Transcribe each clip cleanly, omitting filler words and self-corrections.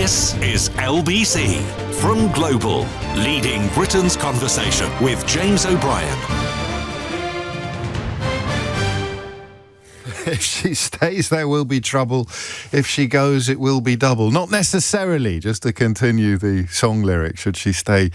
This is LBC from Global, leading Britain's conversation with James O'Brien. If she stays, there will be trouble. If she goes, it will be double. Not necessarily, just to continue the song lyric, should she stay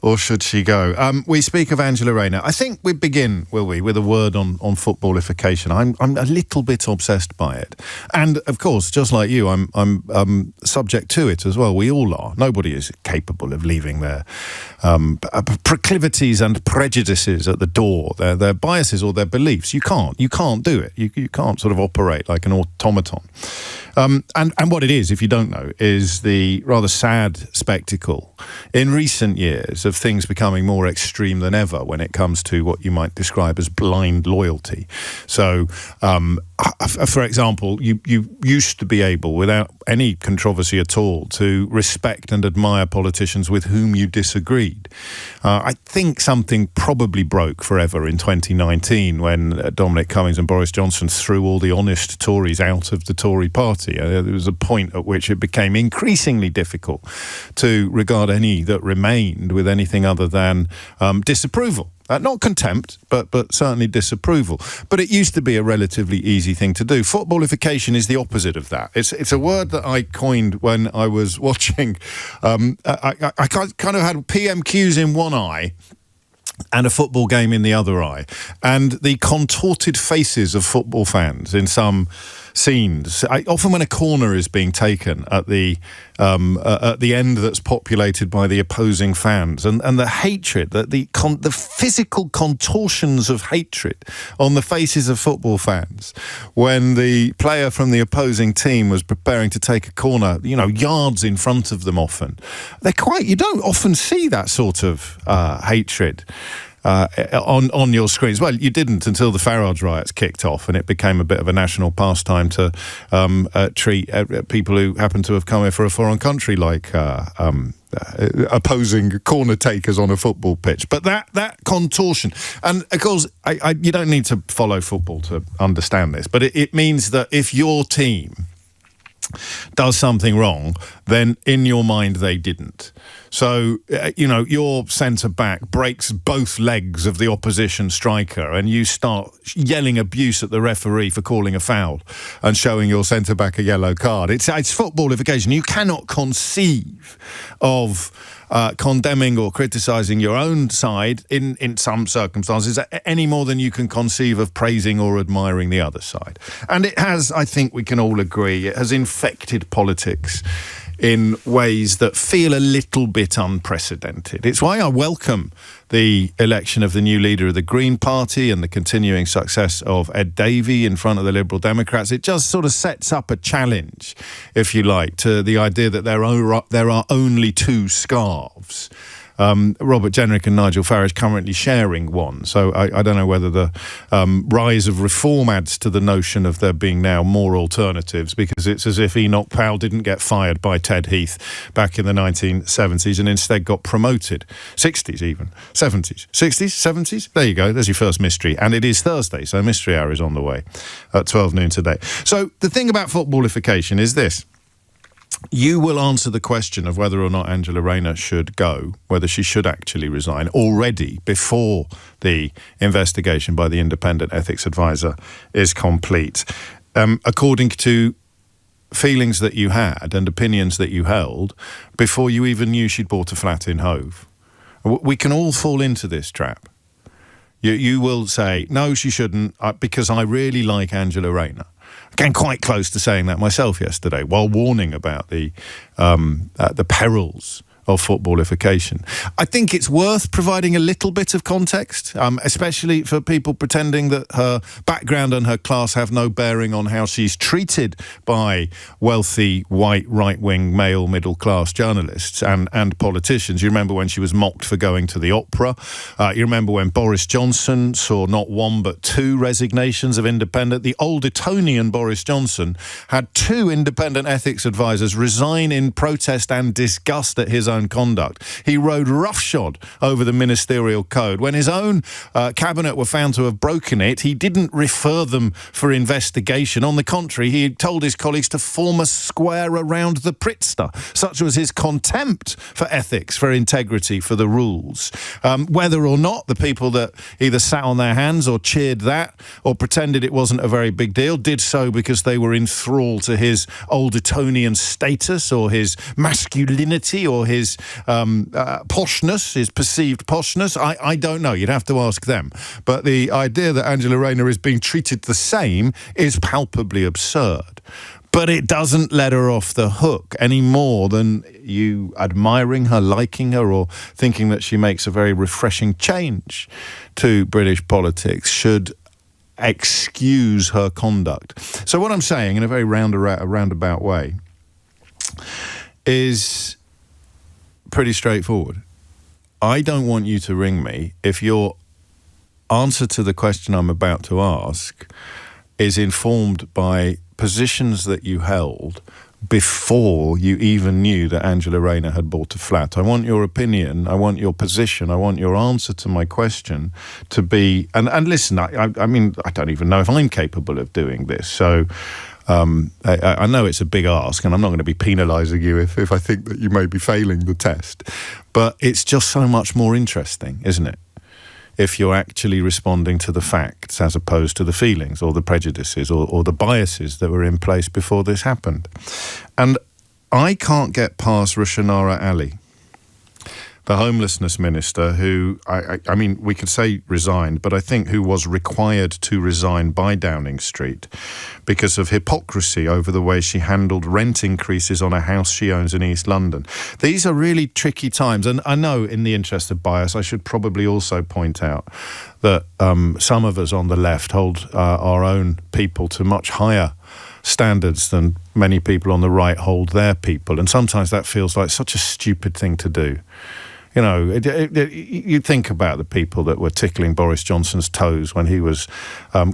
or should she go? We speak of Angela Rayner. I think we begin, will we, with a word on footballification. I'm a little bit obsessed by it. And, of course, just like you, I'm subject to it as well. We all are. Nobody is capable of leaving their proclivities and prejudices at the door, their biases or their beliefs. You can't do it. You can't sort of operate like an automaton. And what it is, if you don't know, is the rather sad spectacle in recent years of things becoming more extreme than ever when it comes to what you might describe as blind loyalty. So, for example, you used to be able, without any controversy at all, to respect and admire politicians with whom you disagreed. I think something probably broke forever in 2019 when Dominic Cummings and Boris Johnson threw all the honest Tories out of the Tory party. There was a point at which it became increasingly difficult to regard any that remained with anything other than disapproval. Not contempt, but certainly disapproval. But it used to be a relatively easy thing to do. Footballification is the opposite of that. It's a word that I coined when I was watching. I kind of had PMQs in one eye and a football game in the other eye. And the contorted faces of football fans in some scenes. Often when a corner is being taken at the end that's populated by the opposing fans, and the hatred, the physical contortions of hatred on the faces of football fans when the player from the opposing team was preparing to take a corner, yards in front of them often. You don't often see that sort of hatred on your screens. Well, you didn't until the Farage riots kicked off, and it became a bit of a national pastime to treat people who happen to have come here for a foreign country like opposing corner takers on a football pitch. But that contortion, and of course, you don't need to follow football to understand this, but it means that if your team does something wrong, then in your mind they didn't. So, your centre-back breaks both legs of the opposition striker and you start yelling abuse at the referee for calling a foul and showing your centre-back a yellow card. It's footballification. You cannot conceive of condemning or criticising your own side in some circumstances any more than you can conceive of praising or admiring the other side. And it has, I think we can all agree, it has infected politics in ways that feel a little bit unprecedented. It's why I welcome the election of the new leader of the Green Party and the continuing success of Ed Davey in front of the Liberal Democrats. It just sort of sets up a challenge, if you like, to the idea that there are only two scarves. Robert Jenrick and Nigel Farage currently sharing one. So I don't know whether the rise of reform adds to the notion of there being now more alternatives, because it's as if Enoch Powell didn't get fired by Ted Heath back in the 1970s and instead got promoted. 60s even. 70s. 60s? 70s? There you go. There's your first mystery. And it is Thursday, so Mystery Hour is on the way at 12 noon today. So the thing about footballification is this. You will answer the question of whether or not Angela Rayner should go, whether she should actually resign, already before the investigation by the independent ethics advisor is complete. According to feelings that you had and opinions that you held before you even knew she'd bought a flat in Hove. We can all fall into this trap. You will say, no, she shouldn't, because I really like Angela Rayner. I came quite close to saying that myself yesterday while warning about the perils of footballification. I think it's worth providing a little bit of context, especially for people pretending that her background and her class have no bearing on how she's treated by wealthy, white, right-wing, male, middle-class journalists and politicians. You remember when she was mocked for going to the opera. You remember when Boris Johnson saw not one but two resignations of independent. The old Etonian Boris Johnson had two independent ethics advisors resign in protest and disgust at his own own conduct. He rode roughshod over the ministerial code. When his own cabinet were found to have broken it, he didn't refer them for investigation. On the contrary, he told his colleagues to form a square around the Pritzker. Such was his contempt for ethics, for integrity, for the rules. Whether or not the people that either sat on their hands or cheered that or pretended it wasn't a very big deal did so because they were enthralled to his old Etonian status or his masculinity or his poshness, his perceived poshness. I don't know. You'd have to ask them. But the idea that Angela Rayner is being treated the same is palpably absurd. But it doesn't let her off the hook any more than you admiring her, liking her, or thinking that she makes a very refreshing change to British politics should excuse her conduct. So what I'm saying, in a very roundabout way, is pretty straightforward. I don't want you to ring me if your answer to the question I'm about to ask is informed by positions that you held before you even knew that Angela Rayner had bought a flat. I want your opinion, I want your position, I want your answer to my question to be... And listen, I mean, I don't even know if I'm capable of doing this, so I know it's a big ask, and I'm not going to be penalising you if I think that you may be failing the test, but it's just so much more interesting, isn't it? If you're actually responding to the facts as opposed to the feelings or the prejudices or the biases that were in place before this happened. And I can't get past Rushanara Ali, the homelessness minister who, I mean, we could say resigned, but I think who was required to resign by Downing Street because of hypocrisy over the way she handled rent increases on a house she owns in East London. These are really tricky times, and I know in the interest of bias, I should probably also point out that some of us on the left hold our own people to much higher standards than many people on the right hold their people, and sometimes that feels like such a stupid thing to do. You know, you think about the people that were tickling Boris Johnson's toes when he was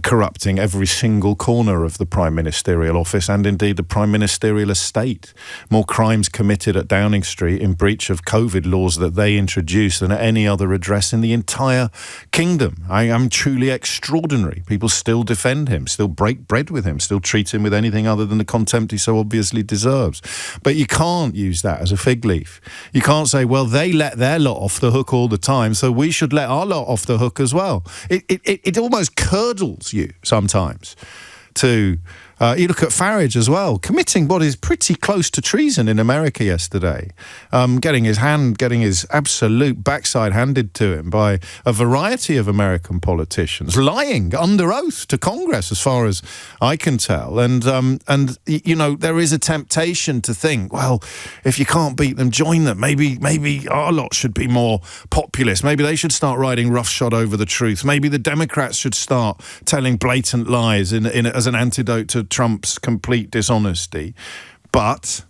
corrupting every single corner of the Prime Ministerial office and indeed the Prime Ministerial estate. More crimes committed at Downing Street in breach of COVID laws that they introduced than at any other address in the entire kingdom. I am truly extraordinary. People still defend him, still break bread with him, still treat him with anything other than the contempt he so obviously deserves. But you can't use that as a fig leaf. You can't say, well, they let their lot off the hook all the time, so we should let our lot off the hook as well. It almost curdles you sometimes to... you look at Farage as well, committing what is pretty close to treason in America yesterday, getting his absolute backside handed to him by a variety of American politicians, lying under oath to Congress, as far as I can tell. And you know, there is a temptation to think, well, if you can't beat them, join them. Maybe our lot should be more populist. Maybe they should start riding roughshod over the truth. Maybe the Democrats should start telling blatant lies as an antidote to Trump's complete dishonesty. But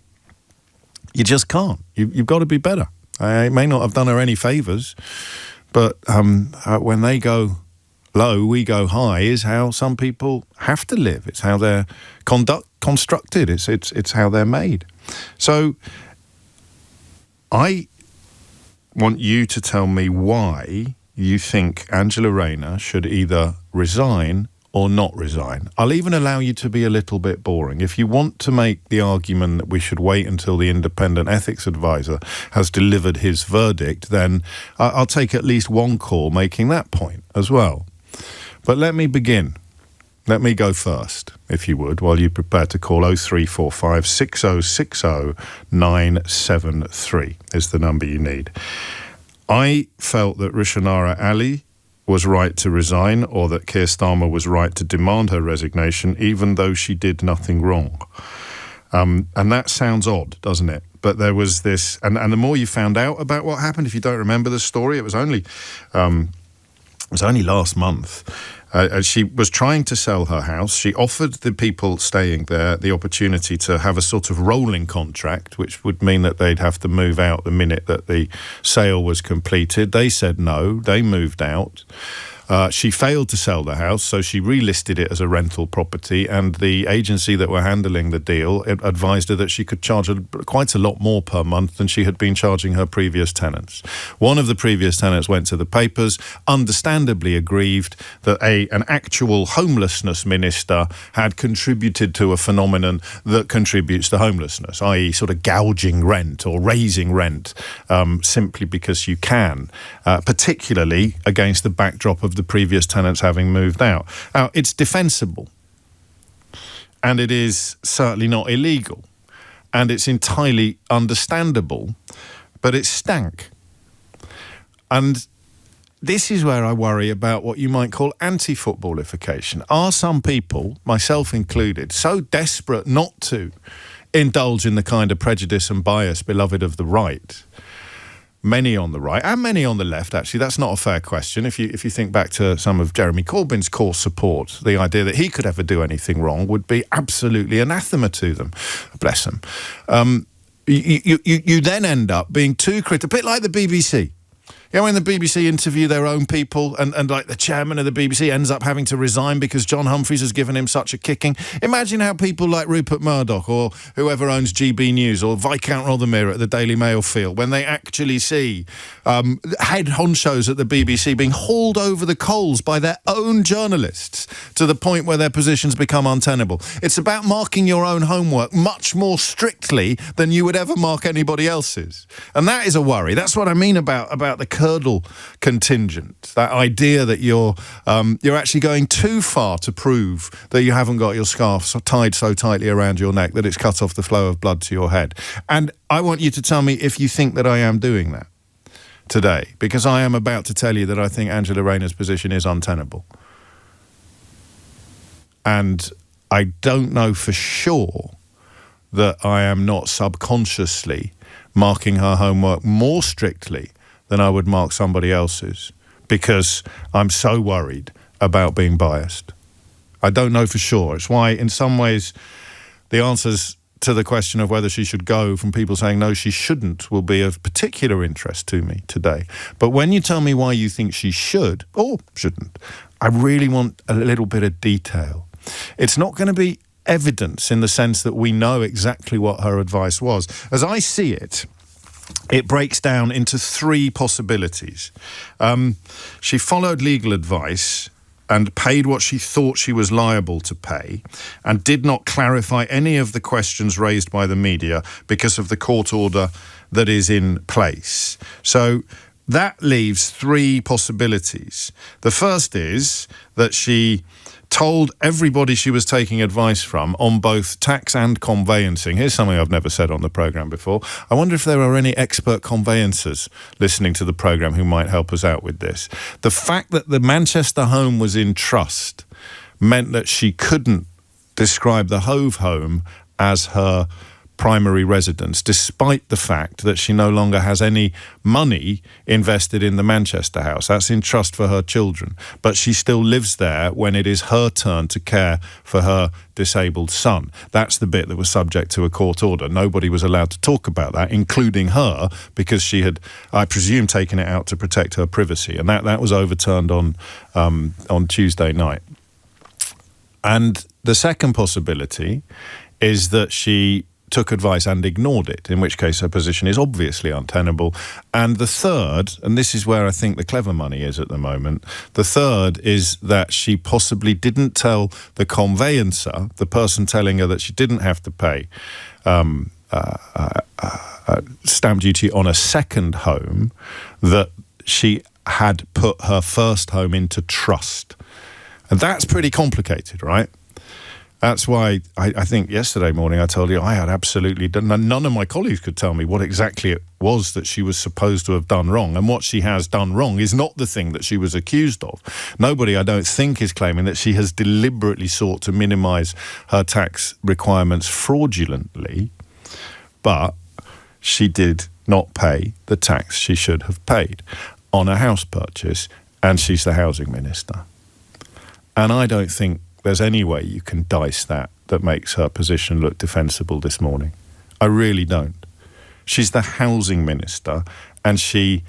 you just can't. You've got to be better. It may not have done her any favours, but when they go low, we go high is how some people have to live. It's how they're constructed. It's how they're made. So I want you to tell me why you think Angela Rayner should either resign or not resign. I'll even allow you to be a little bit boring. If you want to make the argument that we should wait until the independent ethics advisor has delivered his verdict, then I'll take at least one call making that point as well. But let me begin. Let me go first, if you would, while you prepare to call 0345 6060 973 is the number you need. I felt that Rushanara Ali was right to resign, or that Keir Starmer was right to demand her resignation, even though she did nothing wrong. And that sounds odd, doesn't it? But there was this, and the more you found out about what happened, if you don't remember the story, it was only last month. She was trying to sell her house. She offered the people staying there the opportunity to have a sort of rolling contract, which would mean that they'd have to move out the minute that the sale was completed. They said no. They moved out. She failed to sell the house, so she relisted it as a rental property, and the agency that were handling the deal advised her that she could charge quite a lot more per month than she had been charging her previous tenants. One of the previous tenants went to the papers, understandably aggrieved that an actual homelessness minister had contributed to a phenomenon that contributes to homelessness, i.e. sort of gouging rent or raising rent simply because you can, particularly against the backdrop of the previous tenants having moved out. Now, it's defensible, and it is certainly not illegal, and it's entirely understandable, but it stank. And this is where I worry about what you might call anti-footballification. Are some people, myself included, so desperate not to indulge in the kind of prejudice and bias beloved of the right, many on the right and many on the left, actually? That's not a fair question. If you think back to some of Jeremy Corbyn's core support, the idea that he could ever do anything wrong would be absolutely anathema to them. Bless them. You then end up being too critical, a bit like the BBC. You know, when the BBC interview their own people and like the chairman of the BBC ends up having to resign because John Humphrys has given him such a kicking. Imagine how people like Rupert Murdoch or whoever owns GB News or Viscount Rothermere at the Daily Mail feel when they actually see head honchos at the BBC being hauled over the coals by their own journalists to the point where their positions become untenable. It's about marking your own homework much more strictly than you would ever mark anybody else's. And that is a worry. That's what I mean about the hurdle contingent, that idea that you're actually going too far to prove that you haven't got your scarf tied so tightly around your neck that it's cut off the flow of blood to your head. And I want you to tell me if you think that I am doing that today, because I am about to tell you that I think Angela Rayner's position is untenable. And I don't know for sure that I am not subconsciously marking her homework more strictly than I would mark somebody else's, because I'm so worried about being biased. I don't know for sure. It's why, in some ways, the answers to the question of whether she should go from people saying no, she shouldn't, will be of particular interest to me today. But when you tell me why you think she should or shouldn't, I really want a little bit of detail. It's not going to be evidence in the sense that we know exactly what her advice was. As I see it, it breaks down into three possibilities. She followed legal advice and paid what she thought she was liable to pay, and did not clarify any of the questions raised by the media because of the court order that is in place. So that leaves three possibilities. The first is that she told everybody she was taking advice from on both tax and conveyancing. Here's something I've never said on the programme before. I wonder if there are any expert conveyancers listening to the programme who might help us out with this. The fact that the Manchester home was in trust meant that she couldn't describe the Hove home as her primary residence, despite the fact that she no longer has any money invested in the Manchester house. That's in trust for her children. But she still lives there when it is her turn to care for her disabled son. That's the bit that was subject to a court order. Nobody was allowed to talk about that, including her, because she had, I presume, taken it out to protect her privacy. And that was overturned on Tuesday night. And the second possibility is that she took advice and ignored it, in which case her position is obviously untenable. And the third, and this is where I think the clever money is at the moment, the third is that she possibly didn't tell the conveyancer, the person telling her that she didn't have to pay stamp duty on a second home, that she had put her first home into trust. And that's pretty complicated, right? That's why I think yesterday morning I told you I had absolutely done, none of my colleagues could tell me what exactly it was that she was supposed to have done wrong. And what she has done wrong is not the thing that she was accused of. Nobody, I don't think, is claiming that she has deliberately sought to minimise her tax requirements fraudulently, but she did not pay the tax she should have paid on a house purchase, and she's the housing minister. And I don't think there's any way you can dice that makes her position look defensible this morning. I really don't. She's the housing minister, and she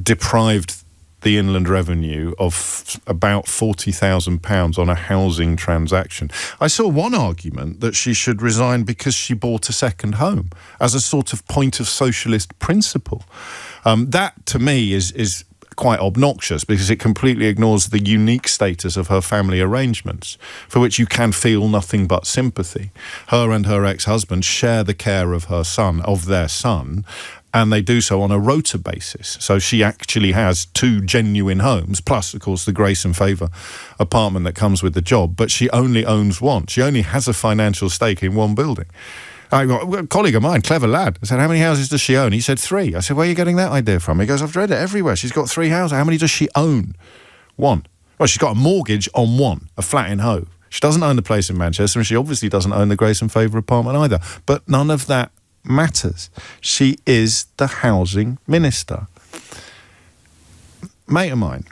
deprived the Inland Revenue of about £40,000 on a housing transaction. I saw one argument that she should resign because she bought a second home as a sort of point of socialist principle. That, to me, is quite obnoxious because it completely ignores the unique status of her family arrangements, for which you can feel nothing but sympathy. Her and her ex-husband share the care of their son, and they do so on a rota basis. So she actually has two genuine homes, plus, of course, the grace and favour apartment that comes with the job, but she only owns one. She only has a financial stake in one building. A colleague of mine, clever lad, I said, how many houses does she own? He said 3. I said, where are you getting that idea from? He goes, I've read it everywhere. She's got 3 houses. How many does she own? 1. Well, she's got a mortgage on 1, a flat in Hove. She doesn't own the place in Manchester, and she obviously doesn't own the Grace and Favour apartment either. But none of that matters. She is the housing minister. Mate of mine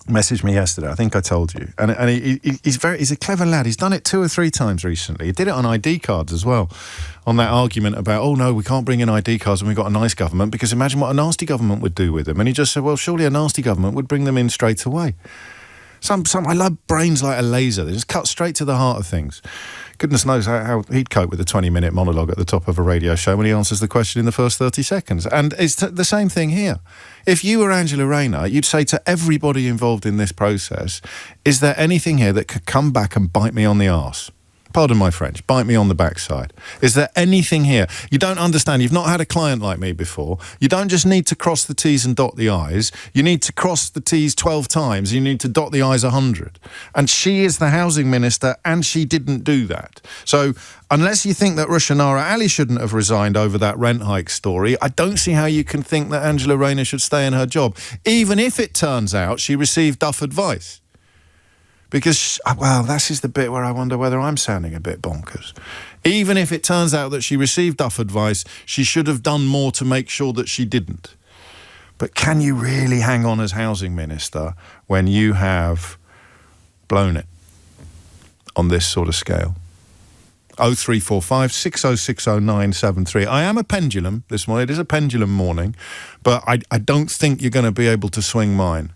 messaged me yesterday. I think I told you, and he's a clever lad. He's done it 2 or 3 times recently. He did it on ID cards as well, on that argument about, oh no, we can't bring in ID cards when we've got a nice government, because imagine what a nasty government would do with them. And he just said, well, surely a nasty government would bring them in straight away. I love brains like a laser. They just cut straight to the heart of things. Goodness knows how he'd cope with a 20-minute monologue at the top of a radio show when he answers the question in the first 30 seconds. And it's the same thing here. If you were Angela Rayner, you'd say to everybody involved in this process, is there anything here that could come back and bite me on the arse? Pardon my French, bite me on the backside. Is there anything here? You don't understand. You've not had a client like me before. You don't just need to cross the T's and dot the I's. You need to cross the T's 12 times. You need to dot the I's 100. And she is the housing minister, and she didn't do that. So unless you think that Rushanara Ali shouldn't have resigned over that rent hike story, I don't see how you can think that Angela Rayner should stay in her job, even if it turns out she received duff advice. Because, well, this is the bit where I wonder whether I'm sounding a bit bonkers. Even if it turns out that she received duff advice, she should have done more to make sure that she didn't. But can you really hang on as housing minister when you have blown it on this sort of scale? 0345 6060 973. I am a pendulum this morning. It is a pendulum morning, but I don't think you're going to be able to swing mine,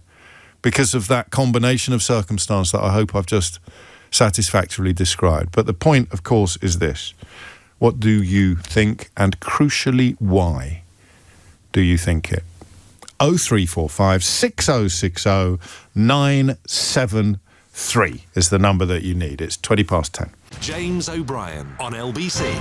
because of that combination of circumstance that I hope I've just satisfactorily described. But the point, of course, is this. What do you think? And crucially, why do you think it? 0345 6060 973 is the number that you need. It's 20 past 10. James O'Brien on LBC.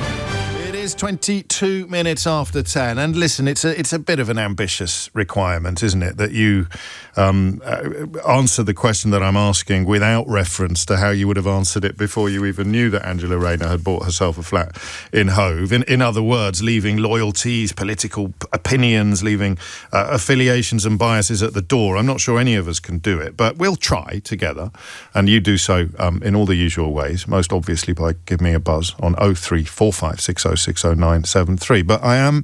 It is 22 minutes after 10, and listen, it's a bit of an ambitious requirement, isn't it, that you answer the question that I'm asking without reference to how you would have answered it before you even knew that Angela Rayner had bought herself a flat in Hove. In other words, leaving loyalties, political opinions, leaving affiliations and biases at the door. I'm not sure any of us can do it, but we'll try together, and you do so in all the usual ways, most obviously by giving me a buzz on 0345 6060 973. But I am,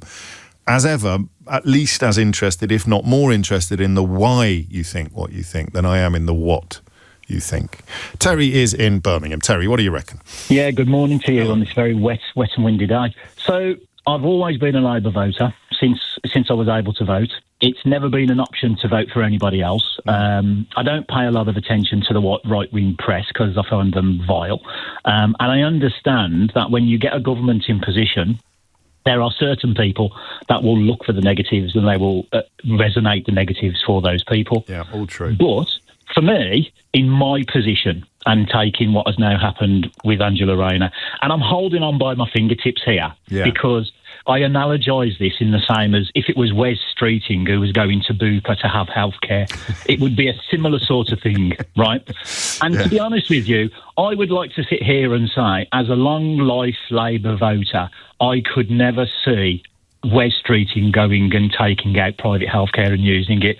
as ever, at least as interested, if not more interested, in the why you think what you think than I am in the what you think. Terry is in Birmingham. Terry, what do you reckon? Yeah, good morning to you on this very wet and windy day. So I've always been a Labour voter since I was able to vote. It's never been an option to vote for anybody else. I don't pay a lot of attention to the right-wing press because I find them vile. And I understand that when you get a government in position, there are certain people that will look for the negatives and they will resonate the negatives for those people. Yeah, all true. But for me, in my position and taking what has now happened with Angela Rayner, and I'm holding on by my fingertips here because I analogize this in the same as if it was Wes Streeting who was going to Bupa to have healthcare. It would be a similar sort of thing, right? And to be honest with you, I would like to sit here and say, as a long-life Labour voter, I could never see Wes Streeting going and taking out private healthcare and using it.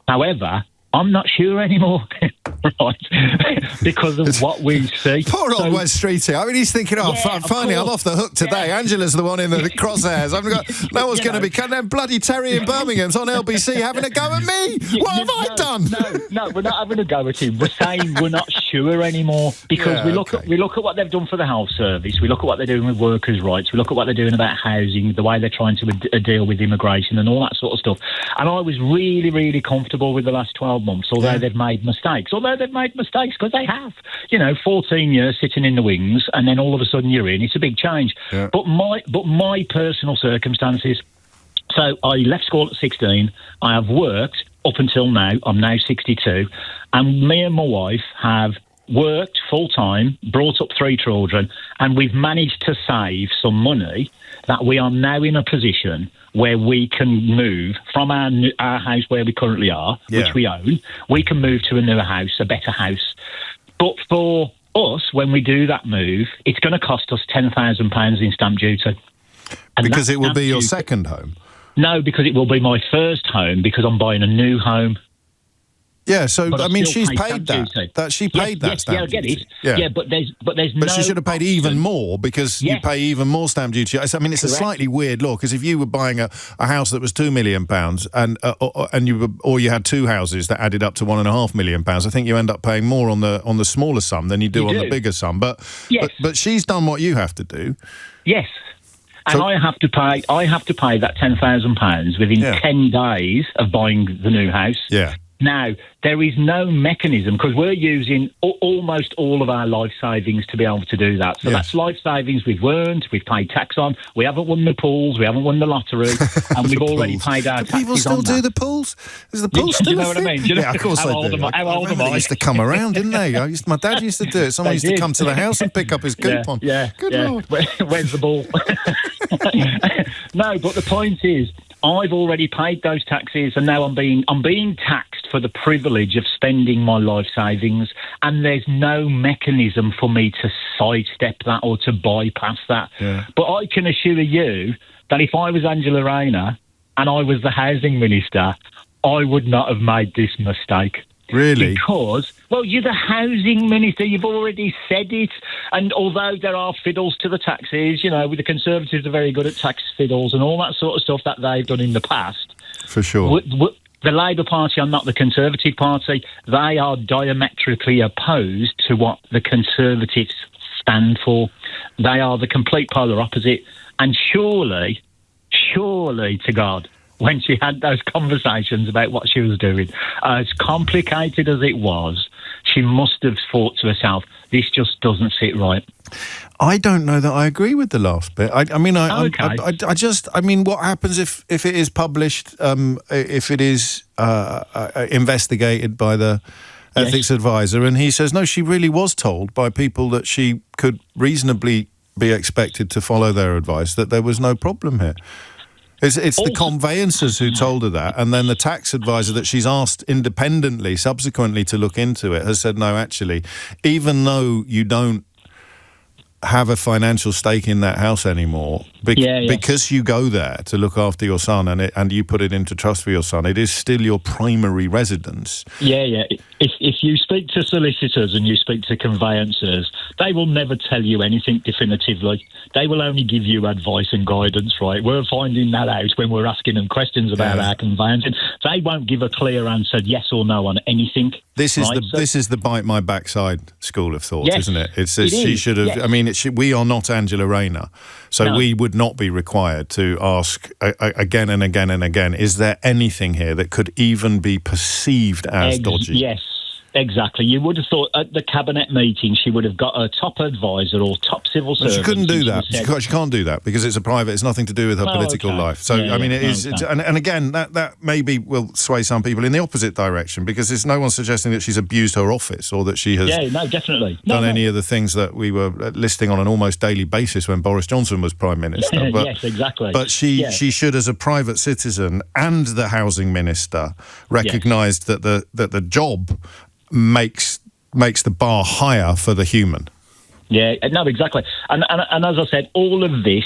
However, I'm not sure anymore, right? Because of what we see. Poor old West Streety. I mean, he's thinking, finally, I'm off the hook today. Yeah. Angela's the one in the crosshairs. I've got no one's going to be cutting them bloody Terry in Birmingham's on LBC having a go at me. What have I done? No, we're not having a go at him. We're saying we're not sure anymore because we look at what they've done for the health service. We look at what they're doing with workers' rights. We look at what they're doing about housing, the way they're trying to deal with immigration and all that sort of stuff. And I was really, really comfortable with the last 12 months, although they've made mistakes. Because they have. 14 years sitting in the wings, and then all of a sudden you're in. It's a big change. Yeah. But my personal circumstances. So I left school at 16. I have worked up until now. I'm now 62, and me and my wife have worked full time, brought up 3 children, and we've managed to save some money that we are now in a position where we can move from our house where we currently are, which we own. We can move to a newer house, a better house. But for us, when we do that move, it's going to cost us £10,000 in stamp duty. And because it will be your second home? No, because it will be my first home because I'm buying a new home. Yeah, so I mean, she's paid that. She paid that stamp duty. I get it. Yeah, but there's no. But she should have paid even more because you pay even more stamp duty. I mean, it's a slightly weird law because if you were buying a house that was £2 million and you had 2 houses that added up to £1.5 million, I think you end up paying more on the smaller sum than you do on the bigger sum. But she's done what you have to do. Yes. And I have to pay that £10,000 within 10 days of buying the new house. Yeah. Now, there is no mechanism because we're using almost all of our life savings to be able to do that. So that's life savings we've earned, we've paid tax on, we haven't won the pools, we haven't won the lottery, and we've already paid our taxes on that. People still do the pools? Is the pool still you know what I mean? Yeah, of course they do. How old am I? They used to come around, didn't they? My dad used to do it. Someone used to come to the house and pick up his coupon. Good Lord. Where's the ball? No, but the point is, I've already paid those taxes, and now I'm being taxed for the privilege of spending my life savings, and there's no mechanism for me to sidestep that or to bypass that. Yeah. But I can assure you that if I was Angela Rayner and I was the housing minister, I would not have made this mistake. Really? Because, you're the housing minister. You've already said it. And although there are fiddles to the taxes, the Conservatives are very good at tax fiddles and all that sort of stuff that they've done in the past. For sure. The Labour Party are not the Conservative Party. They are diametrically opposed to what the Conservatives stand for. They are the complete polar opposite. And surely to God, when she had those conversations about what she was doing, as complicated as it was, she must have thought to herself, this just doesn't sit right. I don't know that I agree with the last bit. I mean, what happens if it is published, if it is investigated by the ethics advisor, and he says, no, she really was told by people that she could reasonably be expected to follow their advice, that there was no problem here. It's the conveyancers who told her that, and then the tax advisor that she's asked independently, subsequently to look into it, has said, no, actually, even though you don't have a financial stake in that house anymore, because you go there to look after your son and you put it into trust for your son, it is still your primary residence. Yeah. If you speak to solicitors and you speak to conveyancers, they will never tell you anything definitively. They will only give you advice and guidance, right? We're finding that out when we're asking them questions about our conveyancing. They won't give a clear answer, yes or no, on anything. This is the bite my backside school of thought, isn't it? She should have. Yes. I mean, we are not Angela Rayner, so we would not be required to ask again and again and again, is there anything here that could even be perceived as dodgy? Yes. Exactly. You would have thought at the cabinet meeting she would have got a top advisor or top civil servant. She couldn't do that. She can't do that because it's a private. It's nothing to do with her political life. So I mean, it is. And again, that maybe will sway some people in the opposite direction because there's no one suggesting that she's abused her office or that she has. Definitely done any of the things that we were listing on an almost daily basis when Boris Johnson was Prime Minister. But, yes, exactly. But she should, as a private citizen and the housing minister, recognise that the job makes the bar higher for the human. Yeah, no, exactly. And as I said, all of this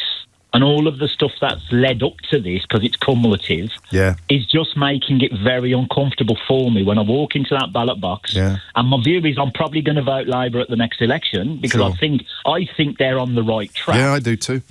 and all of the stuff that's led up to this, because it's cumulative, is just making it very uncomfortable for me when I walk into that ballot box. Yeah. And my view is I'm probably going to vote Labour at the next election because I think they're on the right track. Yeah, I do too.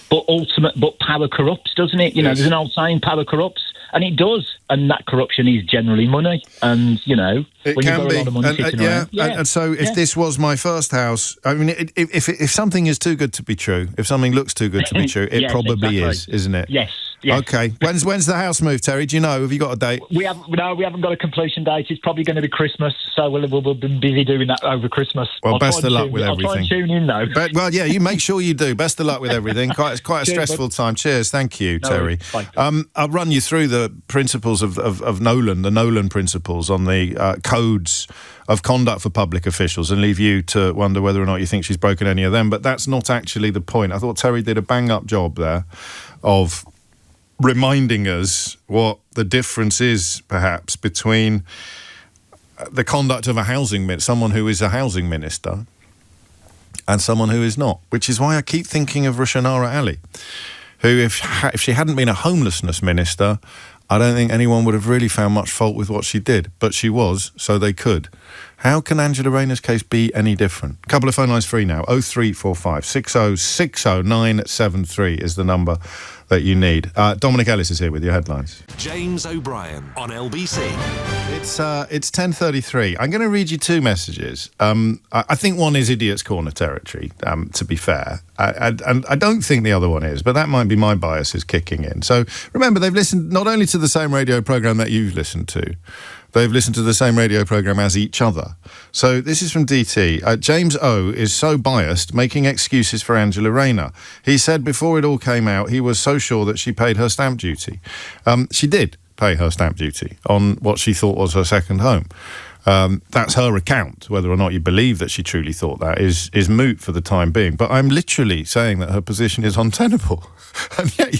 But power corrupts, doesn't it? You know, there's an old saying, power corrupts. And it does, and that corruption is generally money. And, you know, it when can you've got be. a lot of money sitting around. And so if this was my first house, I mean, if something is too good to be true, if something looks too good to be true, it probably is, isn't it? Yes. Okay. When's the house move, Terry? Do you know? Have you got a date? We haven't got a completion date. It's probably going to be Christmas, so we'll be busy doing that over Christmas. Well, best of luck with everything. I'll try and tune in, though. Well, yeah, you make sure you do. Best of luck with everything. Quite a stressful time. Cheers. Thank you, Terry. I'll run you through the principles of Nolan, the Nolan principles on the codes of conduct for public officials, and leave you to wonder whether or not you think she's broken any of them. But that's not actually the point. I thought Terry did a bang-up job there of reminding us what the difference is, perhaps, between the conduct of someone who is a housing minister and someone who is not, which is why I keep thinking of Rushanara Ali, who, if she hadn't been a homelessness minister, I don't think anyone would have really found much fault with what she did, but she was, so they could. How can Angela Rayner's case be any different? A couple of phone lines free now. 0345 6060 973 is the number that you need. Dominic Ellis is here with your headlines. James O'Brien on LBC. It's 10:33. I'm going to read you two messages. I think one is Idiot's Corner territory, to be fair. And I don't think the other one is, but that might be my biases kicking in. So remember, they've listened not only to the same radio programme that you've listened to, they've listened to the same radio programme as each other. So this is from DT. James O is so biased, making excuses for Angela Rayner. He said before it all came out, he was so sure that she paid her stamp duty. She did pay her stamp duty on what she thought was her second home. That's her account. Whether or not you believe that she truly thought that is moot for the time being. But I'm literally saying that her position is untenable. And yet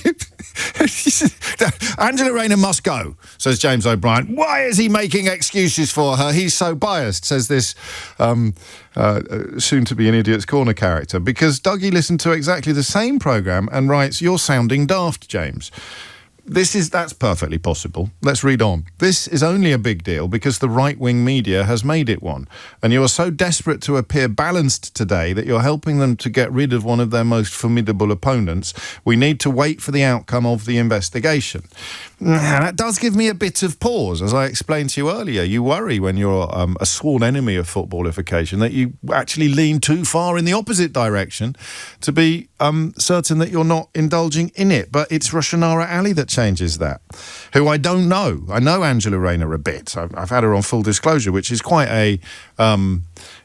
Angela Rayner must go, says James O'Brien. Why is he making excuses for her? He's so biased, says this soon-to-be an Idiot's Corner character. Because Dougie listened to exactly the same programme and writes, "You're sounding daft, James." That's perfectly possible. Let's read on. This is only a big deal because the right-wing media has made it one. And you are so desperate to appear balanced today that you're helping them to get rid of one of their most formidable opponents. We need to wait for the outcome of the investigation. That does give me a bit of pause. As I explained to you earlier, you worry when you're a sworn enemy of footballification that you actually lean too far in the opposite direction to be certain that you're not indulging in it. But it's Rushanara Ali that changes that, who I don't know. I know Angela Rayner a bit. I've had her on Full Disclosure, which is quite a...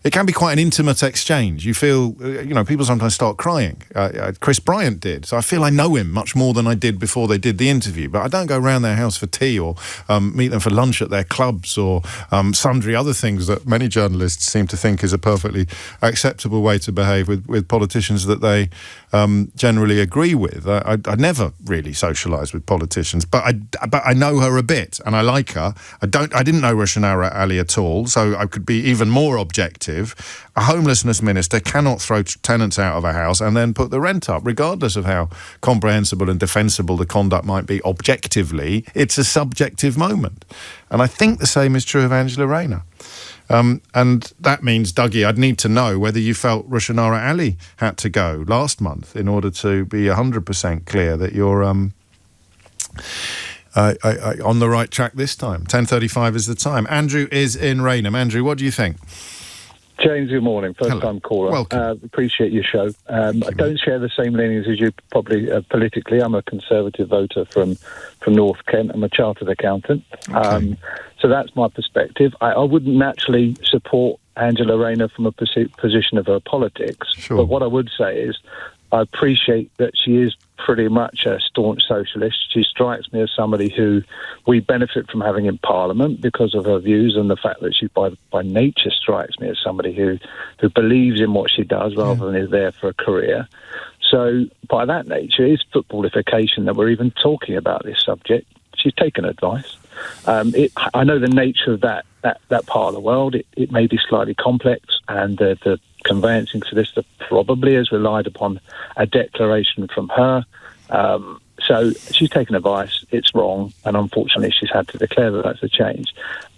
it can be quite an intimate exchange. You feel, people sometimes start crying. Chris Bryant did. So I feel I know him much more than I did before they did the interview. But I don't go round their house for tea or meet them for lunch at their clubs or sundry other things that many journalists seem to think is a perfectly acceptable way to behave with politicians that they generally agree with. I never really socialise with politicians, but I know her a bit and I like her. I didn't know Rushanara Ali at all, so I could be even more objective. A homelessness minister cannot throw tenants out of a house and then put the rent up, regardless of how comprehensible and defensible the conduct might be objectively. It's a subjective moment. And I think the same is true of Angela Rayner. And that means, Dougie, I'd need to know whether you felt Rushanara Ali had to go last month in order to be 100% clear that you're on the right track this time. 10:35 is the time. Andrew is in Raynham. Andrew, what do you think? James, good morning. First-time caller. Welcome. Appreciate your show. I don't share the same leanings as you probably politically. I'm a Conservative voter from North Kent. I'm a chartered accountant. Okay. So that's my perspective. I wouldn't naturally support Angela Rayner from a position of her politics. Sure. But what I would say is I appreciate that she is pretty much a staunch socialist. She strikes me as somebody who we benefit from having in Parliament because of her views, and the fact that she by nature strikes me as somebody who believes in what she does rather than is there for a career. So by that nature, it's footballification that we're even talking about this subject. She's taken advice. I know the nature of that that part of the world. It may be slightly complex, and the conveyancing solicitor probably has relied upon a declaration from her. So she's taken advice. It's wrong, and unfortunately, she's had to declare that that's a change.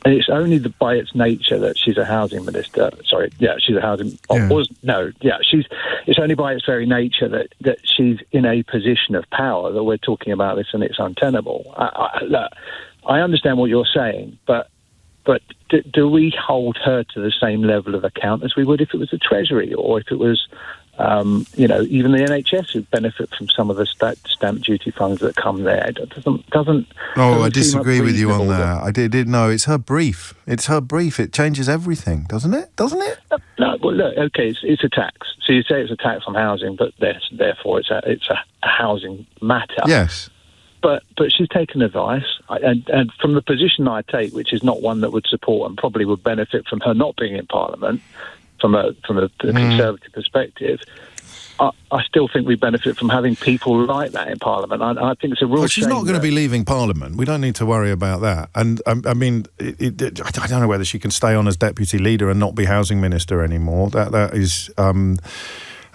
And it's only by its nature that she's a housing minister. She's a housing. It's only by its very nature that she's in a position of power that we're talking about this, and it's untenable. I understand what you're saying, but do we hold her to the same level of account as we would if it was the Treasury, or if it was, even the NHS, who benefit from some of the stamp duty funds that come there? It doesn't. I disagree with you on that. I did know it's her brief. It's her brief. It changes everything, doesn't it? No, well, look, okay, it's a tax. So you say it's a tax on housing, but therefore it's a housing matter. Yes. But she's taken advice, and from the position I take, which is not one that would support and probably would benefit from her not being in Parliament, from a Conservative perspective, I still think we benefit from having people like that in Parliament. I think it's a real shame. She's not going to be leaving Parliament. We don't need to worry about that. And I mean, I don't know whether she can stay on as deputy leader and not be housing minister anymore. That is.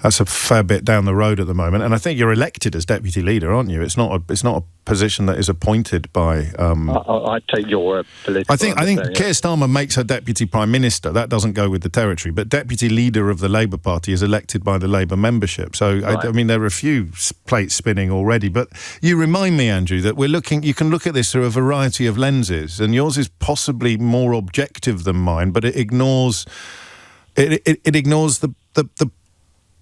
That's a fair bit down the road at the moment, and I think you're elected as deputy leader, aren't you? It's not a position that is appointed by. I take your political. I think Keir Starmer makes her deputy prime minister. That doesn't go with the territory, but deputy leader of the Labour Party is elected by the Labour membership. So right. I mean, there are a few plates spinning already. But you remind me, Andrew, that you can look at this through a variety of lenses, and yours is possibly more objective than mine, but it ignores the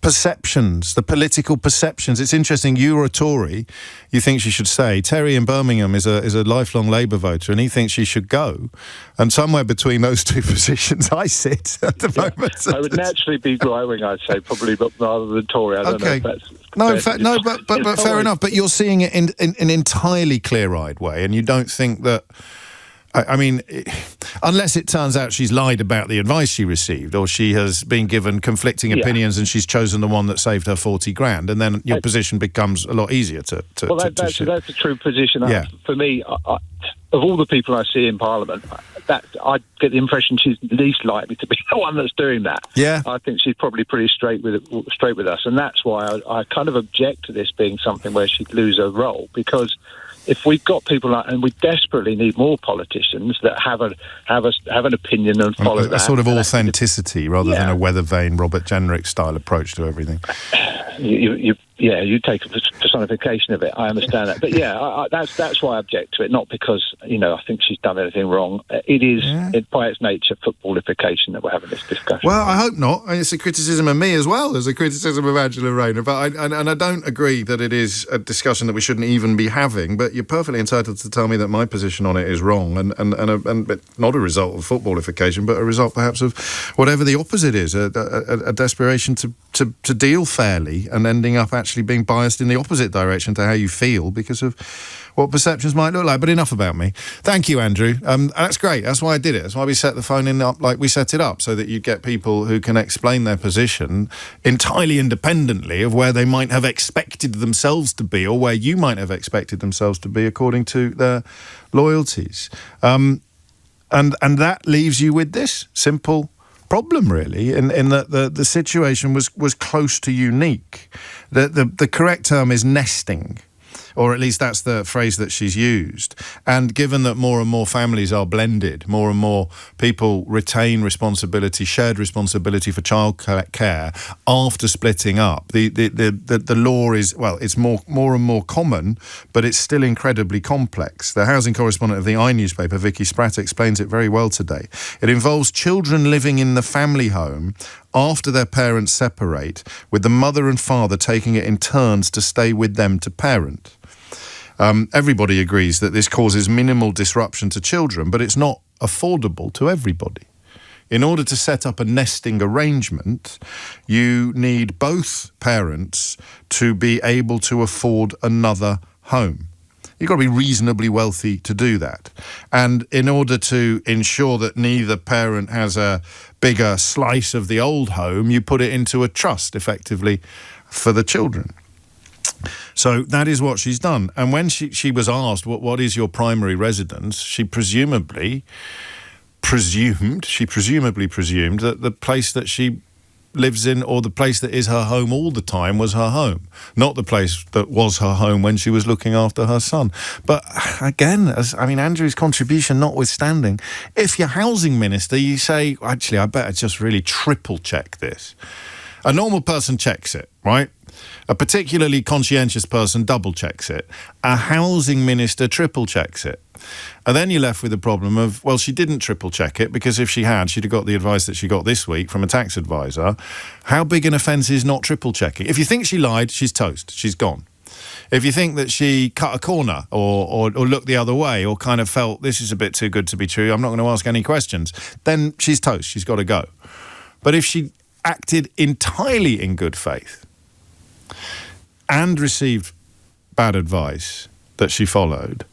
perceptions, the political perceptions. It's interesting. You're a Tory. You think she should stay. Terry in Birmingham is a lifelong Labour voter, and he thinks she should go. And somewhere between those two positions, I sit at the moment. I would naturally be right-wing, I'd say, probably, but rather than Tory. I don't know if that's... But fair enough. But you're seeing it in an entirely clear-eyed way, and you don't think that. I mean, unless it turns out she's lied about the advice she received, or she has been given conflicting opinions and she's chosen the one that saved her 40 grand, and then your position becomes a lot easier to that's a true position. For me, of all the people I see in Parliament, I get the impression she's least likely to be the one that's doing that. Yeah. I think she's probably pretty straight with us, and that's why I kind of object to this being something where she'd lose her role, because if we've got people like, and we desperately need more politicians that have an opinion and follow that. A sort of authenticity rather than a weather vane Robert Jenrick style approach to everything. You take a personification of it. I understand that, but that's why I object to it. Not because I think she's done anything wrong. It is by its nature footballification that we're having this discussion. Well, I hope not. And it's a criticism of me as well as a criticism of Angela Rayner. But I don't agree that it is a discussion that we shouldn't even be having. But you're perfectly entitled to tell me that my position on it is wrong, and not a result of footballification, but a result perhaps of whatever the opposite is, a desperation to deal fairly and ending up actually being biased in the opposite direction to how you feel because of what perceptions might look like. But enough about me. Thank you, Andrew. That's great. That's why I did it. That's why we set the phone in up like we set it up, so that you'd get people who can explain their position entirely independently of where they might have expected themselves to be, or where you might have expected themselves to be according to their loyalties. And that leaves you with this simple problem, really, in that the situation was close to unique. The correct term is nesting, or at least that's the phrase that she's used. And given that more and more families are blended, more and more people retain shared responsibility for child care after splitting up, the law is, well, it's more and more common, but it's still incredibly complex. The housing correspondent of the newspaper, Vicky Spratt, explains it very well today. It involves children living in the family home after their parents separate, with the mother and father taking it in turns to stay with them to parent. Everybody agrees that this causes minimal disruption to children, but it's not affordable to everybody. In order to set up a nesting arrangement, you need both parents to be able to afford another home. You've got to be reasonably wealthy to do that. And in order to ensure that neither parent has a bigger slice of the old home, you put it into a trust, effectively, for the children. So that is what she's done. And when she was asked, what is your primary residence, she presumably she presumably presumed that the place that she lives in, or the place that is her home all the time, was her home, not the place that was her home when she was looking after her son. But again, Andrew's contribution notwithstanding, if you're housing minister, you say, actually, I better just really triple check this. A normal person checks it, right? A particularly conscientious person double checks it. A housing minister triple checks it. And then you're left with the problem of, well, she didn't triple check it, because if she had, she'd have got the advice that she got this week from a tax advisor. How big an offence is not triple checking? If you think she lied, she's toast. She's gone. If you think that she cut a corner or looked the other way, or kind of felt this is a bit too good to be true, I'm not going to ask any questions, then she's toast. She's got to go. But if she acted entirely in good faith and received bad advice that she followed,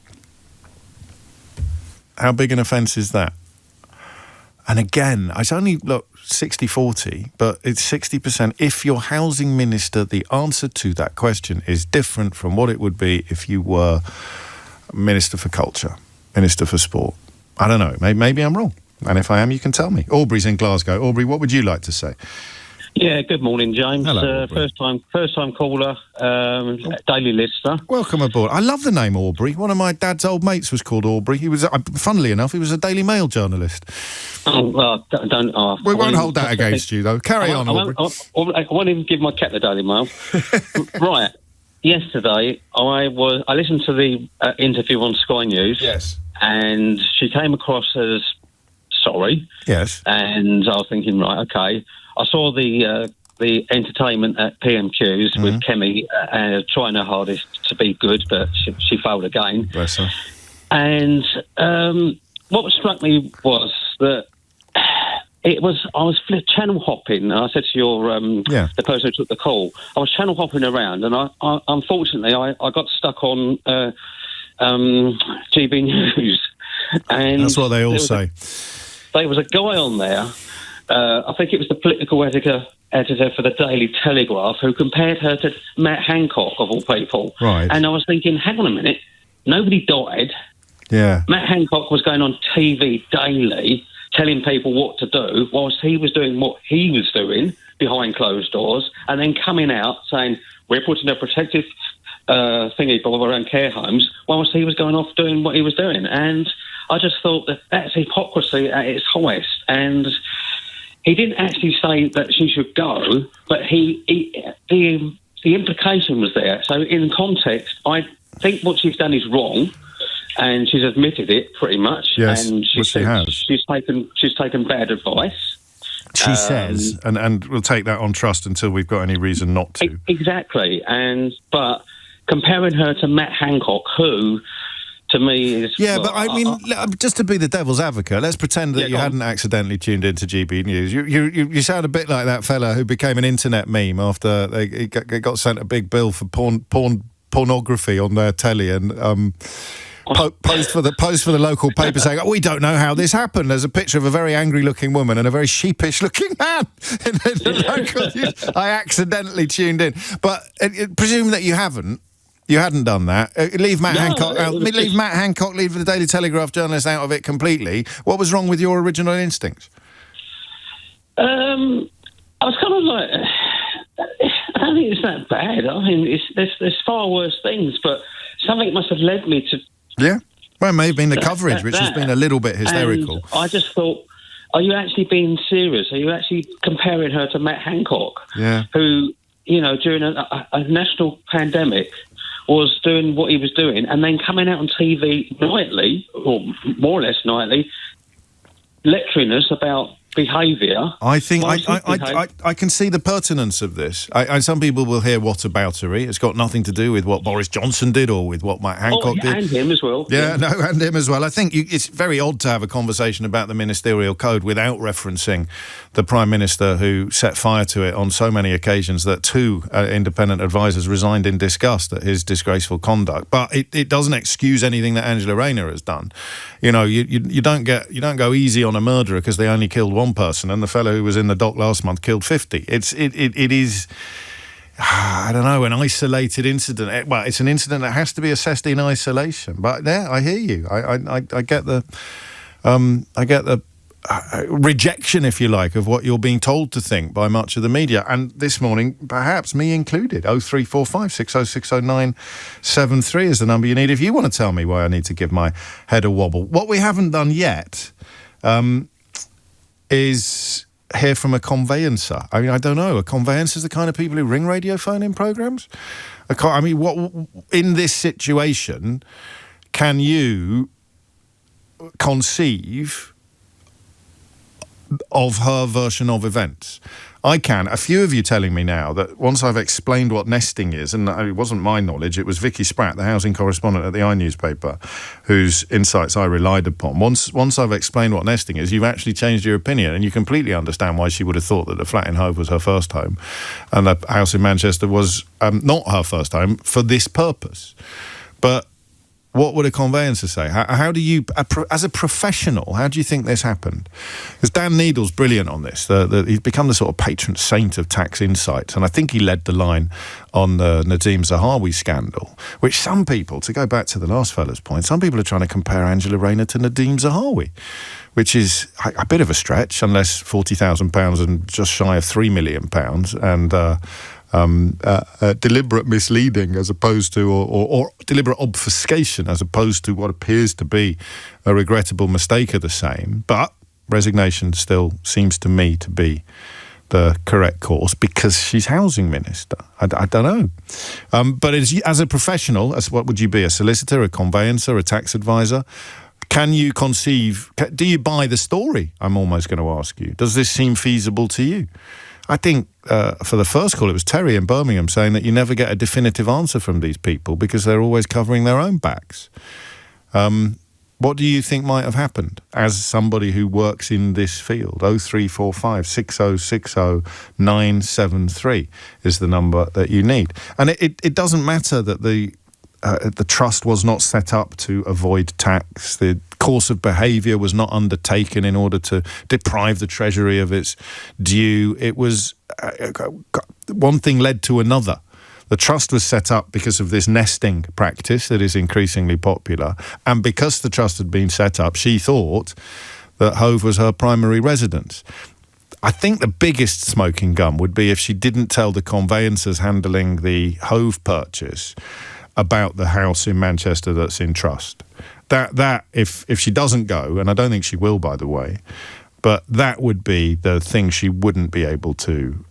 how big an offence is that? And again, it's only, 60-40, but it's 60%. If you're housing minister, the answer to that question is different from what it would be if you were Minister for Culture, Minister for Sport. I don't know. Maybe I'm wrong. And if I am, you can tell me. Aubrey's in Glasgow. Aubrey, what would you like to say? Yeah, good morning, James. Hello, first time caller, daily listener. Welcome aboard. I love the name Aubrey. One of my dad's old mates was called Aubrey. He was, funnily enough, he was a Daily Mail journalist. Oh, well, don't. We won't hold that against you, though. Carry on, Aubrey. I won't even give my cat the Daily Mail. Right. Yesterday, I listened to the interview on Sky News. Yes. And she came across as sorry. Yes. And I was thinking, right, okay. I saw the entertainment at PMQs with Kemi trying her hardest to be good, but she failed again. Bless her. And what struck me was that I was channel hopping. I said to your the person who took the call, I was channel hopping around, and I unfortunately I got stuck on GB News. And that's what they all say. There was a guy on there. I think it was the political editor for the Daily Telegraph, who compared her to Matt Hancock, of all people. Right. And I was thinking, hang on a minute, nobody died. Yeah. Matt Hancock was going on TV daily, telling people what to do, whilst he was doing what he was doing behind closed doors, and then coming out saying, we're putting a protective thingy around care homes, whilst he was going off doing what he was doing. And I just thought that's hypocrisy at its highest. And he didn't actually say that she should go, but the implication was there. So in context, I think what she's done is wrong, and she's admitted it pretty much. Yes, and she has. She's taken bad advice. She says, and we'll take that on trust until we've got any reason not to. Exactly, but comparing her to Matt Hancock, who, to me, is... Yeah, but I mean, just to be the devil's advocate, let's pretend that you hadn't accidentally tuned into GB News. You sound a bit like that fella who became an internet meme after they got sent a big bill for pornography on their telly, and post for the local paper saying, we don't know how this happened. There's a picture of a very angry-looking woman and a very sheepish-looking man in the local news. I accidentally tuned in. But presume that you hadn't done that. Leave Matt Hancock out. Leave Matt Hancock, leave the Daily Telegraph journalist out of it completely. What was wrong with your original instincts? I was kind of like, I don't think it's that bad. I mean, there's far worse things, but something must have led me to... Yeah. Well, it may have been the coverage, which has been a little bit hysterical. And I just thought, are you actually being serious? Are you actually comparing her to Matt Hancock? Yeah. Who, during a national pandemic was doing what he was doing, and then coming out on TV nightly, or more or less nightly, lecturing us about behaviour. I think I can see the pertinence of this. Some people will hear whataboutery. It's got nothing to do with what Boris Johnson did or with what Matt Hancock did. And him as well. Yeah, no, and him as well. I think it's very odd to have a conversation about the ministerial code without referencing the Prime Minister who set fire to it on so many occasions that two independent advisors resigned in disgust at his disgraceful conduct. But it doesn't excuse anything that Angela Rayner has done. You don't go easy on a murderer because they only killed one person, and the fellow who was in the dock last month killed 50. It is, I don't know, an isolated incident. Well, it's an incident that has to be assessed in isolation. But there, I hear you. I get the rejection, if you like, of what you're being told to think by much of the media. And this morning, perhaps me included, 0345 6060973 is the number you need if you want to tell me why I need to give my head a wobble. What we haven't done yet is hear from a conveyancer. I mean, I don't know. A conveyancer is the kind of people who ring radio phone-in programmes? I mean, what in this situation can you conceive of her version of events? I can. A few of you telling me now that once I've explained what nesting is, and it wasn't my knowledge, it was Vicky Spratt, the housing correspondent at the newspaper, whose insights I relied upon. Once I've explained what nesting is, you've actually changed your opinion, and you completely understand why she would have thought that the flat in Hove was her first home and the house in Manchester was not her first home for this purpose. But what would a conveyancer say? How do you, as a professional, how do you think this happened? Because Dan Needle's brilliant on this. He's become the sort of patron saint of tax insights, and I think he led the line on the Nadeem Zahawi scandal, which some people, to go back to the last fellow's point, some people are trying to compare Angela Rayner to Nadeem Zahawi, which is a bit of a stretch, unless £40,000 and just shy of £3 million, and deliberate misleading as opposed to, or deliberate obfuscation as opposed to what appears to be a regrettable mistake are the same. But resignation still seems to me to be the correct course because she's housing minister. I don't know. But as a professional, what would you be? A solicitor, a conveyancer, a tax advisor? Can you conceive, do you buy the story? I'm almost going to ask you. Does this seem feasible to you? I think for the first call, it was Terry in Birmingham saying that you never get a definitive answer from these people because they're always covering their own backs. What do you think might have happened as somebody who works in this field? 0345 6060 973 is the number that you need. And it doesn't matter that the trust was not set up to avoid tax. The course of behaviour was not undertaken in order to deprive the Treasury of its due. It was one thing led to another. The trust was set up because of this nesting practice that is increasingly popular, and because the trust had been set up, she thought that Hove was her primary residence. I think the biggest smoking gun would be if she didn't tell the conveyancers handling the Hove purchase about the house in Manchester that's in trust. That if she doesn't go, and I don't think she will, by the way, but that would be the thing she wouldn't be able to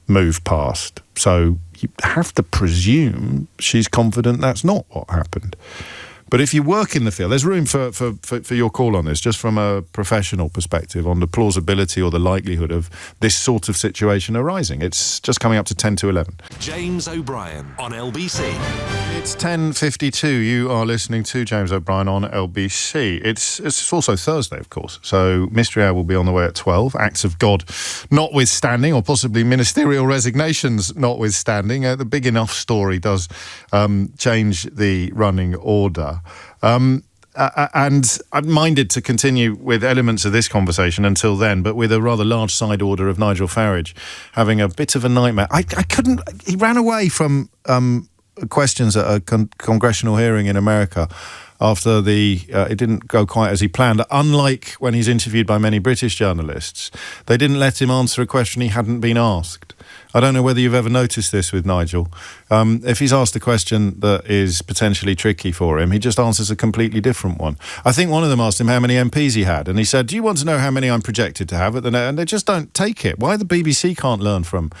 move past. So you have to presume she's confident that's not what happened. But if you work in the field, there's room for your call on this, just from a professional perspective, on the plausibility or the likelihood of this sort of situation arising. It's just coming up to 10 to 11. James O'Brien on LBC. It's 10:52. You are listening to James O'Brien on LBC. It's also Thursday, of course. So Mystery Hour will be on the way at 12. Acts of God notwithstanding, or possibly ministerial resignations notwithstanding. The big enough story does change the running order. And I'm minded to continue with elements of this conversation until then, but with a rather large side order of Nigel Farage having a bit of a nightmare. I couldn't. He ran away from questions at a congressional hearing in America after it didn't go quite as he planned. Unlike when he's interviewed by many British journalists, they didn't let him answer a question he hadn't been asked. I don't know whether you've ever noticed this with Nigel. If he's asked a question that is potentially tricky for him, he just answers a completely different one. I think one of them asked him how many MPs he had, and he said, "Do you want to know how many I'm projected to have at the net?" And they just don't take it. Why the BBC can't learn from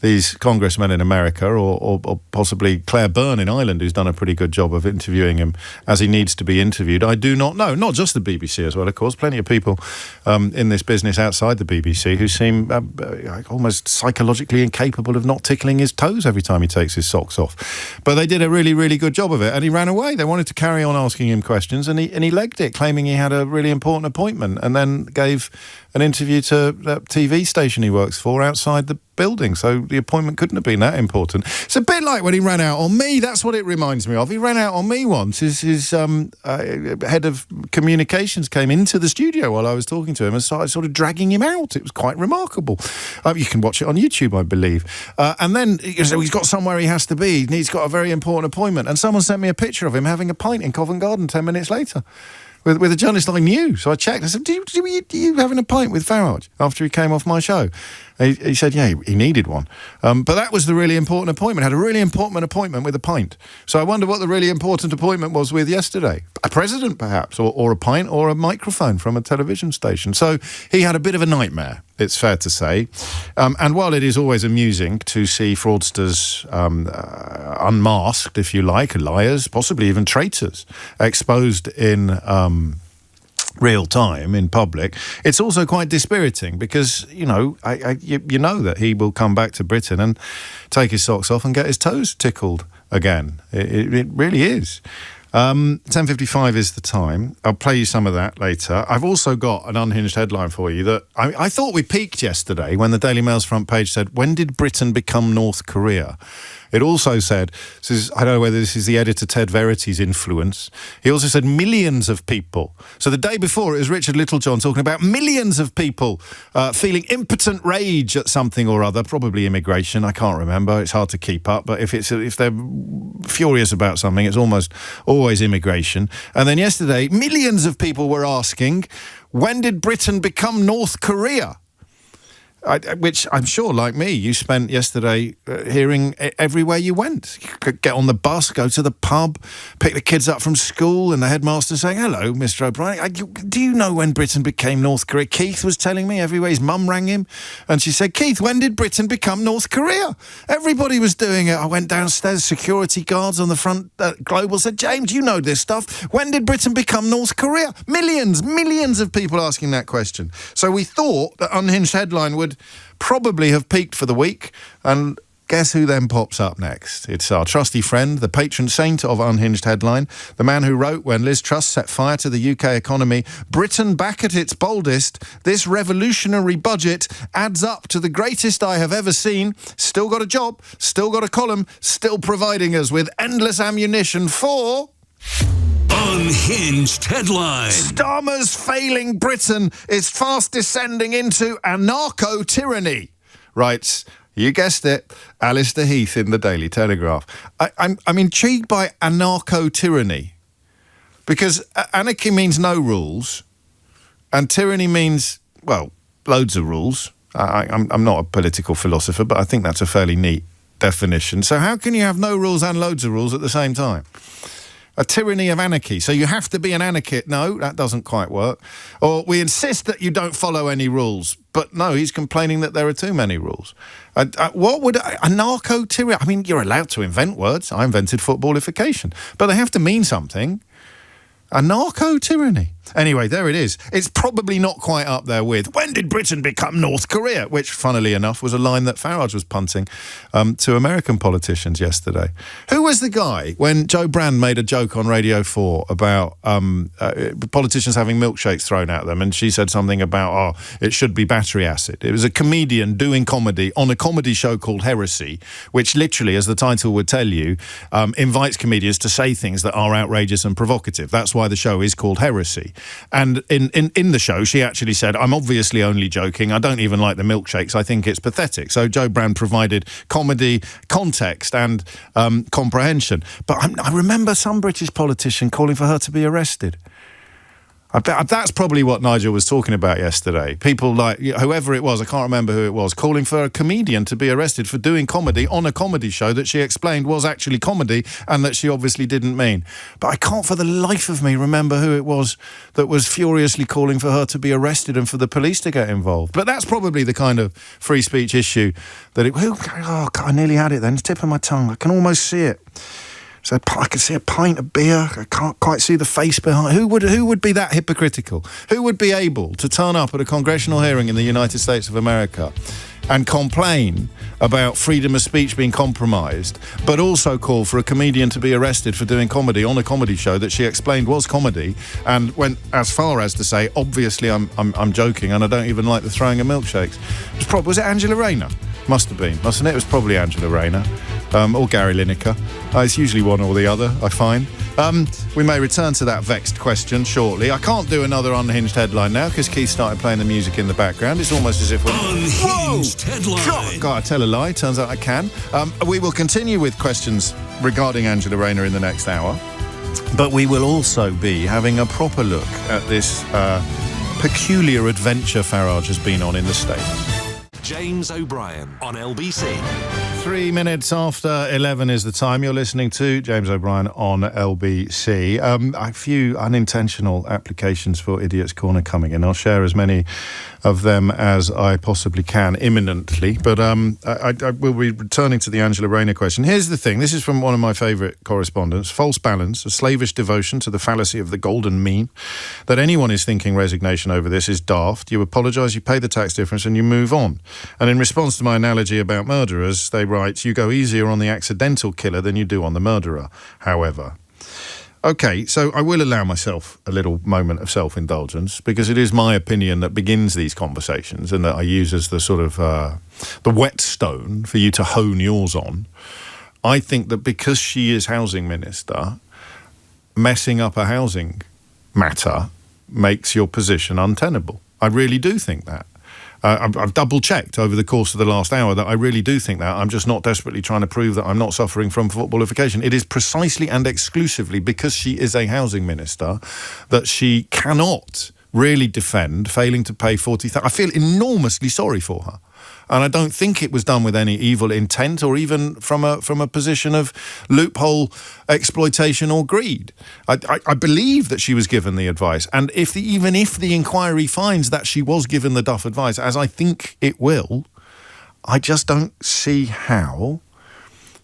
these congressmen in America, or possibly Claire Byrne in Ireland, who's done a pretty good job of interviewing him as he needs to be interviewed, I do not know. Not just the BBC as well, of course. Plenty of people in this business outside the BBC who seem almost psychologically incapable of not tickling his toes every time he takes his socks off. But they did a really, really good job of it, and he ran away. They wanted to carry on asking him questions, and he legged it, claiming he had a really important appointment, and then gave an interview to that TV station he works for outside the building. So the appointment couldn't have been that important. It's a bit like when he ran out on me. That's what it reminds me of. He ran out on me once. His head of communications came into the studio while I was talking to him and started sort of dragging him out. It was quite remarkable. You can watch it on YouTube, I believe. And then so he's got somewhere he has to be. He's got a very important appointment. And someone sent me a picture of him having a pint in Covent Garden 10 minutes later, with a journalist I knew. So I checked. I said, "Do you having a pint with Farage after he came off my show?" He said, yeah, he needed one. But that was the really important appointment. Had a really important appointment with a pint. So I wonder what the really important appointment was with yesterday. A president, perhaps, or a pint, or a microphone from a television station. So he had a bit of a nightmare, it's fair to say. And while it is always amusing to see fraudsters unmasked, if you like, liars, possibly even traitors, exposed in real time in public, it's also quite dispiriting because you know that he will come back to Britain and take his socks off and get his toes tickled again. It really is. 10:55 is the time. I'll play you some of that later. I've also got an unhinged headline for you that I thought we peaked yesterday when the Daily Mail's front page said, "When did Britain become North Korea?" It also said, I don't know whether this is the editor Ted Verity's influence, he also said millions of people. So the day before it was Richard Littlejohn talking about millions of people feeling impotent rage at something or other, probably immigration, I can't remember, it's hard to keep up, but if they're furious about something, it's almost always immigration. And then yesterday, millions of people were asking, when did Britain become North Korea? Which I'm sure, like me, you spent yesterday hearing everywhere you went. You could get on the bus, go to the pub, pick the kids up from school, and the headmaster saying, "Hello, Mr. O'Brien. Do you know when Britain became North Korea?" Keith was telling me everywhere. His mum rang him, and she said, "Keith, when did Britain become North Korea?" Everybody was doing it. I went downstairs, security guards on the front Global said, "James, you know this stuff. When did Britain become North Korea?" Millions of people asking that question. So we thought that Unhinged headline would probably have peaked for the week, and guess who then pops up next? It's our trusty friend, the patron saint of Unhinged headline, the man who wrote, when Liz Truss set fire to the UK economy, "Britain back at its boldest, this revolutionary budget adds up to the greatest I have ever seen, still got a job, still got a column, still providing us with endless ammunition for..." Unhinged headline. Starmer's failing Britain is fast descending into anarcho-tyranny, writes, you guessed it, Alistair Heath in the Daily Telegraph. I'm intrigued by anarcho-tyranny because anarchy means no rules and tyranny means, well, loads of rules. I'm not a political philosopher, but I think that's a fairly neat definition. So how can you have no rules and loads of rules at the same time? A tyranny of anarchy. So you have to be an anarchist. No, that doesn't quite work. Or we insist that you don't follow any rules. But no, he's complaining that there are too many rules. What would anarcho-tyranny... I mean, you're allowed to invent words. I invented footballification. But they have to mean something. Anarcho-tyranny. Anyway, there it is. It's probably not quite up there with, when did Britain become North Korea? Which, funnily enough, was a line that Farage was punting to American politicians yesterday. Who was the guy when Joe Brand made a joke on Radio 4 about politicians having milkshakes thrown at them, and she said something about, it should be battery acid. It was a comedian doing comedy on a comedy show called Heresy, which literally, as the title would tell you, invites comedians to say things that are outrageous and provocative. That's why the show is called Heresy. And in the show, she actually said, "I'm obviously only joking. I don't even like the milkshakes. I think it's pathetic." So Joe Brand provided comedy, context and comprehension. But I remember some British politician calling for her to be arrested. I bet that's probably what Nigel was talking about yesterday. People like, whoever it was, I can't remember who it was, calling for a comedian to be arrested for doing comedy on a comedy show that she explained was actually comedy and that she obviously didn't mean. But I can't for the life of me remember who it was that was furiously calling for her to be arrested and for the police to get involved. But that's probably the kind of free speech issue that I nearly had it then. It's tip of my tongue. I can almost see it. So I can see a pint of beer. I can't quite see the face behind. Who would be that hypocritical? Who would be able to turn up at a congressional hearing in the United States of America and complain about freedom of speech being compromised, but also call for a comedian to be arrested for doing comedy on a comedy show that she explained was comedy, and went as far as to say, obviously I'm joking and I don't even like the throwing of milkshakes? Was it Angela Rayner? Must have been, mustn't it? It was probably Angela Rayner. Or Gary Lineker. It's usually one or the other, I find. We may return to that vexed question shortly. I can't do another Unhinged headline now because Keith started playing the music in the background. It's almost as if we're... Unhinged headline. God, I tell a lie. Turns out I can. We will continue with questions regarding Angela Rayner in the next hour. But we will also be having a proper look at this peculiar adventure Farage has been on in the States. James O'Brien on LBC. 3 minutes after 11 is the time. You're listening to James O'Brien on LBC. A few unintentional applications for Idiot's Corner coming in. I'll share as many of them as I possibly can imminently. But I will be returning to the Angela Rayner question. Here's the thing. This is from one of my favourite correspondents. False balance, a slavish devotion to the fallacy of the golden mean. That anyone is thinking resignation over this is daft. You apologise, you pay the tax difference and you move on. And in response to my analogy about murderers, they write, you go easier on the accidental killer than you do on the murderer, however. OK, so I will allow myself a little moment of self-indulgence because it is my opinion that begins these conversations and that I use as the sort of the whetstone for you to hone yours on. I think that because she is housing minister, messing up a housing matter makes your position untenable. I really do think that. I've double-checked over the course of the last hour that I really do think that. I'm just not desperately trying to prove that I'm not suffering from footballification. It is precisely and exclusively because she is a housing minister that she cannot really defend failing to pay 40,000. I feel enormously sorry for her. And I don't think it was done with any evil intent or even from a position of loophole exploitation or greed. I believe that she was given the advice. And even if the inquiry finds that she was given the duff advice, as I think it will, I just don't see how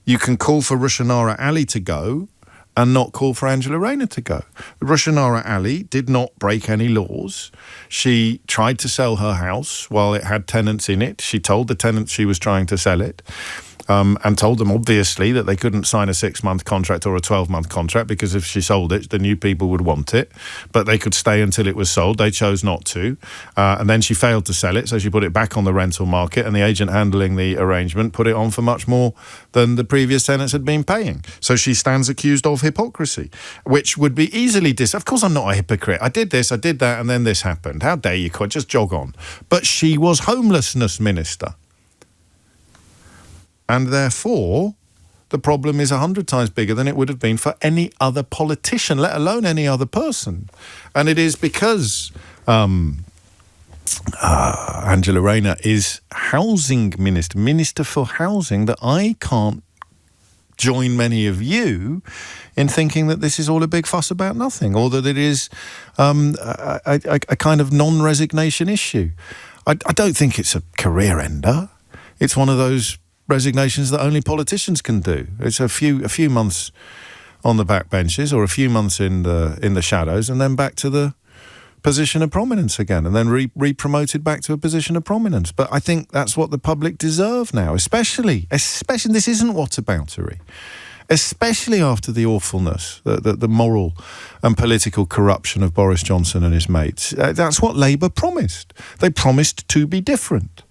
you can call for Rushanara Ali to go and not call for Angela Rayner to go. Rushanara Ali did not break any laws. She tried to sell her house while it had tenants in it. She told the tenants she was trying to sell it. And told them, obviously, that they couldn't sign a 6-month contract or a 12-month contract because if she sold it, the new people would want it. But they could stay until it was sold. They chose not to. And then she failed to sell it, so she put it back on the rental market, and the agent handling the arrangement put it on for much more than the previous tenants had been paying. So she stands accused of hypocrisy, which would be easily Of course, I'm not a hypocrite. I did this, I did that, and then this happened. How dare you, just jog on. But she was homelessness minister. And therefore, the problem is 100 times bigger than it would have been for any other politician, let alone any other person. And it is because Angela Rayner is housing minister for housing, that I can't join many of you in thinking that this is all a big fuss about nothing, or that it is a kind of non-resignation issue. I don't think it's a career ender. It's one of those resignations that only politicians can do. It's a few months on the back benches or a few months in the shadows, and then back to the position of prominence again, and then re-promoted back to a position of prominence. But I think that's what the public deserve now, especially this isn't whataboutery, especially after the awfulness, the moral and political corruption of Boris Johnson and his mates. That's what Labour promised. They promised to be different.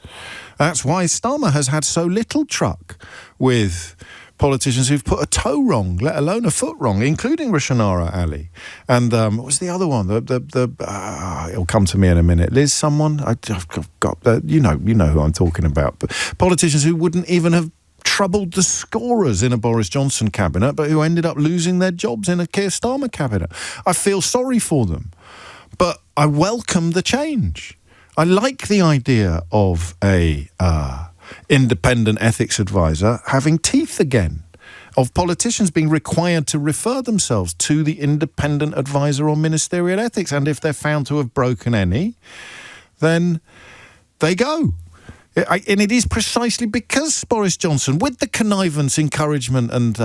That's why Starmer has had so little truck with politicians who've put a toe wrong, let alone a foot wrong, including Rushanara Ali. And what was the other one? It'll come to me in a minute. Liz, someone? I've got you know who I'm talking about. But politicians who wouldn't even have troubled the scorers in a Boris Johnson cabinet, but who ended up losing their jobs in a Keir Starmer cabinet. I feel sorry for them, but I welcome the change. I like the idea of a independent ethics advisor having teeth again, of politicians being required to refer themselves to the independent advisor on ministerial ethics, and if they're found to have broken any, then they go. And it is precisely because Boris Johnson, with the connivance, encouragement and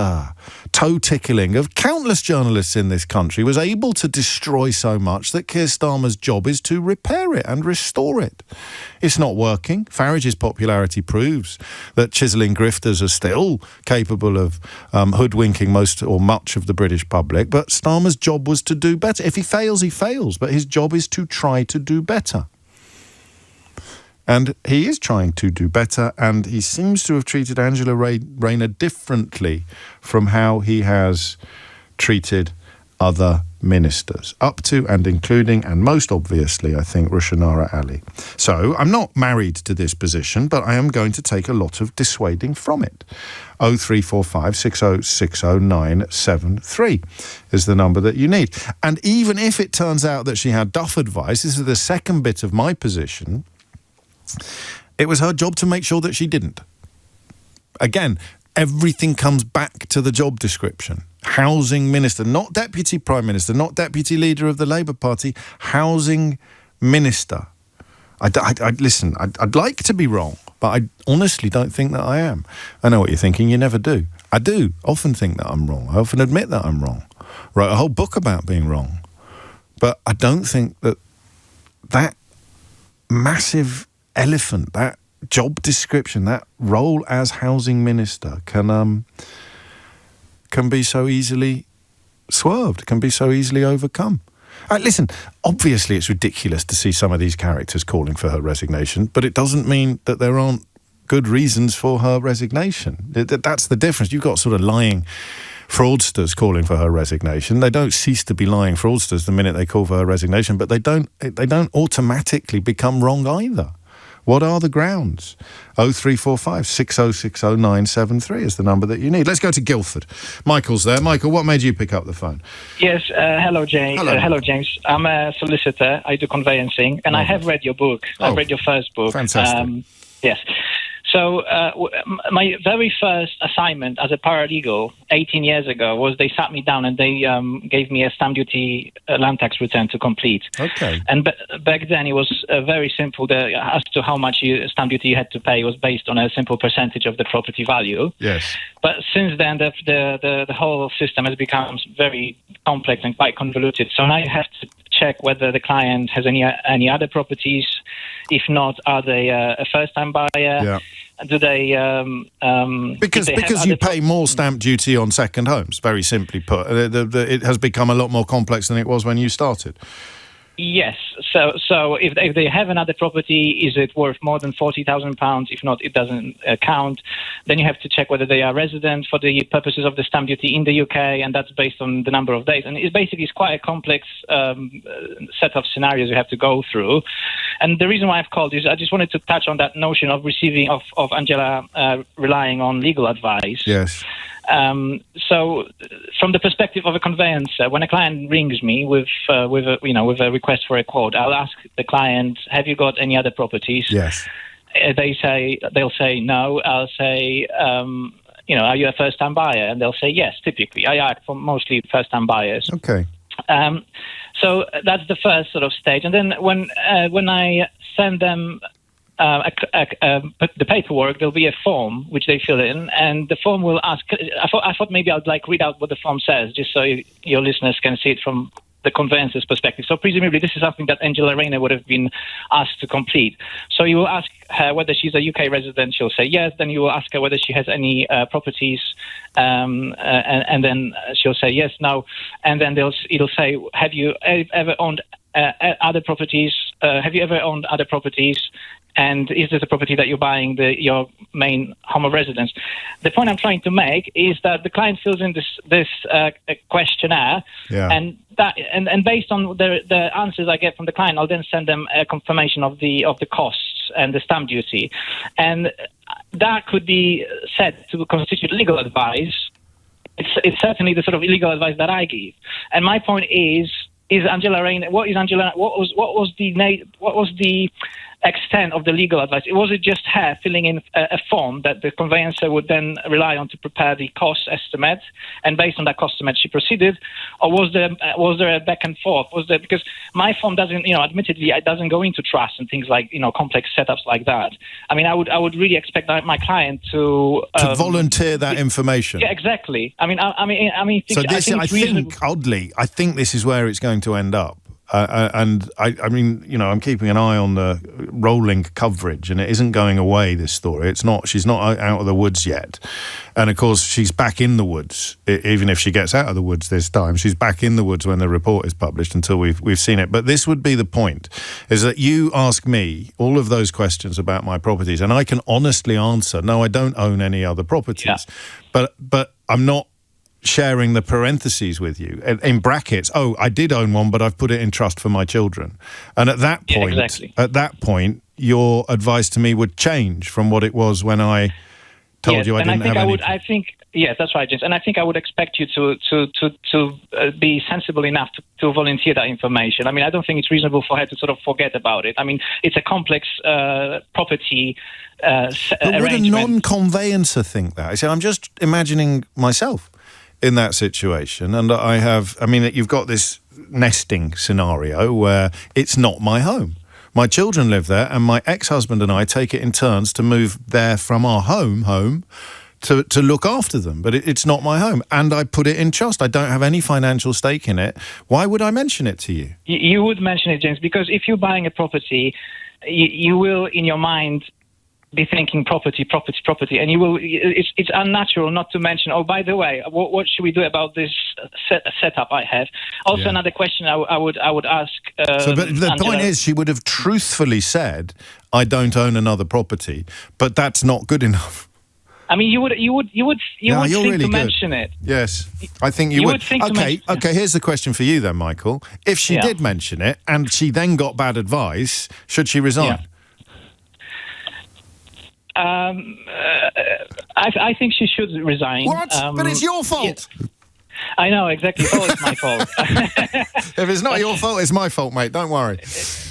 toe-tickling of countless journalists in this country, was able to destroy so much that Keir Starmer's job is to repair it and restore it. It's not working. Farage's popularity proves that chiselling grifters are still capable of hoodwinking most or much of the British public, but Starmer's job was to do better. If he fails, he fails, but his job is to try to do better. And he is trying to do better, and he seems to have treated Angela Rayner differently from how he has treated other ministers, up to and including, and most obviously, I think, Rushanara Ali. So I'm not married to this position, but I am going to take a lot of dissuading from it. 0345 6060 973 is the number that you need. And even if it turns out that she had duff advice, this is the second bit of my position, it was her job to make sure that she didn't. Again, everything comes back to the job description. Housing minister, not deputy prime minister, not deputy leader of the Labour Party, housing minister. Listen, I'd like to be wrong, but I honestly don't think that I am. I know what you're thinking, you never do. I do often think that I'm wrong. I often admit that I'm wrong. Wrote a whole book about being wrong. But I don't think that that massive elephant, that job description, that role as housing minister can be so easily swerved, can be so easily overcome. Listen, obviously it's ridiculous to see some of these characters calling for her resignation, but it doesn't mean that there aren't good reasons for her resignation. That's the difference. You've got sort of lying fraudsters calling for her resignation. They don't cease to be lying fraudsters the minute they call for her resignation, but they don't automatically become wrong either. What are the grounds? 0345 6060 973 is the number that you need. Let's go to Guildford. Michael's there. Michael, what made you pick up the phone? Yes, hello, James. Hello, James. I'm a solicitor. I do conveyancing, and I have read your book. I've read your first book. Fantastic. Yes. So my very first assignment as a paralegal 18 years ago was they sat me down and they gave me a stamp duty land tax return to complete. Okay. And back then it was very simple. As to how much stamp duty you had to pay was based on a simple percentage of the property value. Yes. But since then, the whole system has become very complex and quite convoluted. So now you have to check whether the client has any other properties. If not, are they a first-time buyer? Yeah. Do they? Because you pay more stamp duty on second homes. Very simply put, it has become a lot more complex than it was when you started. Yes. So if they have another property, is it worth more than £40,000? If not, it doesn't count. Then you have to check whether they are resident for the purposes of the stamp duty in the UK, and that's based on the number of days. And it's quite a complex set of scenarios you have to go through. And the reason why I've called is I just wanted to touch on that notion of receiving of Angela relying on legal advice. Yes. So, from the perspective of a conveyancer, when a client rings me with a request for a quote, I'll ask the client, "Have you got any other properties?" Yes. They'll say no. I'll say, "Are you a first-time buyer?" And they'll say yes. Typically, I act for mostly first-time buyers. Okay. So that's the first sort of stage, and then when I send them the paperwork, there'll be a form which they fill in, and the form will ask. I thought maybe I'd read out what the form says, just so your listeners can see it from the conveyancer's perspective. So presumably this is something that Angela Rayner would have been asked to complete. So you will ask her whether she's a UK resident. She'll say yes. Then you will ask her whether she has any properties, and then she'll say yes, no, and then it'll say, have you ever owned other properties? Have you ever owned other properties? And is this a property that you're buying your main home of residence? The point I'm trying to make is that the client fills in this questionnaire, and based on the answers I get from the client, I'll then send them a confirmation of the costs and the stamp duty, and that could be said to constitute legal advice. It's certainly the sort of legal advice that I give, and my point is Angela Rayner? What was the extent of the legal advice? Was it just her filling in a form that the conveyancer would then rely on to prepare the cost estimate, and based on that cost estimate she proceeded, or was there a back and forth? Because my form doesn't, admittedly, it doesn't go into trust and things like complex setups like that. I mean, I would really expect my client to volunteer that information. Yeah, exactly. I think oddly, I think this is where it's going to end up. And I mean, I'm keeping an eye on the rolling coverage, and it isn't going away, this story. She's not out of the woods yet. And of course, she's back in the woods. Even if she gets out of the woods this time, she's back in the woods when the report is published until we've seen it. But this would be the point, is that you ask me all of those questions about my properties, and I can honestly answer, no, I don't own any other properties. Yeah. But I'm not sharing the parentheses with you in brackets. Oh, I did own one, but I've put it in trust for my children. And at that point, your advice to me would change from what it was when I told you I didn't have anything. Yes, that's right, James. And I think I would expect you to be sensible enough to volunteer that information. I mean, I don't think it's reasonable for her to sort of forget about it. I mean, it's a complex property but would a non-conveyancer think that? I said, I'm just imagining myself in that situation, and you've got this nesting scenario where it's not my home. My children live there, and my ex-husband and I take it in turns to move there from our home to look after them. But it's not my home, and I put it in trust. I don't have any financial stake in it. Why would I mention it to you? You would mention it, James, because if you're buying a property, you will, in your mind, be thinking property, and you will. It's unnatural not to mention. Oh, by the way, what should we do about this setup I have? Also, another question I would ask. But the point is, she would have truthfully said, "I don't own another property," but that's not good enough. I mean, you would think really to mention it. Yes, I think you would. Okay. Here's the question for you then, Michael. If she did mention it and she then got bad advice, should she resign? Yeah. I think she should resign. What? But it's your fault. Yeah. I know, exactly. It's always my fault. If it's not your fault, it's my fault, mate. Don't worry.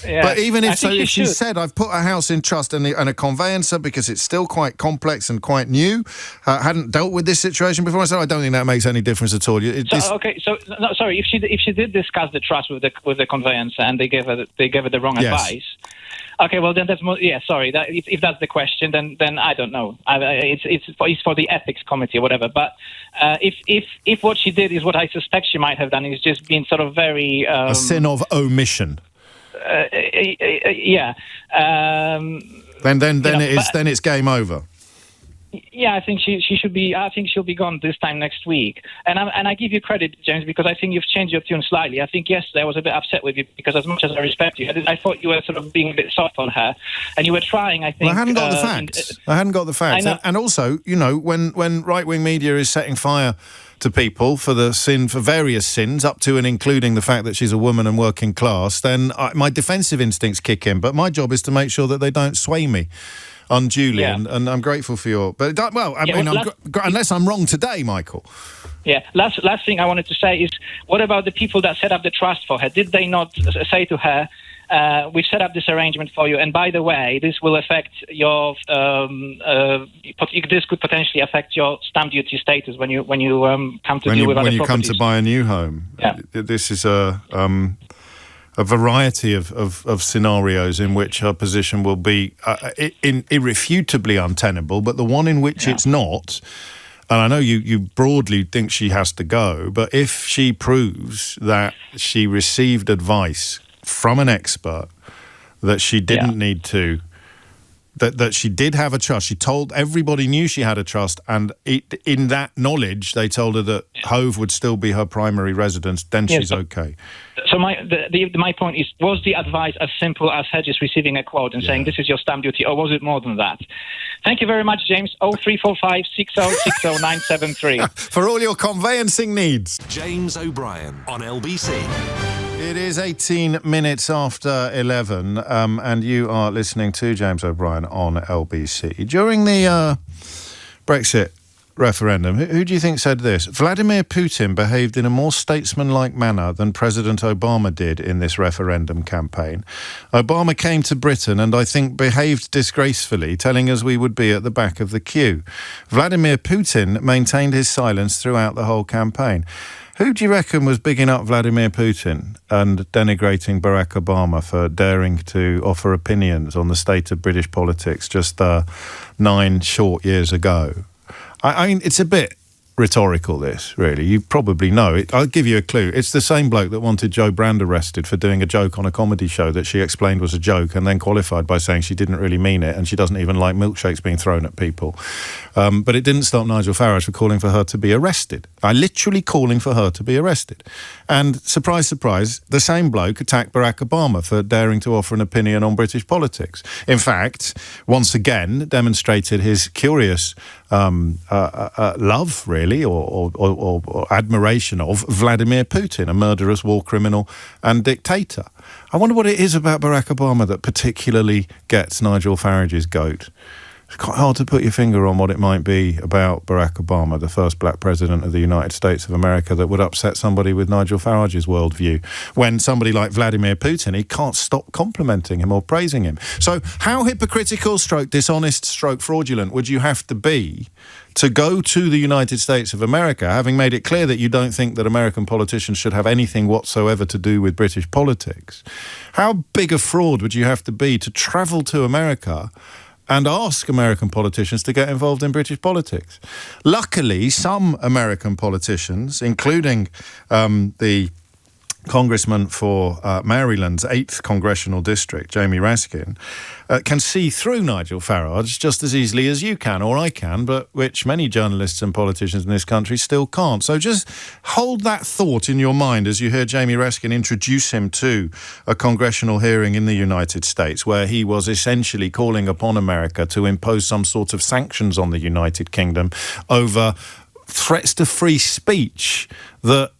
Yeah. But even if she said, I've put a house in trust and a conveyancer because it's still quite complex and quite new, hadn't dealt with this situation before, I said, I don't think that makes any difference at all. Sorry, if she did discuss the trust with the conveyancer and they gave her the wrong advice. Okay, well then that's more. Yeah, sorry. If that's the question, then I don't know. It's for the ethics committee or whatever. But if what she did is what I suspect she might have done, is just been sort of very a sin of omission. Yeah. Then it's game over. Yeah, I think she should be. I think she'll be gone this time next week. And I give you credit, James, because I think you've changed your tune slightly. I think yesterday I was a bit upset with you because, as much as I respect you, I thought you were sort of being a bit soft on her, and you were trying. I think. Well, I hadn't got the facts. And also, when right-wing media is setting fire to people for various sins, up to and including the fact that she's a woman and working class, then my defensive instincts kick in. But my job is to make sure that they don't sway me unduly, and I'm grateful for your. But unless I'm wrong today, Michael. Yeah. Last thing I wanted to say is, what about the people that set up the trust for her? Did they not say to her, "We've set up this arrangement for you, and by the way, this will affect your. This could potentially affect your stamp duty status when you come to deal with other properties. When you come to buy a new home. Yeah. This is a variety of scenarios in which her position will be irrefutably untenable, but the one in which it's not, and I know you broadly think she has to go, but if she proves that she received advice from an expert that she didn't need to, that she did have a trust, she told everybody knew she had a trust, and in that knowledge they told her that Hove would still be her primary residence, then she's okay. So my point is, was the advice as simple as her just receiving a quote and saying this is your stamp duty, or was it more than that? Thank you very much, James. 0345 6060 973. For all your conveyancing needs. James O'Brien on LBC. It is 18 minutes after 11, and you are listening to James O'Brien on LBC. During the Brexit referendum, who do you think said this? Vladimir Putin behaved in a more statesmanlike manner than President Obama did in this referendum campaign. Obama came to Britain and I think behaved disgracefully, telling us we would be at the back of the queue. Vladimir Putin maintained his silence throughout the whole campaign. Who do you reckon was bigging up Vladimir Putin and denigrating Barack Obama for daring to offer opinions on the state of British politics just 9 short years ago? I mean, it's a bit rhetorical, this, really. You probably know it. I'll give you a clue. It's the same bloke that wanted Jo Brand arrested for doing a joke on a comedy show that she explained was a joke and then qualified by saying she didn't really mean it and she doesn't even like milkshakes being thrown at people. But it didn't stop Nigel Farage from calling for her to be arrested. Literally calling for her to be arrested. And surprise, surprise, the same bloke attacked Barack Obama for daring to offer an opinion on British politics. In fact, once again, demonstrated his curious love, really, clearly, or admiration of Vladimir Putin, a murderous war criminal and dictator. I wonder what it is about Barack Obama that particularly gets Nigel Farage's goat. It's quite hard to put your finger on what it might be about Barack Obama, the first black president of the United States of America, that would upset somebody with Nigel Farage's worldview. When somebody like Vladimir Putin, he can't stop complimenting him or praising him. So how hypocritical, stroke dishonest, stroke fraudulent would you have to be to go to the United States of America, having made it clear that you don't think that American politicians should have anything whatsoever to do with British politics? How big a fraud would you have to be to travel to America and ask American politicians to get involved in British politics? Luckily, some American politicians, including the Congressman for Maryland's 8th Congressional District, Jamie Raskin, can see through Nigel Farage just as easily as you can, or I can, but which many journalists and politicians in this country still can't. So just hold that thought in your mind as you hear Jamie Raskin introduce him to a congressional hearing in the United States, where he was essentially calling upon America to impose some sort of sanctions on the United Kingdom over threats to free speech that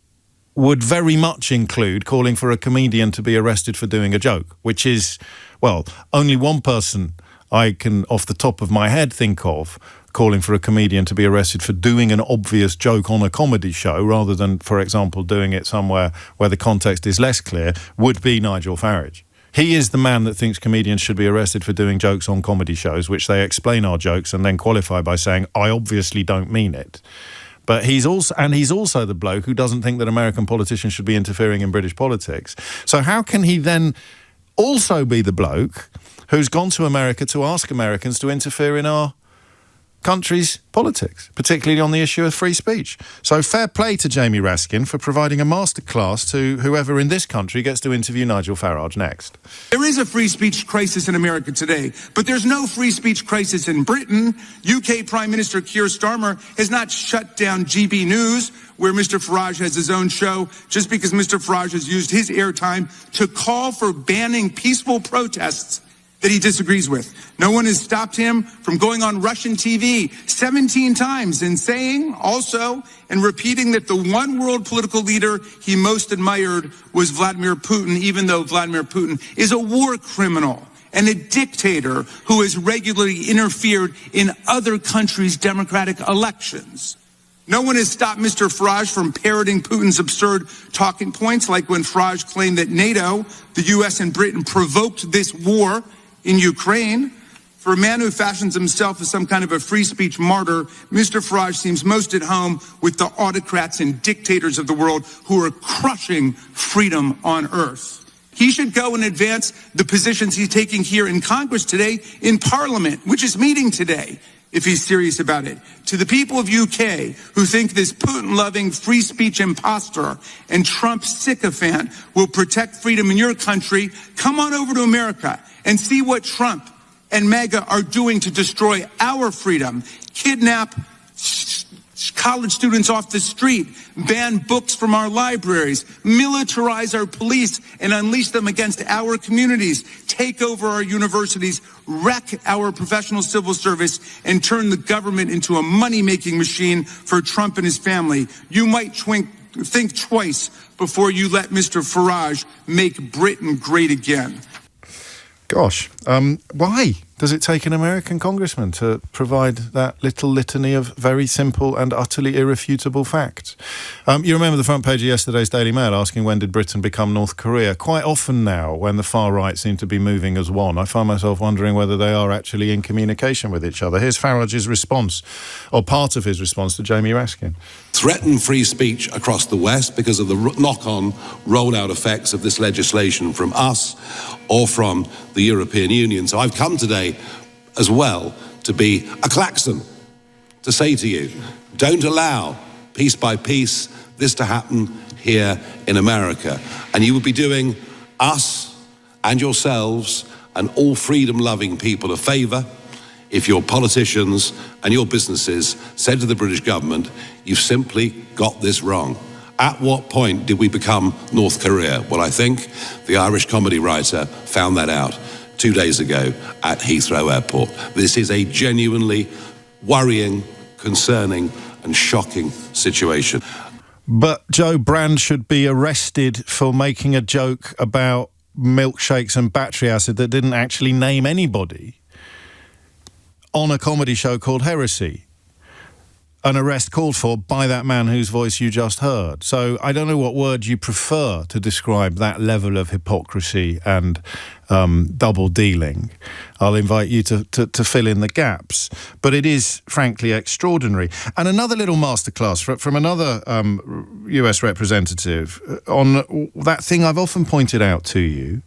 would very much include calling for a comedian to be arrested for doing a joke, which is, well, only one person I can, off the top of my head, think of calling for a comedian to be arrested for doing an obvious joke on a comedy show rather than, for example, doing it somewhere where the context is less clear, would be Nigel Farage. He is the man that thinks comedians should be arrested for doing jokes on comedy shows, which they explain are jokes and then qualify by saying, I obviously don't mean it. But he's also the bloke who doesn't think that American politicians should be interfering in British politics. So how can he then also be the bloke who's gone to America to ask Americans to interfere in our country's politics, particularly on the issue of free speech? So fair play to Jamie Raskin for providing a masterclass to whoever in this country gets to interview Nigel Farage next. There is a free speech crisis in America today, but there's no free speech crisis in Britain. UK Prime Minister Keir Starmer has not shut down GB News, where Mr. Farage has his own show, just because Mr. Farage has used his airtime to call for banning peaceful protests that he disagrees with. No one has stopped him from going on Russian TV 17 times and saying also and repeating that the one world political leader he most admired was Vladimir Putin, even though Vladimir Putin is a war criminal and a dictator who has regularly interfered in other countries' democratic elections. No one has stopped Mr. Farage from parroting Putin's absurd talking points, like when Farage claimed that NATO, the U.S. and Britain provoked this war in Ukraine. For a man who fashions himself as some kind of a free speech martyr, Mr. Farage seems most at home with the autocrats and dictators of the world who are crushing freedom on earth. He should go and advance the positions he's taking here in Congress today, in Parliament, which is meeting today, if he's serious about it. To the people of UK who think this Putin-loving free speech impostor and Trump sycophant will protect freedom in your country, come on over to America and see what Trump and MAGA are doing to destroy our freedom, kidnap college students off the street, ban books from our libraries, militarize our police and unleash them against our communities, take over our universities, wreck our professional civil service, and turn the government into a money-making machine for Trump and his family. You might think twice before you let Mr. Farage make Britain great again. Gosh, why does it take an American congressman to provide that little litany of very simple and utterly irrefutable facts? You remember the front page of yesterday's Daily Mail asking when did Britain become North Korea? Quite often now, when the far right seem to be moving as one, I find myself wondering whether they are actually in communication with each other. Here's Farage's response, or part of his response to Jamie Raskin. Threaten free speech across the West because of the knock-on rollout effects of this legislation from us or from the European Union. So I've come today as well to be a klaxon, to say to you, don't allow, piece by piece, this to happen here in America. And you would be doing us and yourselves and all freedom-loving people a favour if your politicians and your businesses said to the British government, you've simply got this wrong. At what point did we become North Korea? Well, I think the Irish comedy writer found that out 2 days ago at Heathrow Airport. This is a genuinely worrying, concerning and shocking situation. But Joe Brand should be arrested for making a joke about milkshakes and battery acid that didn't actually name anybody on a comedy show called Heresy. An arrest called for by that man whose voice you just heard. So I don't know what word you prefer to describe that level of hypocrisy and double dealing. I'll invite you to fill in the gaps. But it is, frankly, extraordinary. And another little masterclass from another US representative on that thing I've often pointed out to you.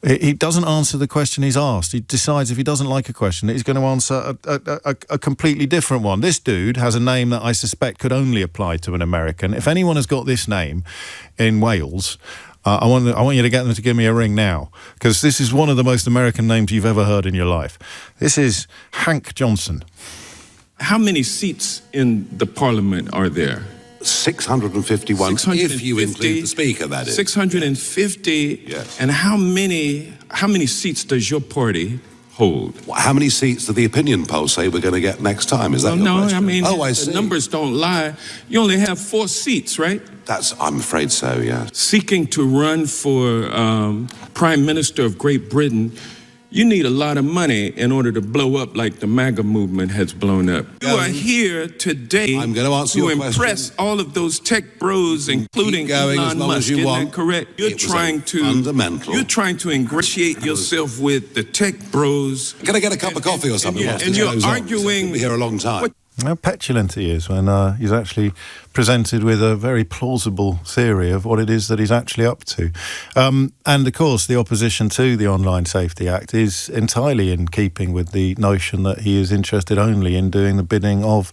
He doesn't answer the question he's asked. He decides if he doesn't like a question, he's going to answer a completely different one. This dude has a name that I suspect could only apply to an American. If anyone has got this name in Wales, I want you to get them to give me a ring now, because this is one of the most American names you've ever heard in your life. This is Hank Johnson. How many seats in the Parliament are there? 651, if you include the Speaker, that is. 650. Yes. And how many seats does your party hold? How many seats do the opinion polls say we're going to get next time? Is that your question? I mean, I see. The numbers don't lie. You only have 4 seats, right? I'm afraid so, yeah. Seeking to run for Prime Minister of Great Britain, you need a lot of money in order to blow up like the MAGA movement has blown up. You are here today I'm going to answer your impress question. all of those tech bros, including Elon Musk. Isn't that correct? You're trying to ingratiate yourself with the tech bros. Can I get a cup of coffee or something? And you're arguing. We'll be here a long time. How petulant he is when he's actually presented with a very plausible theory of what it is that he's actually up to. And, of course, the opposition to the Online Safety Act is entirely in keeping with the notion that he is interested only in doing the bidding of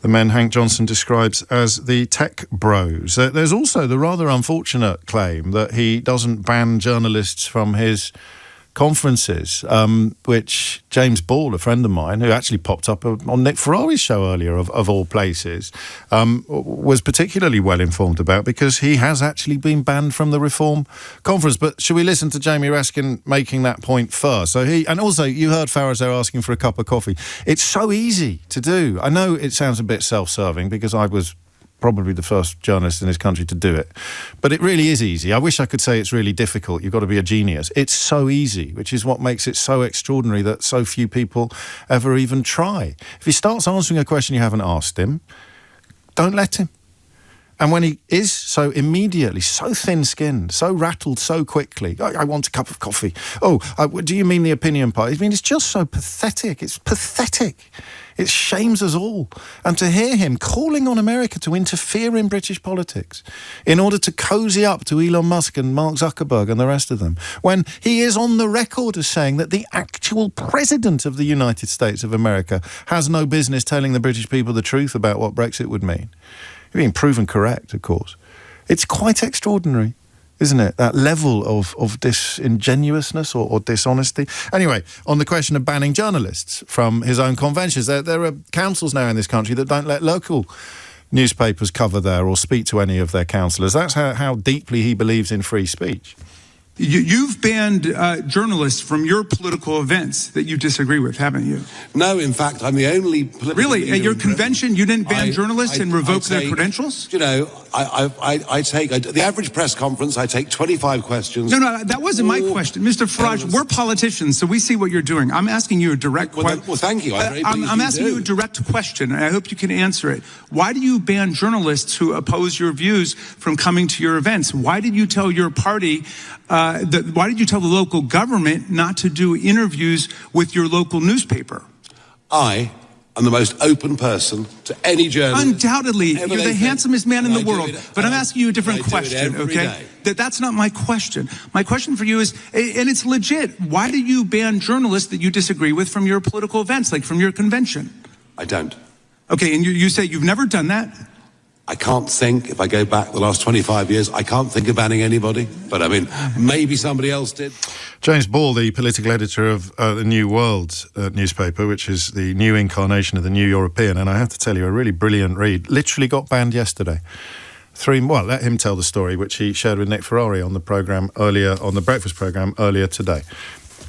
the men Hank Johnson describes as the tech bros. There's also the rather unfortunate claim that he doesn't ban journalists from his conferences, which James Ball, a friend of mine, who actually popped up on Nick Ferrari's show earlier, of all places, was particularly well informed about, because he has actually been banned from the Reform conference. But should we listen to Jamie Raskin making that point first? And also, you heard Farage there asking for a cup of coffee. It's so easy to do. I know it sounds a bit self-serving, because I was probably the first journalist in this country to do it. But it really is easy. I wish I could say it's really difficult. You've got to be a genius. It's so easy, which is what makes it so extraordinary that so few people ever even try. If he starts answering a question you haven't asked him, don't let him. And when he is so immediately, so thin-skinned, so rattled so quickly, I want a cup of coffee. Do you mean the opinion part? I mean, it's just so pathetic. It's pathetic. It shames us all. And to hear him calling on America to interfere in British politics in order to cozy up to Elon Musk and Mark Zuckerberg and the rest of them, when he is on the record as saying that the actual president of the United States of America has no business telling the British people the truth about what Brexit would mean. Being proven correct, of course. It's quite extraordinary, isn't it? That level of disingenuousness or dishonesty. Anyway, on the question of banning journalists from his own conventions, there are councils now in this country that don't let local newspapers cover there or speak to any of their councillors. That's how deeply he believes in free speech. You've banned journalists from your political events that you disagree with, haven't you? No, in fact, I'm the only political Really? At your convention, you didn't ban journalists and revoke their take, credentials? You know, I take the average press conference, I take 25 questions. No, that wasn't my question. Mr. Farage, we're politicians, so we see what you're doing. I'm asking you a direct question. Well, thank you. I'm asking you a direct question, and I hope you can answer it. Why do you ban journalists who oppose your views from coming to your events? Why did you tell your party... why did you tell the local government not to do interviews with your local newspaper? I am the most open person to any journalist. Undoubtedly, you're the handsomest man in the world. But I'm asking you a different question, okay? That's not my question. My question for you is, and it's legit, why do you ban journalists that you disagree with from your political events, like from your convention? I don't. Okay, and you say you've never done that? I can't think, if I go back the last 25 years, I can't think of banning anybody. But, I mean, maybe somebody else did. James Ball, the political editor of the New World newspaper, which is the new incarnation of the New European, and I have to tell you, a really brilliant read, literally got banned yesterday. Let him tell the story, which he shared with Nick Ferrari on the programme earlier, on the breakfast programme earlier today.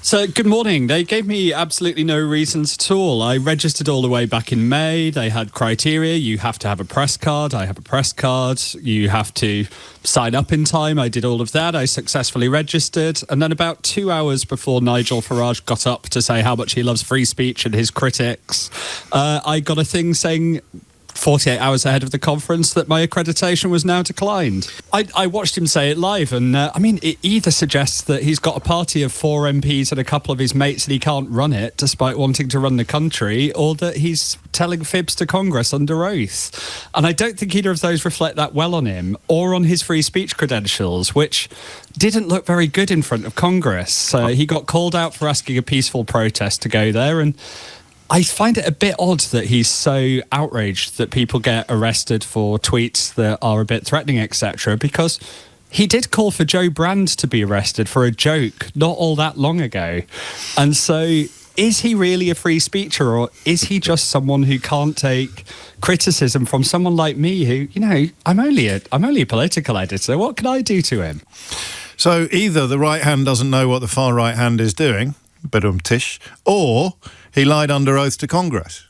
So, good morning. They gave me absolutely no reasons at all. I registered all the way back in May. They had criteria. You have to have a press card. I have a press card. You have to sign up in time. I did all of that. I successfully registered. And then about 2 hours before Nigel Farage got up to say how much he loves free speech and his critics, I got a thing saying 48 hours ahead of the conference that my accreditation was now declined. I watched him say it live, and it either suggests that he's got a party of 4 MPs and a couple of his mates and he can't run it despite wanting to run the country, or that he's telling fibs to Congress under oath. And I don't think either of those reflect that well on him or on his free speech credentials, which didn't look very good in front of Congress. He got called out for asking a peaceful protest to go there, and I find it a bit odd that he's so outraged that people get arrested for tweets that are a bit threatening, etc., because he did call for Joe Brand to be arrested for a joke not all that long ago. And so is he really a free speecher, or is he just someone who can't take criticism from someone like me who, I'm only a political editor. What can I do to him? So either the right hand doesn't know what the far right hand is doing, tish, or he lied under oath to Congress.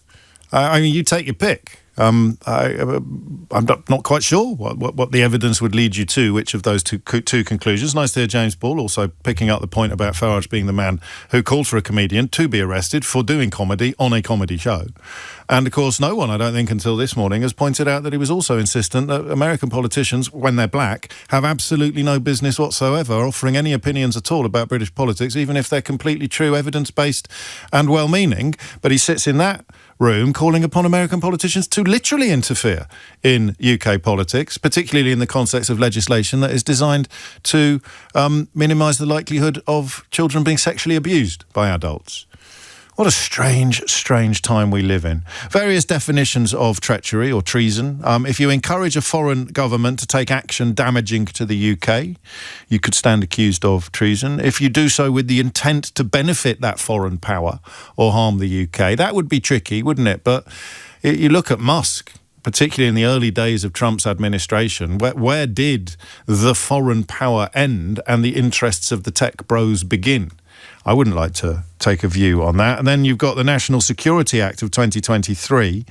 You take your pick. I'm not quite sure what the evidence would lead you to, which of those two conclusions. Nice to hear James Ball also picking up the point about Farage being the man who called for a comedian to be arrested for doing comedy on a comedy show. And, of course, no one, I don't think, until this morning has pointed out that he was also insistent that American politicians, when they're black, have absolutely no business whatsoever offering any opinions at all about British politics, even if they're completely true, evidence-based and well-meaning. But he sits in that room calling upon American politicians to literally interfere in UK politics, particularly in the context of legislation that is designed to minimise the likelihood of children being sexually abused by adults. What a strange time we live in. Various definitions of treachery or treason. If you encourage a foreign government to take action damaging to the UK, you could stand accused of treason. If you do so with the intent to benefit that foreign power or harm the UK, that would be tricky, wouldn't it? But you look at Musk, particularly in the early days of Trump's administration, where did the foreign power end and the interests of the tech bros begin? I wouldn't like to take a view on that. And then you've got the National Security Act of 2023.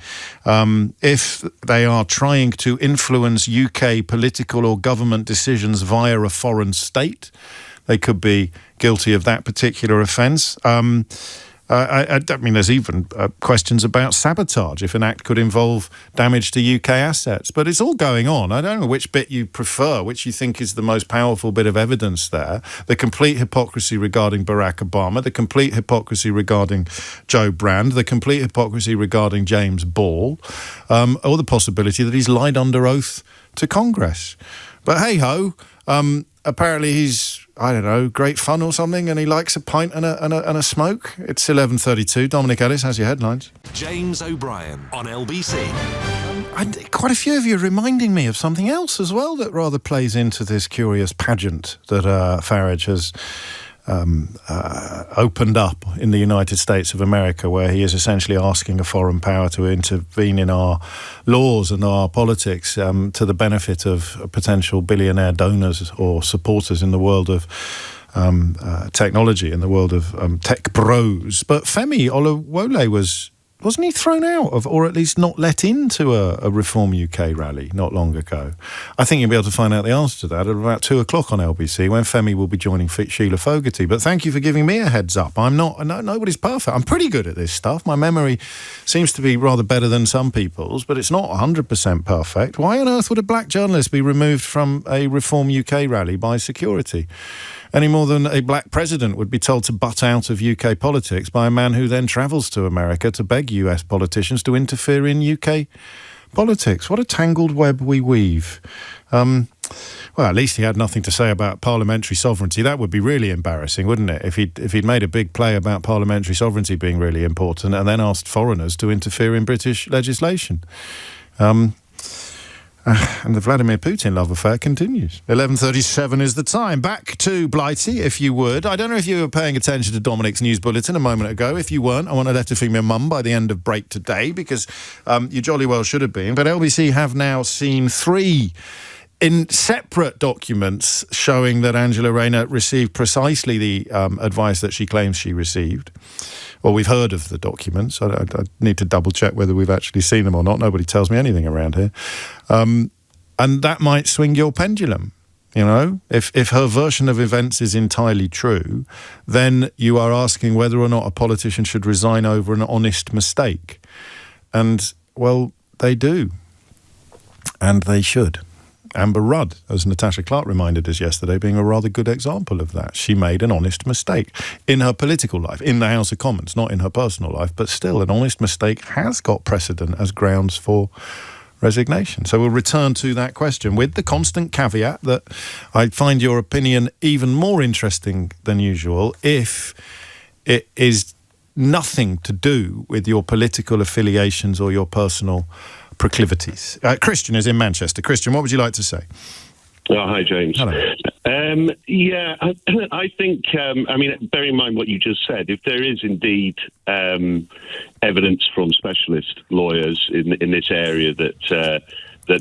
If they are trying to influence UK political or government decisions via a foreign state, they could be guilty of that particular offence. There's even questions about sabotage, if an act could involve damage to UK assets. But it's all going on. I don't know which bit you prefer, which you think is the most powerful bit of evidence there. The complete hypocrisy regarding Barack Obama, the complete hypocrisy regarding Joe Brand, the complete hypocrisy regarding James Ball, or the possibility that he's lied under oath to Congress. But hey-ho, apparently he's, great fun or something, and he likes a pint and a smoke. It's 11:32. Dominic Ellis has your headlines. James O'Brien on LBC. And quite a few of you are reminding me of something else as well that rather plays into this curious pageant that Farage has opened up in the United States of America, where he is essentially asking a foreign power to intervene in our laws and our politics to the benefit of potential billionaire donors or supporters in the world of technology, in the world of tech bros. But Femi Olawole wasn't he thrown out of, or at least not let into a Reform UK rally not long ago? I think you'll be able to find out the answer to that at about 2 o'clock on LBC, when Femi will be joining Sheila Fogarty. But thank you for giving me a heads up. Nobody's perfect. I'm pretty good at this stuff. My memory seems to be rather better than some people's, but it's not 100% perfect. Why on earth would a black journalist be removed from a Reform UK rally by security? Any more than a black president would be told to butt out of UK politics by a man who then travels to America to beg US politicians to interfere in UK politics. What a tangled web we weave. Well, at least he had nothing to say about parliamentary sovereignty. That would be really embarrassing, wouldn't it? If he'd made a big play about parliamentary sovereignty being really important and then asked foreigners to interfere in British legislation. And the Vladimir Putin love affair continues. 11:37 is the time. Back to Blighty, if you would. I don't know if you were paying attention to Dominic's news bulletin a moment ago. If you weren't, I want a letter from your mum by the end of break today, because you jolly well should have been. But LBC have now seen 3 in separate documents showing that Angela Rayner received precisely the advice that she claims she received. Well, we've heard of the documents. I need to double check whether we've actually seen them or not. Nobody tells me anything around here. And that might swing your pendulum. You know, if her version of events is entirely true, then you are asking whether or not a politician should resign over an honest mistake. And, well, they do. And they should. Amber Rudd, as Natasha Clark reminded us yesterday, being a rather good example of that. She made an honest mistake in her political life, in the House of Commons, not in her personal life, but still an honest mistake has got precedent as grounds for resignation. So we'll return to that question with the constant caveat that I find your opinion even more interesting than usual if it is nothing to do with your political affiliations or your personal proclivities. Christian is in Manchester. Christian, what would you like to say? Oh, hi, James. Hello. I think, bear in mind what you just said, if there is indeed evidence from specialist lawyers in this area that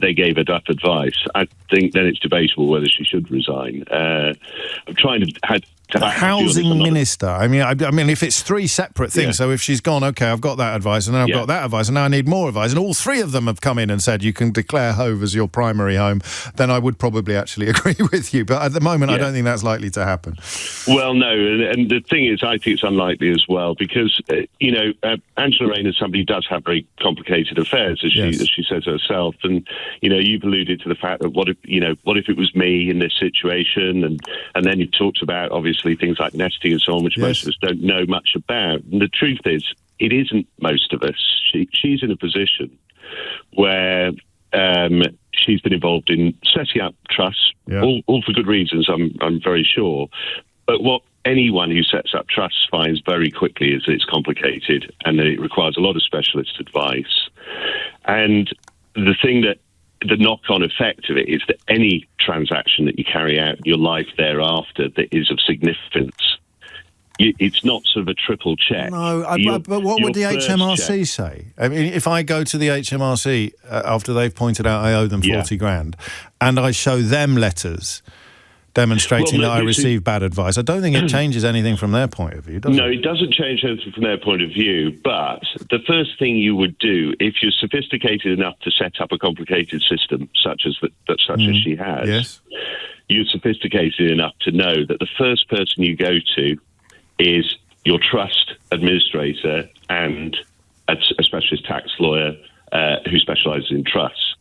they gave her that advice, I think then it's debatable whether she should resign. I'm trying to... The housing minister. I mean, if it's three separate things, so if she's gone, okay, I've got that advice, and then I've got that advice, and now I need more advice, and all three of them have come in and said you can declare Hove as your primary home, then I would probably actually agree with you. But at the moment, I don't think that's likely to happen. Well, no, and the thing is, I think it's unlikely as well, because, Angela Rayner is somebody who does have very complicated affairs, as she says herself, and, you've alluded to the fact that what if it was me in this situation, and then you've talked about, obviously, things like nesting and so on, which most of us don't know much about. And the truth is, it isn't most of us. She's in a position where she's been involved in setting up trusts, all for good reasons, I'm very sure. But what anyone who sets up trusts finds very quickly is that it's complicated and that it requires a lot of specialist advice. And the thing that the knock-on effect of it is that any transaction that you carry out in your life thereafter that is of significance, it's not sort of a triple check. No, but what would the HMRC say? I mean, if I go to the HMRC after they've pointed out I owe them 40 grand, and I show them letters demonstrating that I received bad advice, I don't think it changes anything from their point of view, does it? No, it doesn't change anything from their point of view, but the first thing you would do, if you're sophisticated enough to set up a complicated system such as as she has, you're sophisticated enough to know that the first person you go to is your trust administrator and a specialist tax lawyer who specialises in trusts.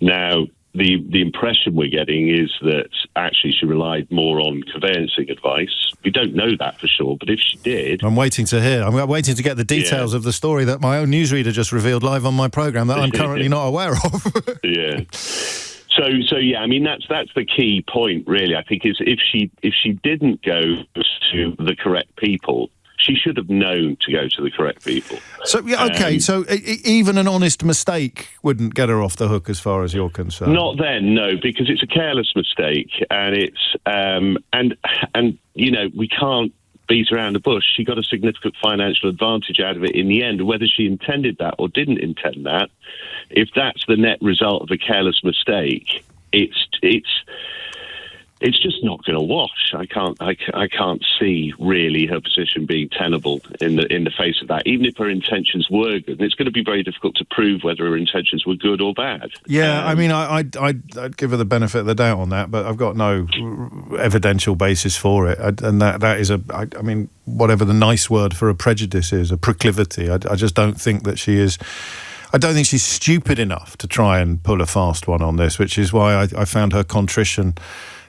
Now, the impression we're getting is that actually she relied more on conveyancing advice. We don't know that for sure, but if she did... I'm waiting to hear. I'm waiting to get the details of the story that my own newsreader just revealed live on my programme that I'm currently not aware of. So I mean, that's the key point, really, I think, is if she didn't go to the correct people, she should have known to go to the correct people. So, so even an honest mistake wouldn't get her off the hook as far as you're concerned? Not then, no, because it's a careless mistake, and it's, we can't beat around the bush. She got a significant financial advantage out of it in the end. Whether she intended that or didn't intend that, if that's the net result of a careless mistake, it's just not going to wash. I can't see really her position being tenable in the face of that. Even if her intentions were good, and it's going to be very difficult to prove whether her intentions were good or bad. Yeah, I mean, I'd give her the benefit of the doubt on that, but I've got no evidential basis for it, and that is I mean, whatever the nice word for a prejudice is, a proclivity. I just don't think that she is. I don't think she's stupid enough to try and pull a fast one on this, which is why I found her contrition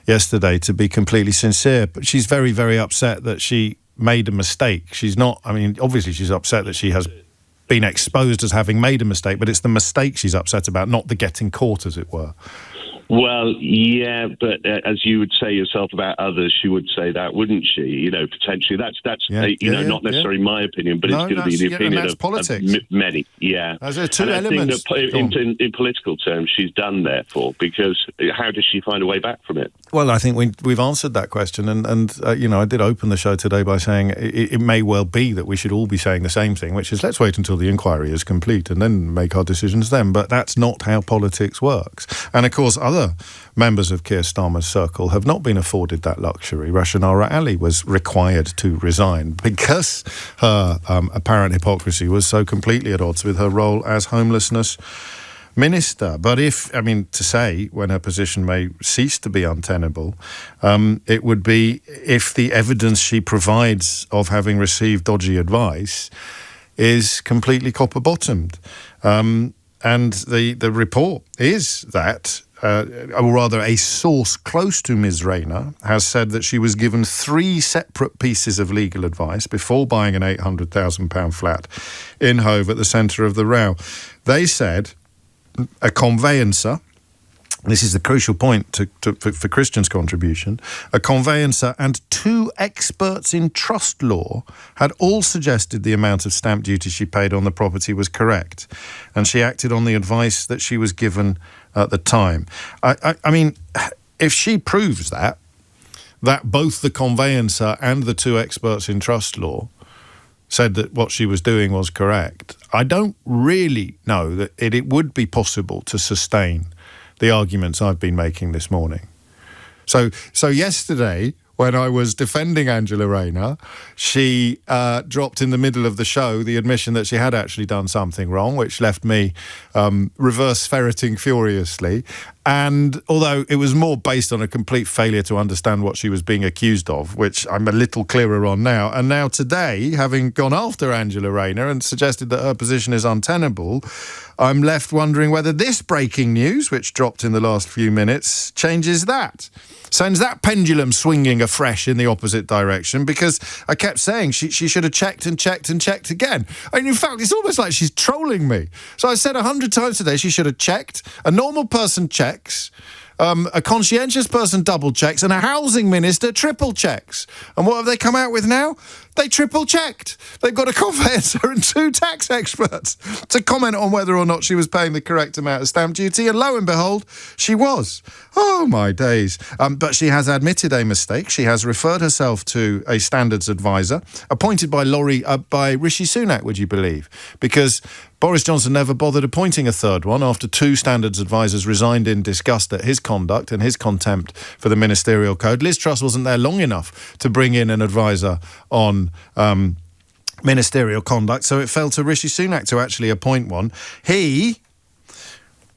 yesterday to be completely sincere. But she's very, very upset that she made a mistake. She's not, I mean, obviously she's upset that she has been exposed as having made a mistake, but it's the mistake she's upset about, not the getting caught, as it were. Well, yeah, but as you would say yourself about others, she would say that, wouldn't she? You know, potentially. That's not necessarily my opinion, but it's going to be the opinion of many. Yeah. There's two elements. I think that in political terms, she's done, therefore, because how does she find a way back from it? Well, I think we've answered that question, and I did open the show today by saying it may well be that we should all be saying the same thing, which is let's wait until the inquiry is complete and then make our decisions then. But that's not how politics works. And of course, other other members of Keir Starmer's circle have not been afforded that luxury. Rasha Nara Ali was required to resign because her apparent hypocrisy was so completely at odds with her role as homelessness minister. But to say when her position may cease to be untenable, it would be if the evidence she provides of having received dodgy advice is completely copper-bottomed. And the report is that, or rather a source close to Ms. Rayner has said that she was given 3 separate pieces of legal advice before buying an £800,000 flat in Hove at the centre of the row. They said a conveyancer, this is the crucial point for Christian's contribution, a conveyancer and 2 experts in trust law had all suggested the amount of stamp duty she paid on the property was correct, and she acted on the advice that she was given at the time. I mean, if she proves that both the conveyancer and the 2 experts in trust law said that what she was doing was correct, I don't really know that it would be possible to sustain the arguments I've been making this morning. So yesterday, when I was defending Angela Rayner, she dropped in the middle of the show the admission that she had actually done something wrong, which left me reverse ferreting furiously. And although it was more based on a complete failure to understand what she was being accused of, which I'm a little clearer on now, and now today, having gone after Angela Rayner and suggested that her position is untenable, I'm left wondering whether this breaking news, which dropped in the last few minutes, changes that. Sends that pendulum swinging afresh in the opposite direction, because I kept saying she should have checked and checked and checked again. And in fact, it's almost like she's trolling me. So I said 100 times today she should have checked. A normal person checks. A conscientious person double checks, and a housing minister triple checks. And what have they come out with now? They triple checked. They've got a conveyancer and 2 tax experts to comment on whether or not she was paying the correct amount of stamp duty, and lo and behold, she was. Oh my days. But she has admitted a mistake. She has referred herself to a standards advisor appointed by Rishi Sunak, would you believe? Because Boris Johnson never bothered appointing a third one after 2 standards advisors resigned in disgust at his conduct and his contempt for the ministerial code. Liz Truss wasn't there long enough to bring in an advisor on ministerial conduct, so it fell to Rishi Sunak to actually appoint one. He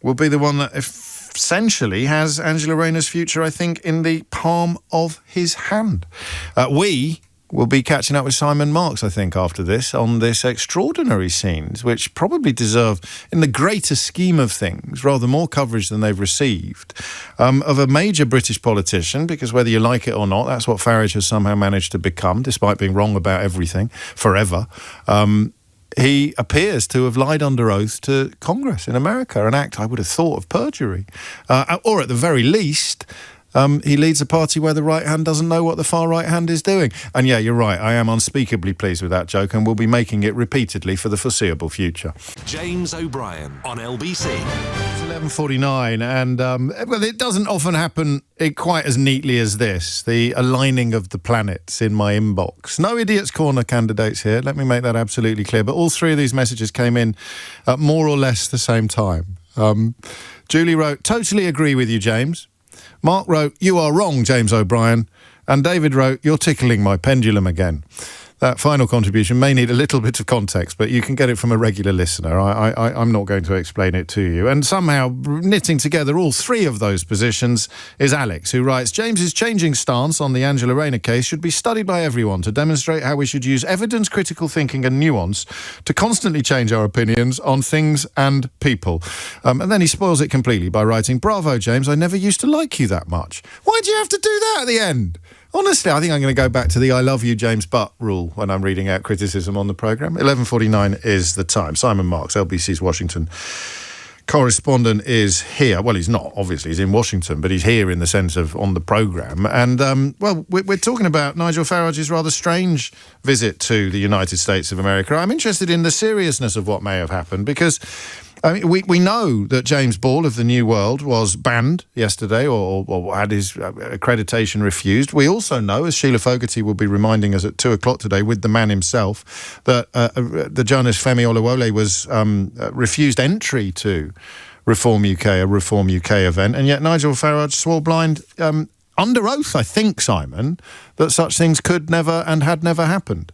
will be the one that essentially has Angela Rayner's future, I think, in the palm of his hand. We'll be catching up with Simon Marks, I think, after this, on this extraordinary scenes, which probably deserve, in the greater scheme of things, rather more coverage than they've received, of a major British politician, because whether you like it or not, that's what Farage has somehow managed to become, despite being wrong about everything, forever. He appears to have lied under oath to Congress in America, an act I would have thought of perjury. Or at the very least, he leads a party where the right hand doesn't know what the far right hand is doing. And yeah, you're right, I am unspeakably pleased with that joke, and we'll be making it repeatedly for the foreseeable future. James O'Brien on LBC. It's 11:49, and well, it doesn't often happen quite as neatly as this, the aligning of the planets in my inbox. No Idiots Corner candidates here, let me make that absolutely clear, but all 3 of these messages came in at more or less the same time. Julie wrote, "Totally agree with you, James." Mark wrote, "You are wrong, James O'Brien." And David wrote, "You're tickling my pendulum again." That final contribution may need a little bit of context, but you can get it from a regular listener. I'm not going to explain it to you. And somehow knitting together all 3 of those positions is Alex, who writes, "James's changing stance on the Angela Rayner case should be studied by everyone to demonstrate how we should use evidence, critical thinking and nuance to constantly change our opinions on things and people." And then he spoils it completely by writing, "Bravo, James, I never used to like you that much." Why do you have to do that at the end? Honestly, I think I'm going to go back to the "I love you, James, but" rule when I'm reading out criticism on the programme. 11:49 is the time. Simon Marks, LBC's Washington correspondent, is here. Well, he's not, obviously, he's in Washington, but he's here in the sense of on the programme. And, well, we're talking about Nigel Farage's rather strange visit to the United States of America. I'm interested in the seriousness of what may have happened, because I mean, we know that James Ball of the New World was banned yesterday or had his accreditation refused. We also know, as Sheila Fogarty will be reminding us at 2 o'clock today with the man himself, that the journalist Femi Olawole was refused entry to Reform UK, a Reform UK event, and yet Nigel Farage swore blind under oath, I think, Simon, that such things could never and had never happened.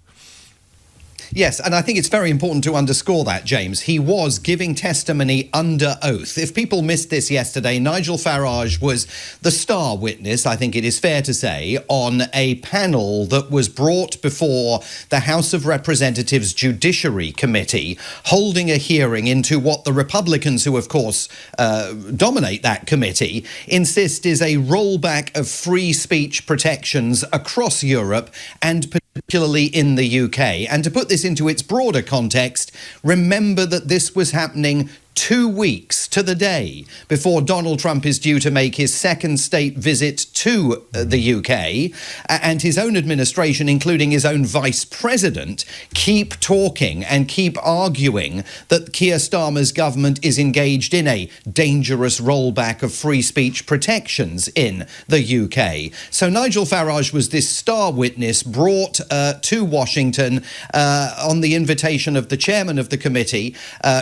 Yes, and I think it's very important to underscore that, James. He was giving testimony under oath. If people missed this yesterday, Nigel Farage was the star witness, I think it is fair to say, on a panel that was brought before the House of Representatives Judiciary Committee, holding a hearing into what the Republicans, who of course dominate that committee, insist is a rollback of free speech protections across Europe and particularly in the UK. And to put this into its broader context, remember that this was happening 2 weeks to the day before Donald Trump is due to make his second state visit to the UK, and his own administration, including his own vice president, keep talking and keep arguing that Keir Starmer's government is engaged in a dangerous rollback of free speech protections in the UK. So Nigel Farage was this star witness brought to Washington on the invitation of the chairman of the committee,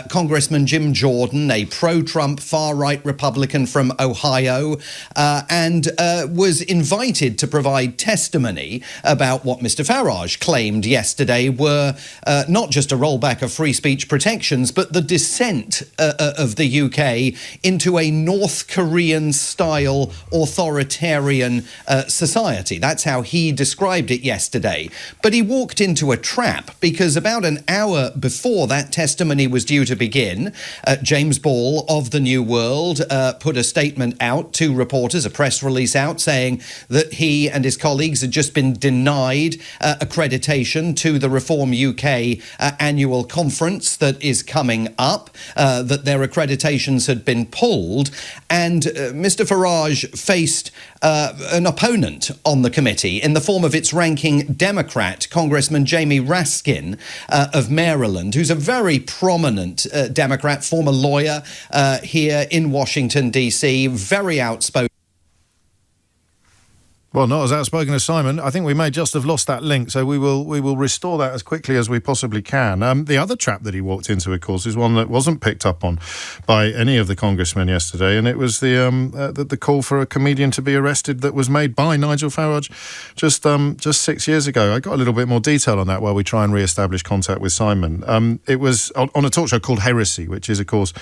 Congressman Jim Jordan, a pro-Trump far-right Republican from Ohio, and was invited to provide testimony about what Mr. Farage claimed yesterday were not just a rollback of free speech protections, but the descent of the UK into a North Korean-style authoritarian society. That's how he described it yesterday. But he walked into a trap, because about an hour before that testimony was due to begin, James Ball of the New World put a statement out to reporters, a press release out, saying that he and his colleagues had just been denied accreditation to the Reform UK annual conference that is coming up, that their accreditations had been pulled, and Mr. Farage faced an opponent on the committee in the form of its ranking Democrat, Congressman Jamie Raskin of Maryland, who's a very prominent Democrat, former lawyer here in Washington, D.C., very outspoken. Well, not as outspoken as Simon. I think we may just have lost that link, so we will restore that as quickly as we possibly can. The other trap that he walked into, of course, is one that wasn't picked up on by any of the congressmen yesterday, and it was the call for a comedian to be arrested that was made by Nigel Farage just 6 years ago. I got a little bit more detail on that while we try and re-establish contact with Simon. It was on a talk show called Heresy, which is, of course,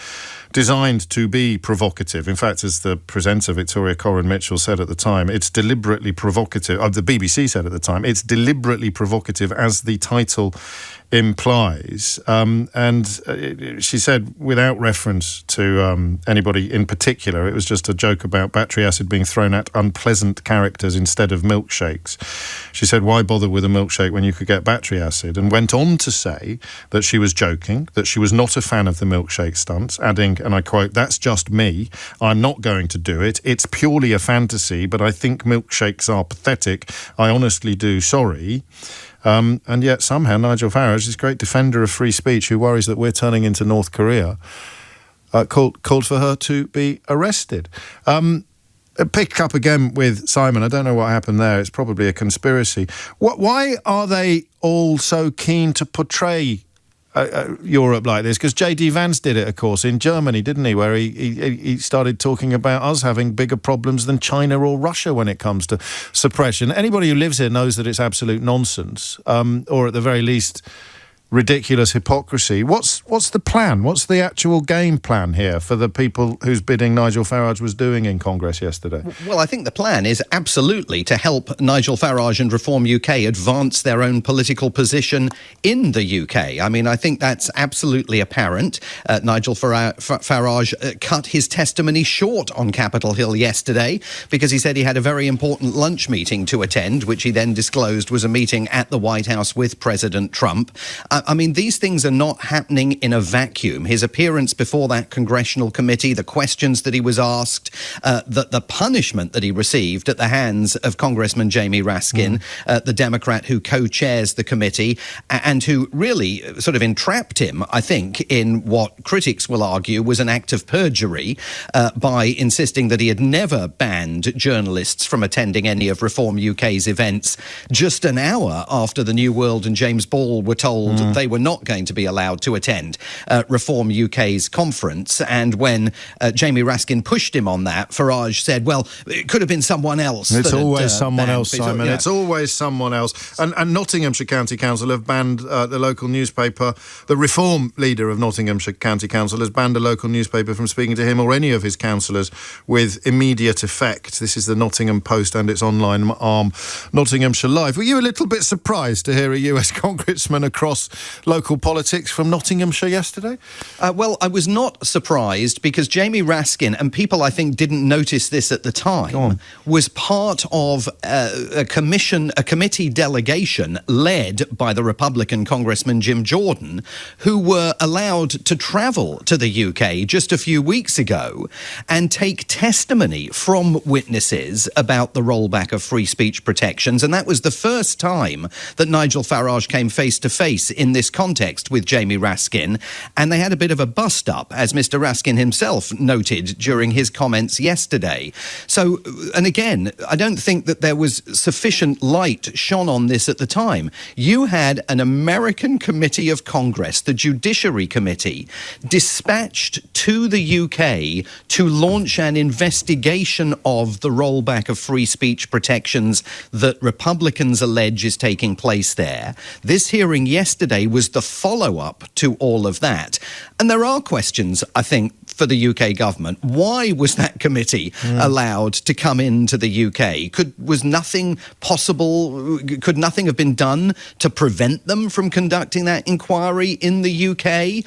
designed to be provocative. In fact, as the presenter, Victoria Coren-Mitchell, said at the time, it's deliberately provocative. The BBC said at the time, it's deliberately provocative, as the title implies. She said, without reference to anybody in particular, it was just a joke about battery acid being thrown at unpleasant characters instead of milkshakes. She said, why bother with a milkshake when you could get battery acid? And went on to say that she was joking, that she was not a fan of the milkshake stunts, adding, and I quote, "That's just me. I'm not going to do it. It's purely a fantasy, but I think milkshakes are pathetic. I honestly do. Sorry." And yet somehow Nigel Farage, this great defender of free speech who worries that we're turning into North Korea, called for her to be arrested. Pick up again with Simon. I don't know what happened there. It's probably a conspiracy. Why are they all so keen to portray Europe like this? Because J.D. Vance did it, of course, in Germany, didn't he? Where he started talking about us having bigger problems than China or Russia when it comes to suppression. Anybody who lives here knows that it's absolute nonsense, or at the very least, ridiculous hypocrisy. What's the plan? What's the actual game plan here for the people whose bidding Nigel Farage was doing in Congress yesterday? Well, I think the plan is absolutely to help Nigel Farage and Reform UK advance their own political position in the UK. I mean, I think that's absolutely apparent. Nigel Farage cut his testimony short on Capitol Hill yesterday because he said he had a very important lunch meeting to attend, which he then disclosed was a meeting at the White House with President Trump. I mean, these things are not happening in a vacuum. His appearance before that congressional committee, the questions that he was asked, the punishment that he received at the hands of Congressman Jamie Raskin, the Democrat who co-chairs the committee, and who really sort of entrapped him, I think, in what critics will argue was an act of perjury by insisting that he had never banned journalists from attending any of Reform UK's events just an hour after the New World and James Ball were told that they were not going to be allowed to attend Reform UK's conference. And when Jamie Raskin pushed him on that, Farage said, well, it could have been someone else. It's always someone else, Simon. Yeah. It's always someone else. And Nottinghamshire County Council have banned the local newspaper. The Reform leader of Nottinghamshire County Council has banned a local newspaper from speaking to him or any of his councillors with immediate effect. This is the Nottingham Post and its online arm, Nottinghamshire Live. Were you a little bit surprised to hear a US congressman across local politics from Nottinghamshire yesterday? Well, I was not surprised because Jamie Raskin, and people I think didn't notice this at the time, was part of a committee delegation led by the Republican Congressman Jim Jordan, who were allowed to travel to the UK just a few weeks ago and take testimony from witnesses about the rollback of free speech protections. And that was the first time that Nigel Farage came face to face in this context with Jamie Raskin. And they had a bit of a bust-up, as Mr. Raskin himself noted during his comments yesterday. So, and again, I don't think that there was sufficient light shone on this at the time. You had an American Committee of Congress, the Judiciary Committee, dispatched to the UK to launch an investigation of the rollback of free speech protections that Republicans allege is taking place there. This hearing yesterday was the follow-up to all of that. And there are questions, I think, for the UK government. Why was that committee allowed to come into the UK? Was nothing possible? Could nothing have been done to prevent them from conducting that inquiry in the UK?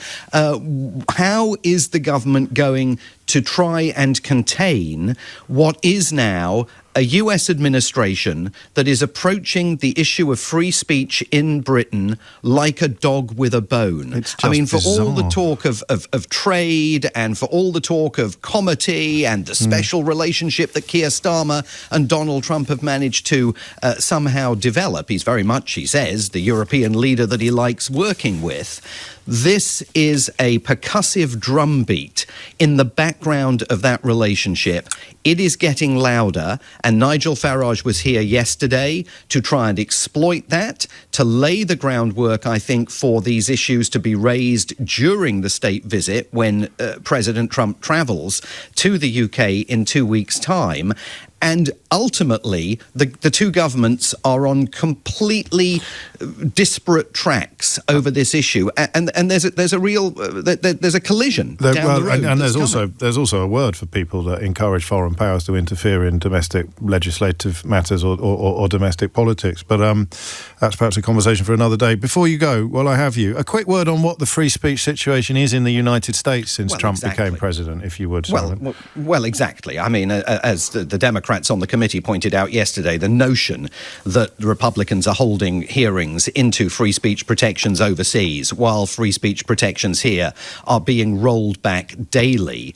How is the government going to try and contain what is now a US administration that is approaching the issue of free speech in Britain like a dog with a bone? I mean, for all the talk of trade and for all the talk of comity and the special relationship that Keir Starmer and Donald Trump have managed to somehow develop, he's very much, he says, the European leader that he likes working with. This is a percussive drumbeat in the background of that relationship. It is getting louder, and Nigel Farage was here yesterday to try and exploit that, to lay the groundwork, I think, for these issues to be raised during the state visit when President Trump travels to the UK in 2 weeks' time. And ultimately, the two governments are on completely disparate tracks over this issue, and there's a real there's a collision down the road. And there's also a word for people that encourage foreign powers to interfere in domestic legislative matters or domestic politics. But that's perhaps a conversation for another day. Before you go, while I have you, a quick word on what the free speech situation is in the United States since Trump became president, if you would. Well, exactly. I mean, as the Democrats on the committee pointed out yesterday, the notion that the Republicans are holding hearings into free speech protections overseas while free speech protections here are being rolled back daily,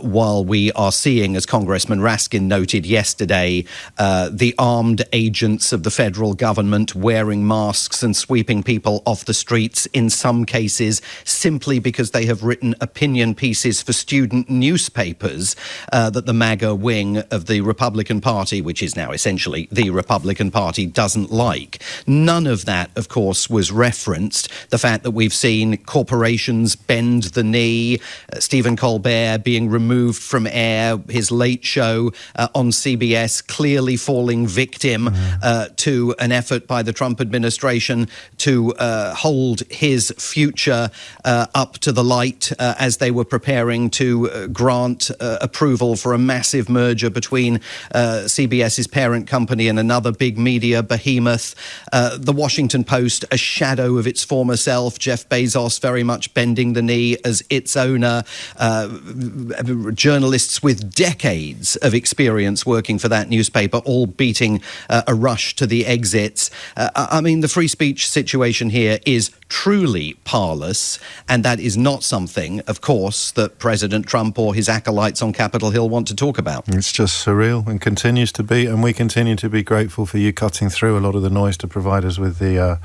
while we are seeing, as Congressman Raskin noted yesterday, the armed agents of the federal government wearing masks and sweeping people off the streets, in some cases simply because they have written opinion pieces for student newspapers that the MAGA wing of the Republican Party, which is now essentially the Republican Party, doesn't like. None of that, of course, was referenced. The fact that we've seen corporations bend the knee, Stephen Colbert being removed from air, his late show on CBS clearly falling victim to an effort by the Trump administration to hold his future up to the light as they were preparing to grant approval for a massive merger between CBS's parent company and another big media behemoth. The Washington Post, a shadow of its former self. Jeff Bezos very much bending the knee as its owner. Journalists with decades of experience working for that newspaper all beating a rush to the exits. I mean, the free speech situation here is truly parlous, and that is not something, of course, that President Trump or his acolytes on Capitol Hill want to talk about. It's just surreal and continues to be, and we continue to be grateful for you cutting through a lot of the noise to provide us with the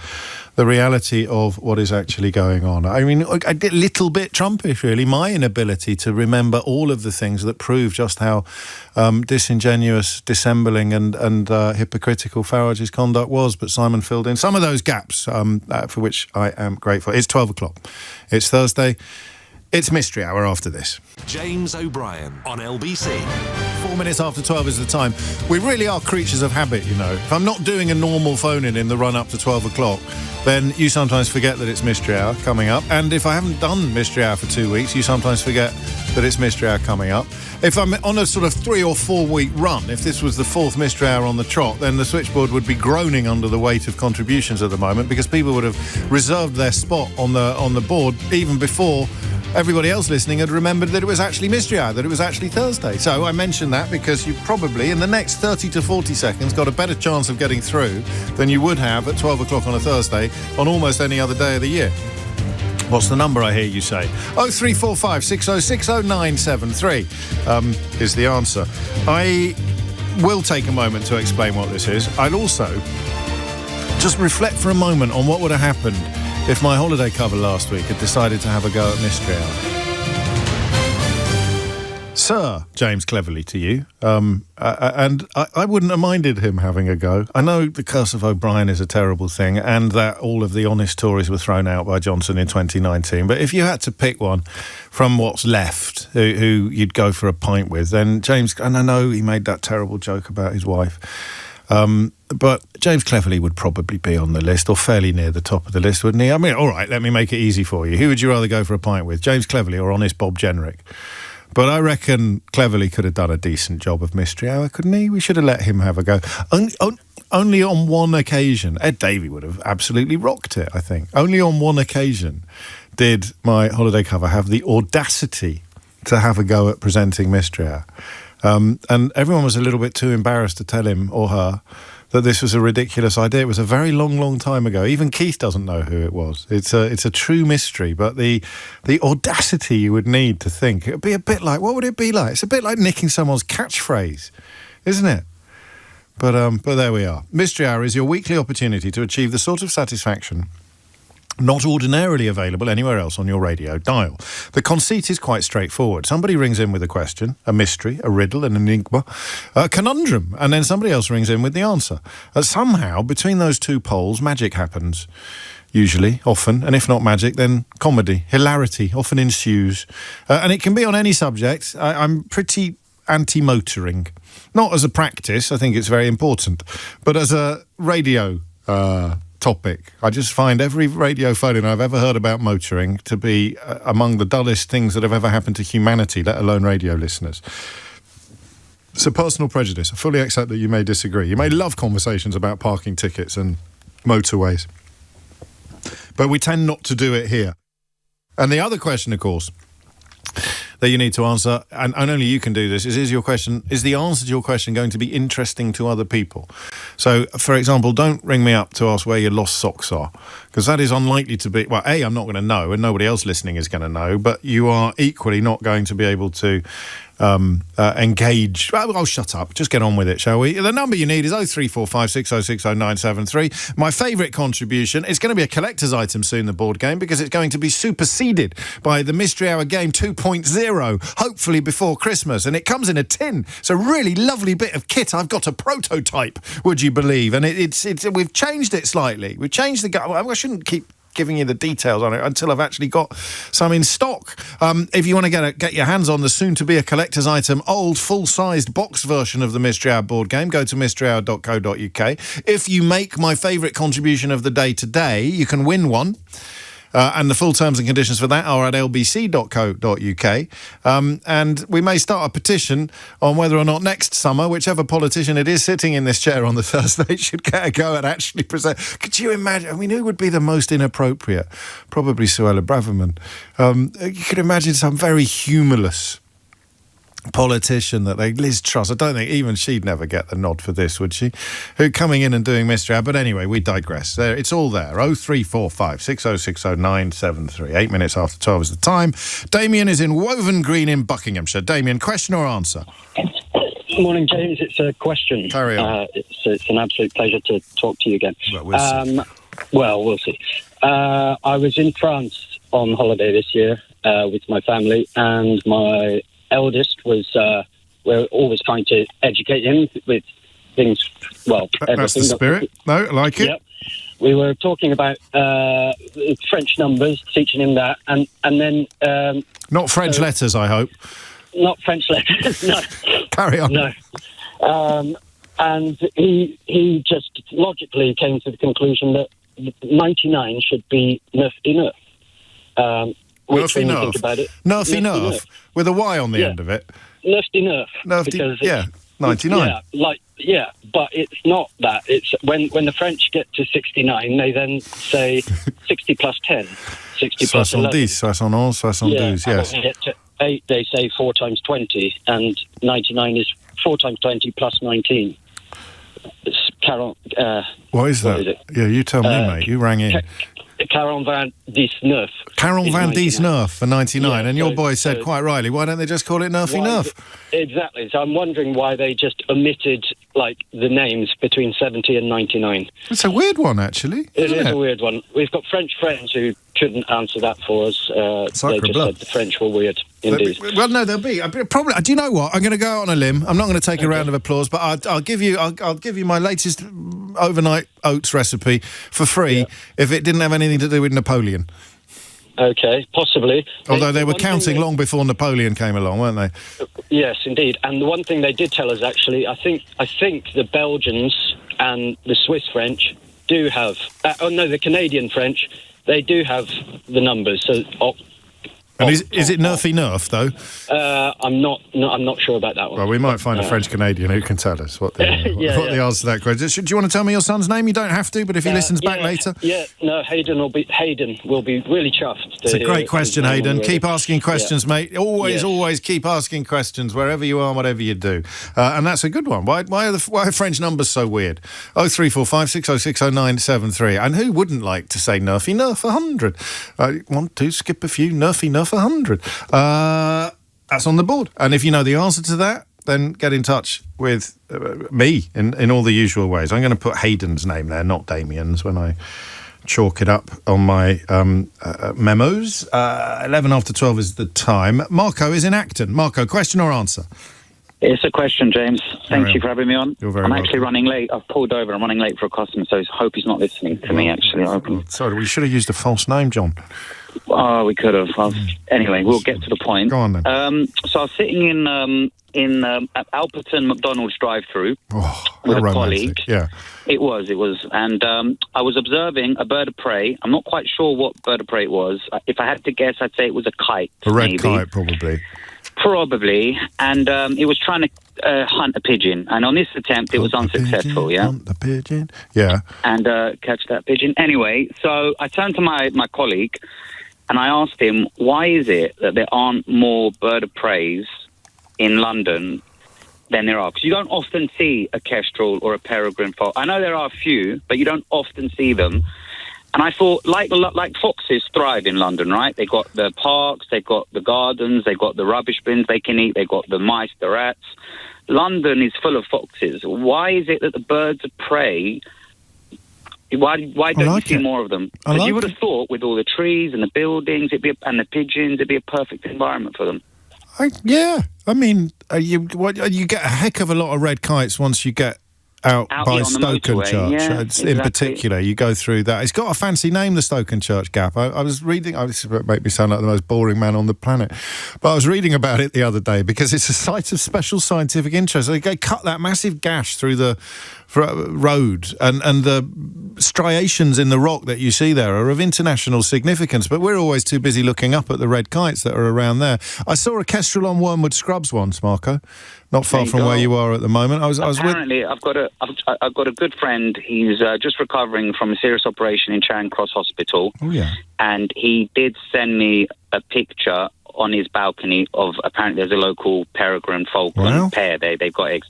reality of what is actually going on. I mean, a little bit Trumpish, really, my inability to remember all of the things that prove just how disingenuous, dissembling and hypocritical Farage's conduct was, but Simon filled in some of those gaps for which I am grateful. It's 12 o'clock. It's Thursday. It's Mystery Hour after this. James O'Brien on LBC. 4 minutes after 12 is the time. We really are creatures of habit, you know. If I'm not doing a normal phone-in in the run-up to 12 o'clock, then you sometimes forget that it's Mystery Hour coming up. And if I haven't done Mystery Hour for 2 weeks, you sometimes forget that it's Mystery Hour coming up. If I'm on a sort of 3 or 4 week run, if this was the fourth Mystery Hour on the trot, then the switchboard would be groaning under the weight of contributions at the moment, because people would have reserved their spot on the board even before everybody else listening had remembered that it was actually Mystery Hour, that it was actually Thursday. So I mention that because you probably, in the next 30 to 40 seconds, got a better chance of getting through than you would have at 12 o'clock on a Thursday on almost any other day of the year. What's the number, I hear you say? 0345 6060 973 is the answer. I will take a moment to explain what this is. I'd also just reflect for a moment on what would have happened if my holiday cover last week had decided to have a go at Mystery Hour. Sir James Cleverly to you, and I wouldn't have minded him having a go. I know the curse of O'Brien is a terrible thing, and that all of the honest Tories were thrown out by Johnson in 2019, but if you had to pick one from what's left who you'd go for a pint with, then James, and I know he made that terrible joke about his wife, but James Cleverly would probably be on the list, or fairly near the top of the list, wouldn't he? I mean, all right, let me make it easy for you. Who would you rather go for a pint with, James Cleverly or honest Bob Jenrick? But I reckon Cleverly could have done a decent job of Mystery Hour, couldn't he? We should have let him have a go. Only on one occasion, Ed Davey would have absolutely rocked it, I think. Only on one occasion did my holiday cover have the audacity to have a go at presenting Mystery Hour. And everyone was a little bit too embarrassed to tell him or her that this was a ridiculous idea. It was a very long, long time ago. Even Keith doesn't know who it was. It's a true mystery, but the audacity you would need to think, it would be a bit like, what would it be like? It's a bit like nicking someone's catchphrase, isn't it? But there we are. Mystery Hour is your weekly opportunity to achieve the sort of satisfaction not ordinarily available anywhere else on your radio dial. The conceit is quite straightforward. Somebody rings in with a question, a mystery, a riddle, an enigma, a conundrum, and then somebody else rings in with the answer. Somehow, between those two poles, magic happens. Usually, often, and if not magic, then comedy, hilarity often ensues. And it can be on any subject. I'm pretty anti-motoring. Not as a practice, I think it's very important, but as a radio topic. I just find every radio phone-in I've ever heard about motoring to be among the dullest things that have ever happened to humanity, let alone radio listeners. It's a personal prejudice. I fully accept that you may disagree. You may love conversations about parking tickets and motorways, but we tend not to do it here. And the other question, of course, that you need to answer, and only you can do this, is the answer to your question going to be interesting to other people? So, for example, don't ring me up to ask where your lost socks are, because that is unlikely to be, well, A, I'm not going to know, and nobody else listening is going to know, but you are equally not going to be able to engage. Well, shut up. Just get on with it, shall we? The number you need is 0345 6060 973. My favourite contribution, it's going to be a collector's item soon, the board game, because it's going to be superseded by the Mystery Hour game 2.0, hopefully before Christmas. And it comes in a tin. It's a really lovely bit of kit. I've got a prototype, would you believe? And we've changed it slightly. We've changed the... I shouldn't keep giving you the details on it until I've actually got some in stock. If you want to get your hands on the soon-to-be a collector's item, old, full-sized box version of the Mystery Hour board game, go to mysteryhour.co.uk. If you make my favourite contribution of the day today, you can win one. And the full terms and conditions for that are at lbc.co.uk. And we may start a petition on whether or not next summer, whichever politician it is sitting in this chair on the Thursday should get a go at actually present. Could you imagine? I mean, who would be the most inappropriate? Probably Suella Braverman. You could imagine some very humorless politician that Liz Truss, I don't think even she'd never get the nod for this, would she? Who coming in and doing Mystery Hour. But anyway, we digress. It's all there. 0345 6060 973. 8 minutes after 12 is the time. Damien is in Woven Green in Buckinghamshire. Damien, question or answer? Morning, James. It's a question. Carry on. It's an absolute pleasure to talk to you again. Well, we'll see. I was in France on holiday this year with my family, and my eldest was, we're always trying to educate him with things, well, everything. That's the spirit. No, I like it. Yep. we were talking about French numbers, teaching him that, and then not French letters, I hope. Not French letters. No. Carry on. No. And he just logically came to the conclusion that 99 should be 99. Which, when you think about it, 99 with a Y on the end of it. 99. 99. Yeah, but it's not that. It's when the French get to 69, they then say 60 plus 10, 60 plus 11. 71, 72, yes. And when they get to 8, they say 4 times 20, and 99 is 4 times 20 plus 19. It's what is that? What is it? Yeah, you tell me, mate. You rang in. 49. 49 for 99, and your boy said quite rightly, why don't they just call it Nerfy Nerf? Exactly. So I'm wondering why they just omitted the names between 70 and 99. It's a weird one, actually. It is a weird one. We've got French friends who couldn't answer that for us. They just said the French were weird. Indeed. Well, no, there'll be probably. Do you know what? I'm going to go out on a limb. I'm not going to take a round of applause, but I'll give you my latest overnight oats recipe for free if it didn't have anything to do with Napoleon. Okay, possibly. Although they were counting long before Napoleon came along, weren't they? Yes, indeed. And the one thing they did tell us, actually, I think the Belgians and the Swiss French do have. The Canadian French, they do have the numbers. So. And is it Nerfy Nerf though? I'm not sure about that one. Well, we might find a French Canadian who can tell us what the answer to that question is. Do you want to tell me your son's name? You don't have to, but if he listens back later. Yeah, no, Hayden will be really chuffed. It's a great question, Hayden. Keep asking questions, mate. Always keep asking questions wherever you are, whatever you do. And that's a good one. Why are French numbers so weird? 0345 606 0973. And who wouldn't like to say Nerfy Nerf 100? I want to skip a few Nerfy Nerf 100. That's on the board. And if you know the answer to that, then get in touch with me in all the usual ways. I'm going to put Hayden's name there, not Damien's, when I chalk it up on my memos. 11 after 12 is the time. Marco is in Acton. Marco, question or answer? It's a question, James. Thank you for having me on. You're very I'm welcome. actually running late. I've pulled over. I'm running late for a customer, so I hope he's not listening to me, actually. Sorry, we should have used a false name, John. Oh, we could have. Anyway, we'll get to the point. Go on, then. So I was sitting in Alperton McDonald's drive-thru with a colleague. Yeah. It was. And I was observing a bird of prey. I'm not quite sure what bird of prey it was. If I had to guess, I'd say it was a kite. A red kite, probably. Probably, and it was trying to hunt a pigeon, and on this attempt it was unsuccessful. Pigeon, hunt the pigeon, yeah, and catch that pigeon. Anyway, so I turned to my colleague, and I asked him, why is it that there aren't more bird of preys in London than there are? Because you don't often see a kestrel or a peregrine falcon. I know there are a few, but you don't often see them. And I thought, like foxes thrive in London, right? They got the parks, they got the gardens, they got the rubbish bins they can eat, they got the mice, the rats. London is full of foxes. Why is it that the birds of prey, why don't you see more of them? Because you would have thought with all the trees and the buildings and the pigeons, it'd be a perfect environment for them. I mean, you get a heck of a lot of red kites once you get out by Stokenchurch, in particular. You go through that. It's got a fancy name, the Stokenchurch Gap. I was reading, this make me sound like the most boring man on the planet, but I was reading about it the other day because it's a site of special scientific interest. They cut that massive gash through the road, and the striations in the rock that you see there are of international significance, but we're always too busy looking up at the red kites that are around there. I saw a kestrel on Wormwood Scrubs once, Marco, not far from where you are at the moment. Apparently, I've got a good friend. He's just recovering from a serious operation in Charing Cross Hospital. Oh yeah, and he did send me a picture on his balcony of, apparently there's a local peregrine falcon pair. They've got eggs.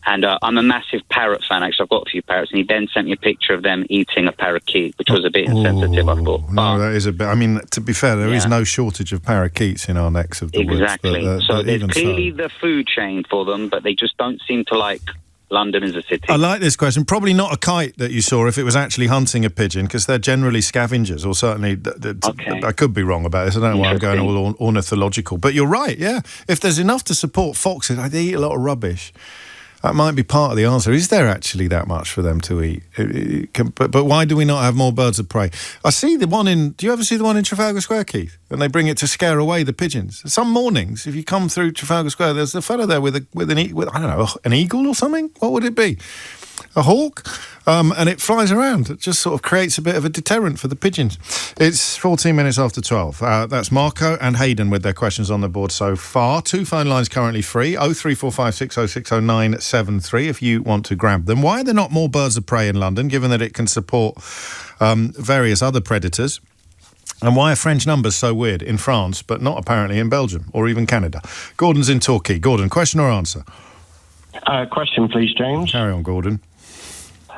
And I'm a massive parrot fan, actually. I've got a few parrots. And he then sent me a picture of them eating a parakeet, which was a bit insensitive, I thought. No, that is a bit... I mean, to be fair, there is no shortage of parakeets in our necks of the woods. Exactly. So there's clearly the food chain for them, but they just don't seem to like London as a city. I like this question. Probably not a kite that you saw if it was actually hunting a pigeon, because they're generally scavengers, or certainly... I could be wrong about this. I don't know why I'm going all ornithological. But you're right, yeah. If there's enough to support foxes, they eat a lot of rubbish. That might be part of the answer. Is there actually that much for them to eat? But why do we not have more birds of prey? I see the one in... Do you ever see the one in Trafalgar Square, Keith? And they bring it to scare away the pigeons. Some mornings, if you come through Trafalgar Square, there's a fellow there with I don't know, an eagle or something? What would it be? A hawk? And it flies around. It just sort of creates a bit of a deterrent for the pigeons. It's 14 minutes after 12. That's Marco and Hayden with their questions on the board so far. 2 phone lines currently free, 03456060973 if you want to grab them. Why are there not more birds of prey in London, given that it can support various other predators? And why are French numbers so weird in France, but not apparently in Belgium or even Canada? Gordon's in Torquay. Gordon, question or answer? Question, please, James. Carry on, Gordon.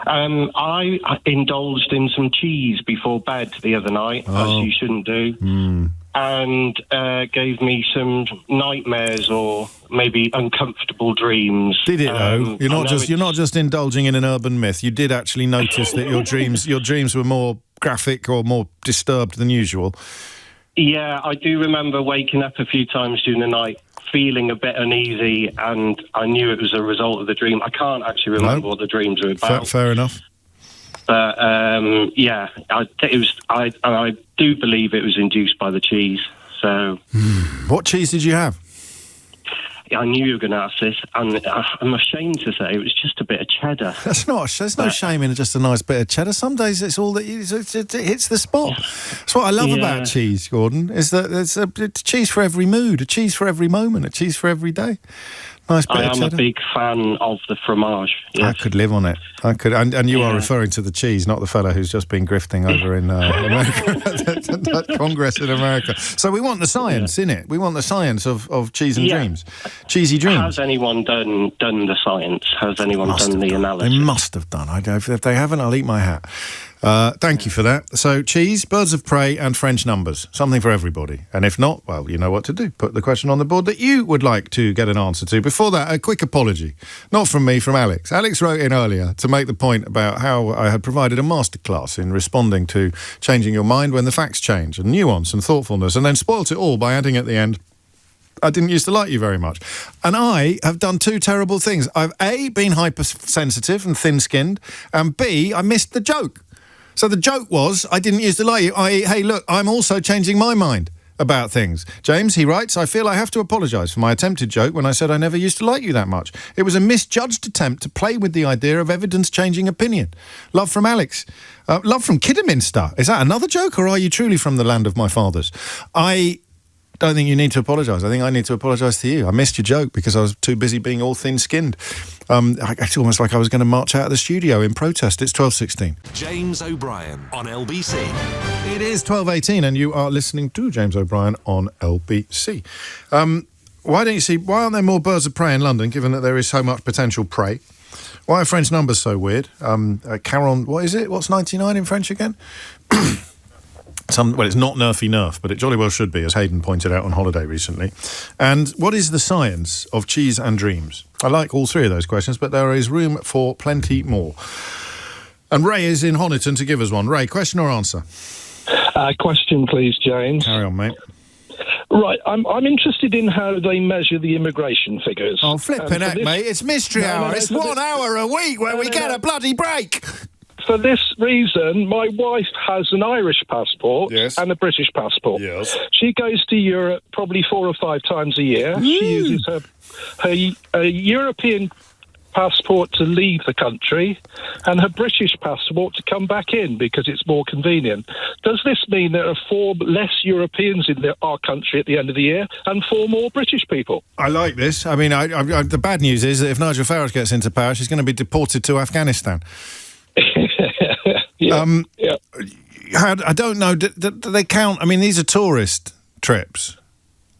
I indulged in some cheese before bed the other night, as you shouldn't do, and gave me some nightmares or maybe uncomfortable dreams. Did it though? You're not just indulging in an urban myth. You did actually notice that your dreams were more graphic or more disturbed than usual. Yeah, I do remember waking up a few times during the night, feeling a bit uneasy, and I knew it was a result of the dream. I can't actually remember what the dreams were about. Fair enough. But yeah, I do believe it was induced by the cheese. So, what cheese did you have? I knew you were going to ask this, and I'm ashamed to say it was just a bit of cheddar. There's no shame in just a nice bit of cheddar. Some days it's all that it hits the spot. That's what I love about cheese, Gordon, is that it's a cheese for every mood, a cheese for every moment, a cheese for every day. Nice bit of cheddar. I am a big fan of the fromage. Yes. I could live on it. I could, and you are referring to the cheese, not the fellow who's just been grifting over in America, that Congress in America. So we want the science in it. We want the science of cheese and dreams, cheesy dreams. Has anyone done the science? Has anyone done the analysis? They must have done. If they haven't, I'll eat my hat. Thank you for that. So cheese, birds of prey and French numbers. Something for everybody. And if not, well, you know what to do. Put the question on the board that you would like to get an answer to. Before that, a quick apology. Not from me, from Alex. Alex wrote in earlier to make the point about how I had provided a masterclass in responding to changing your mind when the facts change, and nuance and thoughtfulness, and then spoilt it all by adding at the end, I didn't used to like you very much. And I have done 2 terrible things. I've A, been hypersensitive and thin-skinned, and B, I missed the joke. So the joke was, I didn't used to like you, i.e., hey, look, I'm also changing my mind about things. James, he writes, I feel I have to apologise for my attempted joke when I said I never used to like you that much. It was a misjudged attempt to play with the idea of evidence-changing opinion. Love from Alex. Love from Kidderminster. Is that another joke, or are you truly from the land of my fathers? I don't think you need to apologise. I think I need to apologise to you. I missed your joke because I was too busy being all thin-skinned. It's almost like I was going to march out of the studio in protest. It's 12:16. James O'Brien on LBC. It is 12:18 and you are listening to James O'Brien on LBC. Why aren't there more birds of prey in London, given that there is so much potential prey? Why are French numbers so weird? Caron, what is it? What's 99 in French again? Well, it's not nerf, but it jolly well should be, as Hayden pointed out on holiday recently. And what is the science of cheese and dreams? I like all 3 of those questions, but there is room for plenty more. And Ray is in Honiton to give us one. Ray, question or answer? Question, please, James. Carry on, mate. Right, I'm interested in how they measure the immigration figures. Oh, flippin' heck, mate, it's mystery hour. It's 1 hour a week where we get a bloody break. For this reason, my wife has an Irish passport and a British passport. Yes. She goes to Europe probably 4 or 5 times a year. She uses her European passport to leave the country and her British passport to come back in because it's more convenient. Does this mean there are 4 less Europeans in our country at the end of the year and 4 more British people? I like this. I mean, the bad news is that if Nigel Farage gets into power, she's going to be deported to Afghanistan. I don't know. Do they count? I mean, these are tourist trips.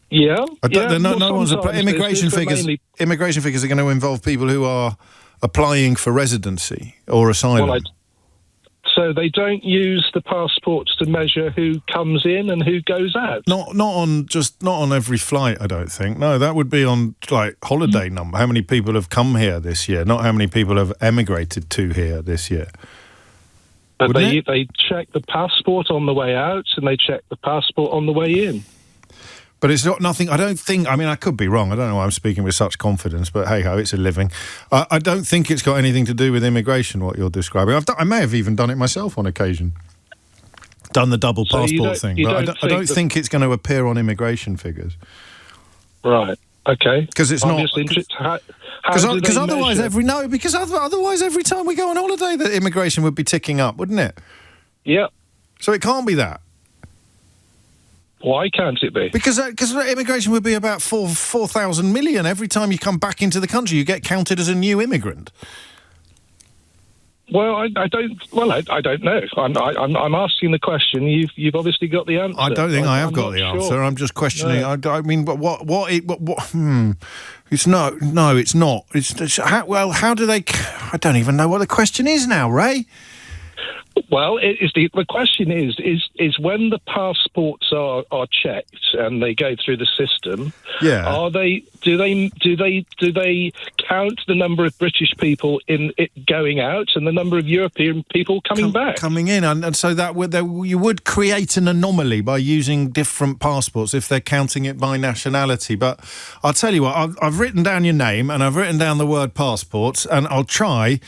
Yeah. Immigration figures. Immigration figures are going to involve people who are applying for residency or asylum. So they don't use the passports to measure who comes in and who goes out. Not on every flight, I don't think. No, that would be on like holiday number. How many people have come here this year? Not how many people have emigrated to here this year. But they check the passport on the way out and they check the passport on the way in. But it's not nothing. I don't think. I mean, I could be wrong. I don't know why I'm speaking with such confidence. But hey ho, it's a living. I don't think it's got anything to do with immigration. What you're describing. I may have even done it myself on occasion. Done the double passport thing. But I don't think it's going to appear on immigration figures. Right. Okay. Because it's I'm not. just interested. Because otherwise, otherwise every time we go on holiday, the immigration would be ticking up, wouldn't it? Yeah. So it can't be that. Why can't it be? Because immigration would be about 4,000 million every time you come back into the country. You get counted as a new immigrant. Well, I don't. Well, I don't know. I'm asking the question. You've obviously got the answer. I don't think I have got the answer. I'm just questioning. No. I mean, but what? It's no, it's not. It's how do they? I don't even know what the question is now, Ray. Well, the question is when the passports are checked and they go through the system. Yeah. Do they count the number of British people in it going out and the number of European people coming back? Coming in, and so that you would create an anomaly by using different passports if they're counting it by nationality. But I'll tell you what, I've written down your name and I've written down the word passports, and I'll try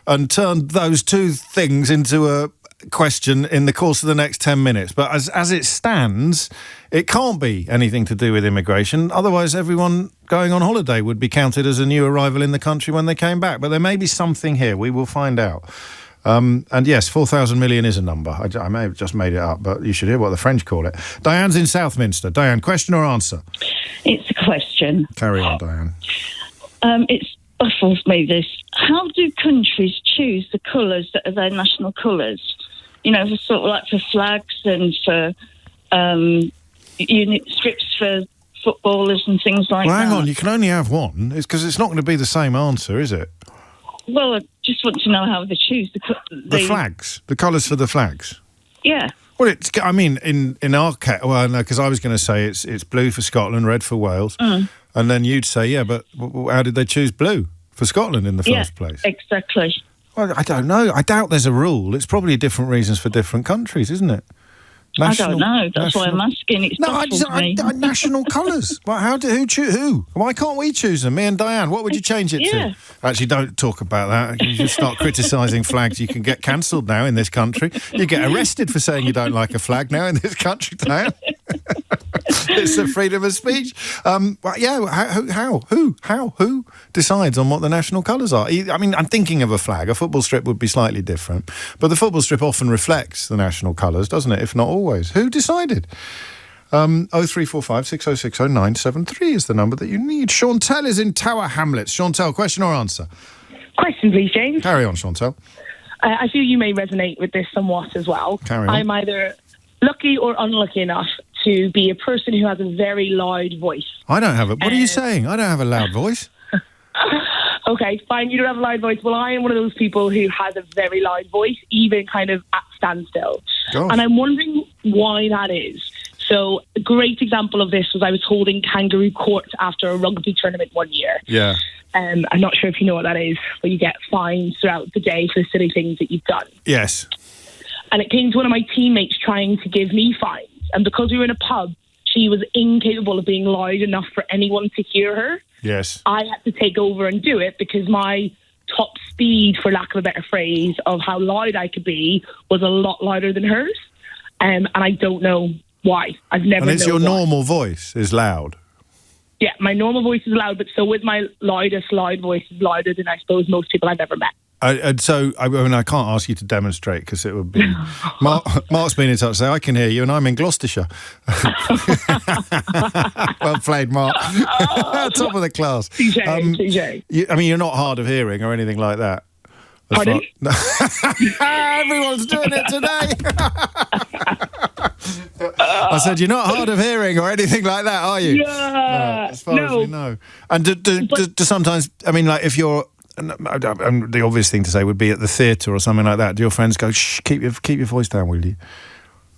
and turn those two things into a question in the course of the next 10 minutes. But as it stands, it can't be anything to do with immigration. Otherwise, everyone going on holiday would be counted as a new arrival in the country when they came back. But there may be something here. We will find out. And yes, 4,000 million is a number. I may have just made it up, but you should hear what the French call it. Diane's in Southminster. Diane, question or answer? It's a question. Carry on, Diane. It's baffles me this. How do countries choose the colours that are their national colours? You know, for sort of like for flags and for unit strips for footballers and things like that. Well, hang on, you can only have one. It's because it's not going to be the same answer, is it? Well, I just want to know how they choose the flags, the colours for the flags. Yeah. Well, I mean, in our case, well, no, because I was going to say it's blue for Scotland, red for Wales. And then you'd say, yeah, but how did they choose blue for Scotland in the first place? Exactly. Well, I don't know. I doubt there's a rule. It's probably different reasons for different countries, isn't it? I don't know. That's why I'm asking. It's national colours. Well, who? Why can't we choose them? Me and Diane. What would you change it to? Actually, don't talk about that. You just start criticising flags. You can get cancelled now in this country. You get arrested for saying you don't like a flag now in this country, Diane. It's the freedom of speech. Who decides on what the national colours are? I mean, I'm thinking of a flag. A football strip would be slightly different, but the football strip often reflects the national colours, doesn't it? If not always. Who decided? 0345 6060 973 is the number that you need. Chantel is in Tower Hamlets. Chantel, question or answer? Question, please, James. Carry on, Chantel. I feel you may resonate with this somewhat as well. Carry on. I'm either lucky or unlucky enough to be a person who has a very loud voice. I don't have a... What are you saying? I don't have a loud voice. Okay, fine, you don't have a loud voice. Well, I am one of those people who has a very loud voice, even kind of at standstill. Gosh. And I'm wondering why that is. So a great example of this was I was holding kangaroo court after a rugby tournament one year. Yeah. I'm not sure if you know what that is, but you get fines throughout the day for the silly things that you've done. Yes. And it came to one of my teammates trying to give me fines. And because we were in a pub, she was incapable of being loud enough for anyone to hear her. Yes. I had to take over and do it because my top speed, for lack of a better phrase, of how loud I could be was a lot louder than hers. And I don't know why. I've never known. And it's your normal voice is loud. Yeah, my normal voice is loud, but so with my loudest loud voice is louder than I suppose most people I've ever met. And so, I mean, I can't ask you to demonstrate because it would be... Mark's been in touch, say, I can hear you, and I'm in Gloucestershire. Well played, Mark. Top of the class. TJ. I mean, you're not hard of hearing or anything like that. Pardon? Everyone's doing it today. I said, you're not hard of hearing or anything like that, are you? Yeah. As far as we know. And do sometimes, I mean, like if you're... the obvious thing to say would be at the theatre or something like that. Do your friends go, shh, keep your voice down, will you?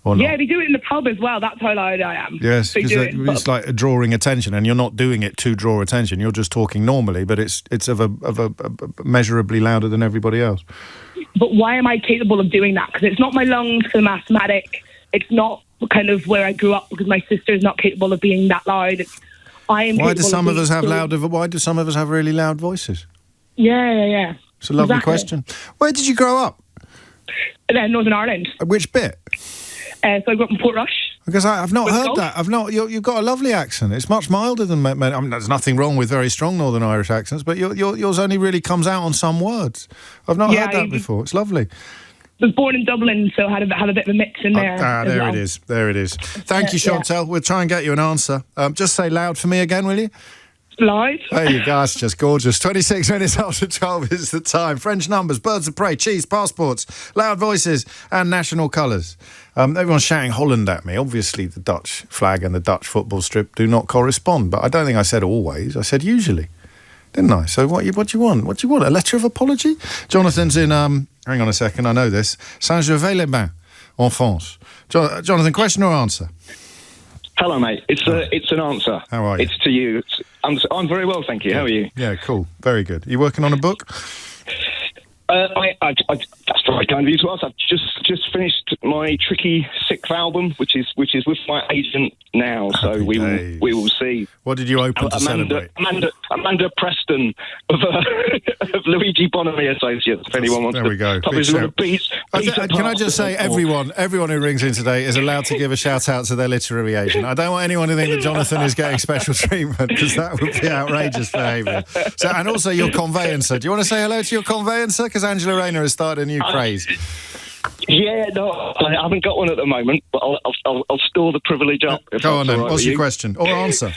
Or not? Yeah, they do it in the pub as well. That's how loud I am. Yes, they do it it's like drawing attention, and you're not doing it to draw attention. You're just talking normally, but it's of a measurably louder than everybody else. But why am I capable of doing that? Because it's not my lungs, because I'm asthmatic. It's not kind of where I grew up because my sister is not capable of being that loud. Why do some of us have Why do some of us have really loud voices? Yeah. It's a lovely question. Where did you grow up? Northern Ireland. Which bit? So I grew up in Portrush. Because I've not heard that. You've got a lovely accent. It's much milder than. I mean, there's nothing wrong with very strong Northern Irish accents, but yours only really comes out on some words. I've not heard that before. It's lovely. I was born in Dublin, so I had a bit of a mix in there. There it is. There it is. Thank you, Chantal. We'll try and get you an answer. Just say loud for me again, will you? Loud. There you go. That's just gorgeous. 26 minutes after 12 is the time. French numbers, birds of prey, cheese, passports, loud voices, and national colours. Everyone's shouting Holland at me. Obviously, the Dutch flag and the Dutch football strip do not correspond, but I don't think I said always. I said usually, didn't I? So what do you want? What do you want? A letter of apology? Jonathan's in, hang on a second, I know this, Saint-Gervais-les-Bains, en France. Jonathan, question or answer? Hello, mate. It's an answer. How are you? It's to you. I'm very well, thank you. How are you? Yeah, cool. Very good. You working on a book? That's very kind of you to ask. I've just finished my tricky 6th album, which is with my agent now. So we will see. What did you open to celebrate? Amanda Preston of Luigi Bonomi Associates. If anyone wants there we go. Can I just say, everyone who rings in today is allowed to give a shout out to their literary agent. I don't want anyone to think that Jonathan is getting special treatment, because that would be outrageous behaviour. So, and also your conveyancer. Do you want to say hello to your conveyancer? Because Angela Rayner has started a new craze. Yeah, no, I haven't got one at the moment, but I'll store the privilege up. Go on then. What's your question or answer?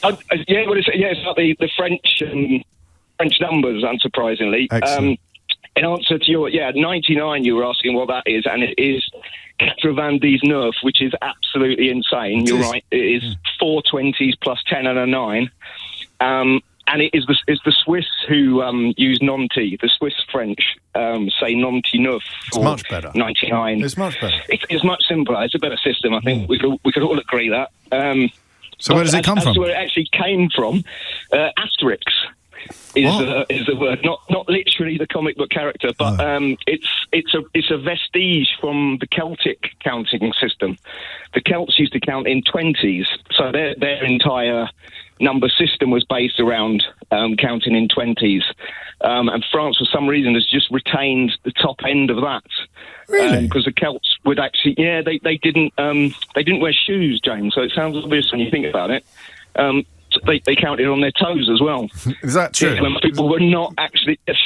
It's about the French numbers, unsurprisingly. Excellent. In answer to your 99, you were asking what that is, and it is 99, which is absolutely insane. You're right. It is 4 20s plus 10 and a 9. And it's the Swiss who use 90. The Swiss French say 99. It's much better. 99. It's much better. It's much simpler. It's a better system. I think we could all agree that. So where does it come from? That's where it actually came from. Asterix is the word, not literally the comic book character, but it's a vestige from the Celtic counting system. The Celts used to count in 20s, so their entire number system was based around counting in 20s, and France, for some reason, has just retained the top end of that. Really? Because the Celts would actually, they didn't wear shoes, James. So it sounds obvious when you think about it. They counted on their toes as well. Is that true? When people were not actually. I've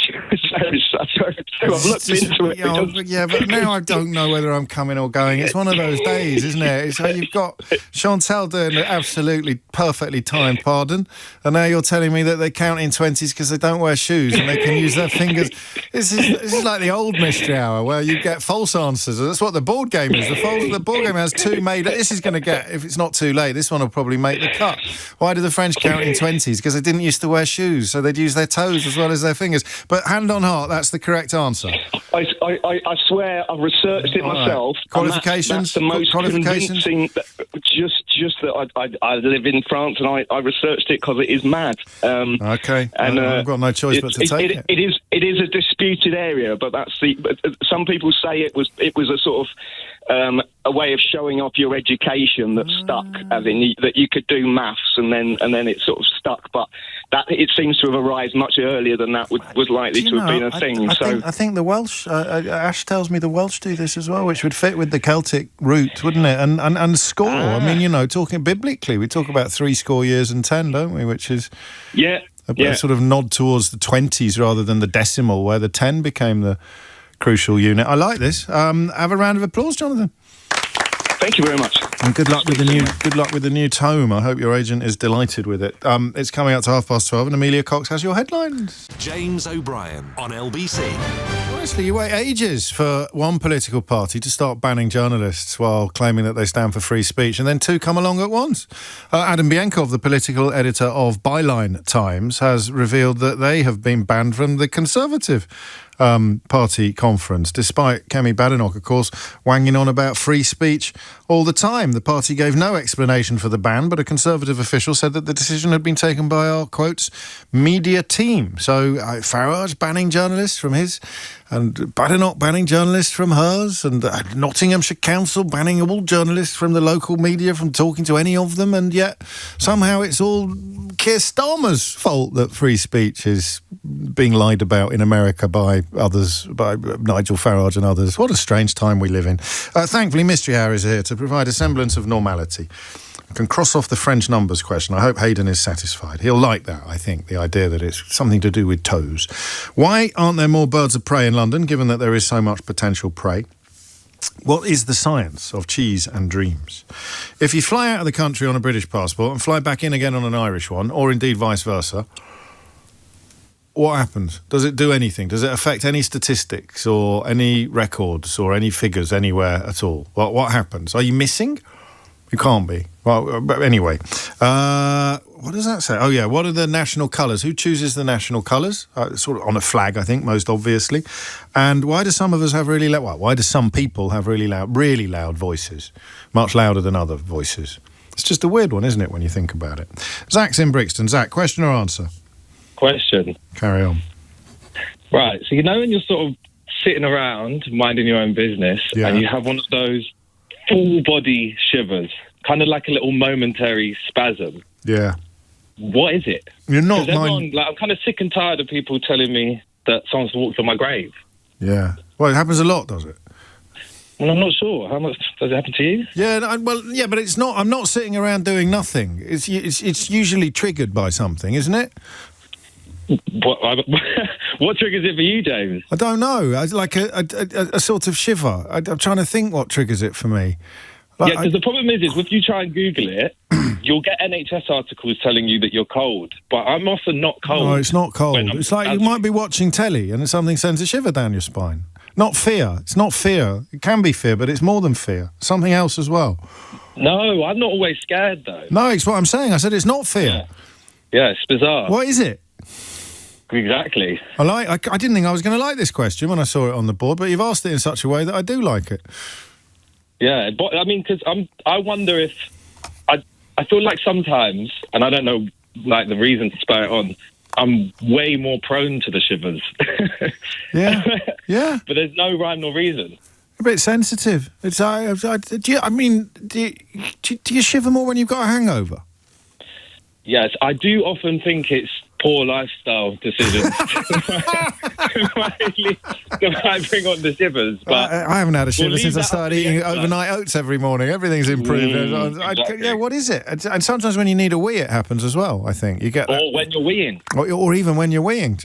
looked into it. But now I don't know whether I'm coming or going. It's one of those days, isn't it? So you've got Chantal doing an absolutely perfectly timed pardon, and now you're telling me that they count in 20s because they don't wear shoes and they can use their fingers. This is like the old mystery hour where you get false answers. That's what the board game is. The board game has two made. This is going to get, if it's not too late, this one will probably make the cut. Why do the French count in 20s? Because they didn't used to wear shoes, so they'd use their toes as well as their fingers. But hand on heart, that's the correct answer. I swear I've researched it myself. Qualifications? That's the most convincing. Just that I live in France and I researched it because it is mad. Okay, and I've got no choice but to take it. It is a disputed area, but that's some people say it was a sort of a way of showing off your education that stuck, as in that you could do maths and then it sort of stuck. But that it seems to have arisen much earlier than that was likely to have been a thing. I think the Welsh, Ash tells me the Welsh do this as well, which would fit with the Celtic root, wouldn't it? And score. I mean, talking biblically, we talk about 70 years and 10, don't we? Which is a sort of nod towards the 20s rather than the decimal, where the 10 became the crucial unit. I like this. Have a round of applause, Jonathan. Thank you very much. And good luck with the new tome. I hope your agent is delighted with it. It's coming out to 12:30, and Amelia Cox has your headlines. James O'Brien on LBC. Honestly, you wait ages for one political party to start banning journalists while claiming that they stand for free speech, and then two come along at once. Adam Bienkov, the political editor of Byline Times, has revealed that they have been banned from the Conservative party conference, despite Kemi Badenoch, of course, wanging on about free speech all the time. The party gave no explanation for the ban, but a Conservative official said that the decision had been taken by our, quotes, media team. So Farage banning journalists from his, and Badenoch banning journalists from hers, and Nottinghamshire Council banning all journalists from the local media from talking to any of them, and yet somehow it's all Keir Starmer's fault that free speech is being lied about in America by others, by Nigel Farage and others. What a strange time we live in. Thankfully, Mystery Hour is here to provide a semblance of normality. I can cross off the French numbers question. I hope Hayden is satisfied. He'll like that, I think, the idea that it's something to do with toes. Why aren't there more birds of prey in London, given that there is so much potential prey? What is the science of cheese and dreams? If you fly out of the country on a British passport and fly back in again on an Irish one, or indeed vice versa, what happens? Does it do anything? Does it affect any statistics or any records or any figures anywhere at all? What happens? Are you missing? You can't be. Well, but anyway, what does that say? Oh, yeah, what are the national colours? Who chooses the national colours? Sort of on a flag, I think, most obviously. And why do some of us have really loud... Well, why do some people have really loud voices? Much louder than other voices. It's just a weird one, isn't it, when you think about it? Zach's in Brixton. Zach, question or answer? Question. Carry on. Right, so you know when you're sort of sitting around minding your own business and you have one of those full body shivers, kind of like a little momentary spasm. Yeah. What is it? You're not I'm kind of sick and tired of people telling me that someone's walked on my grave. Yeah. Well, it happens a lot, does it? Well, I'm not sure. How much does it happen to you? Yeah, yeah, but it's not. I'm not sitting around doing nothing. It's usually triggered by something, isn't it? What triggers it for you, James? I don't know. It's like a sort of shiver. I'm trying to think what triggers it for me. Like, because the problem is if you try and Google it, you'll get NHS articles telling you that you're cold. But I'm often not cold. No, it's not cold. It's like you might be watching telly and something sends a shiver down your spine. Not fear. It's not fear. It can be fear, but it's more than fear. Something else as well. No, I'm not always scared, though. No, it's what I'm saying. I said it's not fear. Yeah, it's bizarre. What is it? Exactly. I didn't think I was going to like this question when I saw it on the board, but you've asked it in such a way that I do like it. Yeah, but I mean, because I wonder if I feel like sometimes, and I don't know, like the reason to spur it on, I'm way more prone to the shivers. Yeah, yeah. But there's no rhyme nor reason. A bit sensitive. It's do you shiver more when you've got a hangover? Yes, I do often think it's poor lifestyle decisions that might bring on the shivers. But I haven't had a shiver since I started eating overnight oats every morning. Everything's improved. Exactly. Yeah, what is it? And sometimes when you need a wee, it happens as well, I think. You get that. Or when you're weeing. Or even when you're weeing.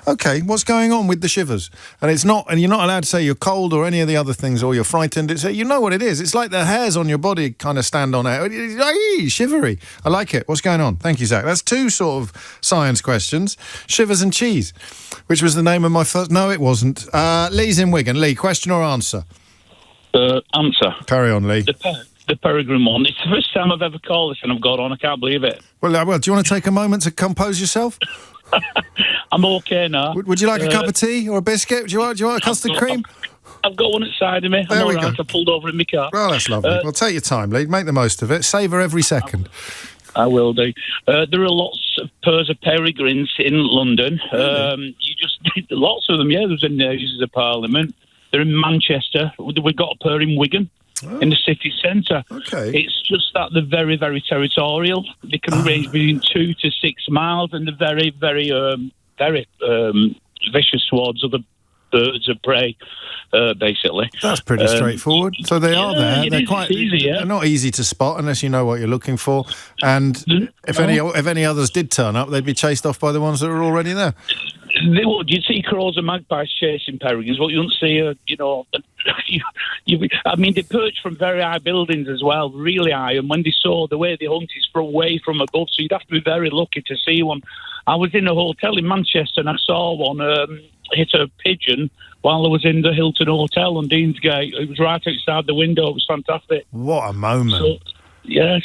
Okay, what's going on with the shivers? And you're not allowed to say you're cold or any of the other things, or you're frightened. You know what it is. It's like the hairs on your body kind of stand on it. It's shivery. I like it. What's going on? Thank you, Zach. That's two sort of science questions. Shivers and cheese, which was the name of my first... No, it wasn't. Lee's in Wigan. Lee, question or answer? Answer. Carry on, Lee. The Peregrine one. It's the first time I've ever called this and I've got on. I can't believe it. Well, do you want to take a moment to compose yourself? I'm okay now. Would you like a cup of tea or a biscuit? Do you want a custard cream? I've got one outside of me. There we go. I pulled over in my car. Well, that's lovely. Well, take your time, Lee. Make the most of it. Savour every second. I will do. There are lots of pairs of peregrines in London. Lots of them, yeah. There's in the Houses of Parliament. They're in Manchester. We've got a pair in Wigan, in the city centre. Okay. It's just that they're very, very territorial. They can range between 2 to 6 miles, and they're very, very, very vicious towards other birds of prey, basically. That's pretty straightforward. So they are there. They're quite easy, yeah. They're not easy to spot unless you know what you're looking for. And if any others did turn up, they'd be chased off by the ones that are already there. They would. You'd see crows and magpies chasing peregrines. Well, you wouldn't see, I mean, they perch from very high buildings as well, really high. And when they saw the way they hunt is away from above, so you'd have to be very lucky to see one. I was in a hotel in Manchester and I saw one hit a pigeon while I was in the Hilton Hotel on Deansgate. It was right outside the window. It was fantastic. What a moment. So, yes,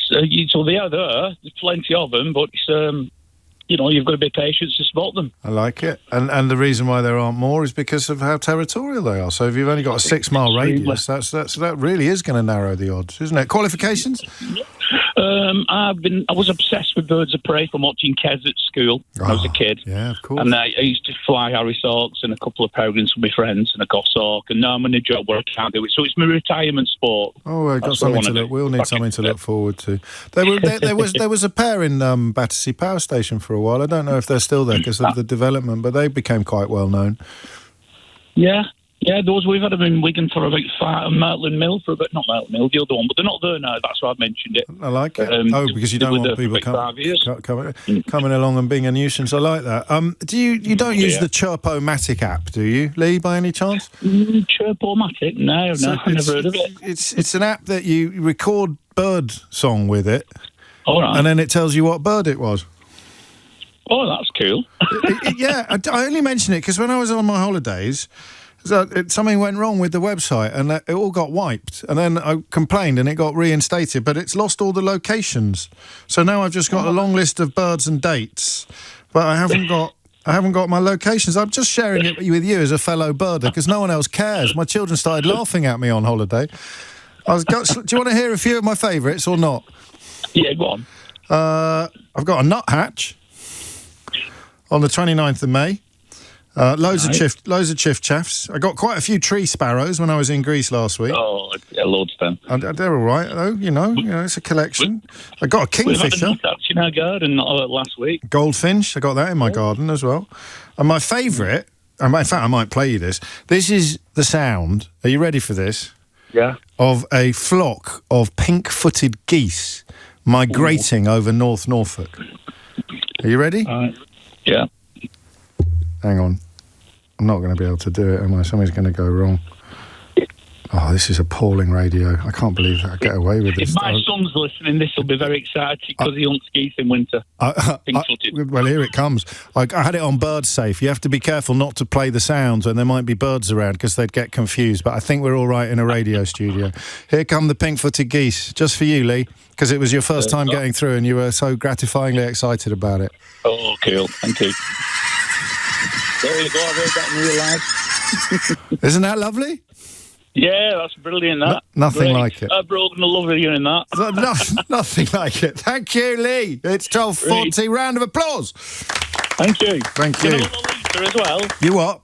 so they are there. There's plenty of them, but it's you've got to be patient to support them. I like it. And the reason why there aren't more is because of how territorial they are. So if you've only got a 6-mile radius, that really is going to narrow the odds, isn't it? Qualifications? I was obsessed with birds of prey from watching Kes at school when I was a kid. Yeah, of course. And I used to fly Harris Hawks and a couple of peregrines with my friends and a goshawk. And now I'm in a job where I can't do it. So it's my retirement sport. Oh, we've got something to look. We all need something to look forward to. There was a pair in Battersea Power Station for a while. I don't know if they're still there because of the development, but they became quite well known. Yeah, those we've had them in Wigan for about Maitland Mill for about, not Maitland Mill, the other one, but they're not there now. That's why I've mentioned it. I like it. Because you don't want people coming along and being a nuisance. I like that. You don't use the Chirp-O-Matic app, do you, Lee, by any chance? Chirp-O-Matic? No, I've never heard of it. It's an app that you record bird song with it, and then it tells you what bird it was. Oh, that's cool. Yeah, I only mention it because when I was on my holidays, something went wrong with the website and it all got wiped. And then I complained and it got reinstated, but it's lost all the locations. So now I've just got a long list of birds and dates, but I haven't got my locations. I'm just sharing it with you as a fellow birder because no one else cares. My children started laughing at me on holiday. Do you want to hear a few of my favourites or not? Yeah, go on. I've got a nuthatch on the 29th of May. Loads of chiff-chaffs. I got quite a few tree sparrows when I was in Greece last week. Oh, yeah, loads of them. They're all right, though. You know, it's a collection. I got a kingfisher. We had a nuthatch in our garden last week. Goldfinch. I got that in my garden as well. And my favourite, in fact, I might play you this. This is the sound. Are you ready for this? Yeah. Of a flock of pink-footed geese migrating over North Norfolk. Are you ready? Yeah. Hang on. I'm not going to be able to do it, am I? Something's going to go wrong. Oh, this is appalling radio. I can't believe that I get away with this. If my son's listening, this will be very exciting because he hunts geese in winter. Well, here it comes. I had it on bird safe. You have to be careful not to play the sounds when there might be birds around because they'd get confused. But I think we're all right in a radio studio. Here come the pink-footed geese, just for you, Lee, because it was your first time getting through and you were so gratifyingly excited about it. Oh, cool. Thank you. There you go. I've heard that in real life. Isn't that lovely? Yeah, that's brilliant, that. Nothing like it. I've broken a love with you in that. Nothing like it. Thank you, Lee. It's 12:40. Round of applause. Thank you. Thank you. Can I have a Lisa as well? You what?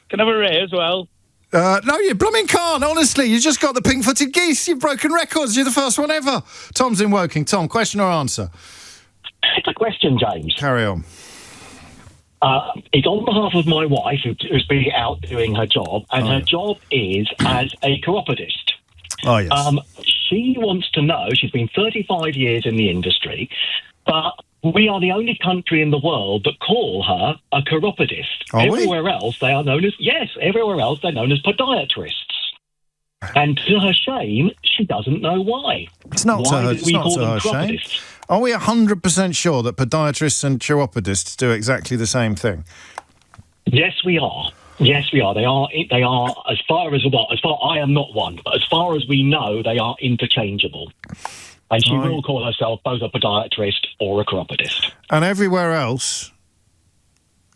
Can I have a Ray as well? No, you blooming can't, honestly. You just got the pink-footed geese. You've broken records. You're the first one ever. Tom's in Woking. Tom, question or answer? It's a question, James. Carry on. It's on behalf of my wife, who's been out doing her job, and her job is as a chiropodist. Oh, yes. She wants to know, she's been 35 years in the industry, but we are the only country in the world that call her a chiropodist. Everywhere else, they are known as, everywhere else they're known as podiatrists. And to her shame, she doesn't know why. It's not to her shame. Are we 100% sure that podiatrists and chiropodists do exactly the same thing? Yes, we are. Yes, we are. They are. As far as I am not one, but as far as we know, they are interchangeable. And she will call herself both a podiatrist or a chiropodist. And everywhere else,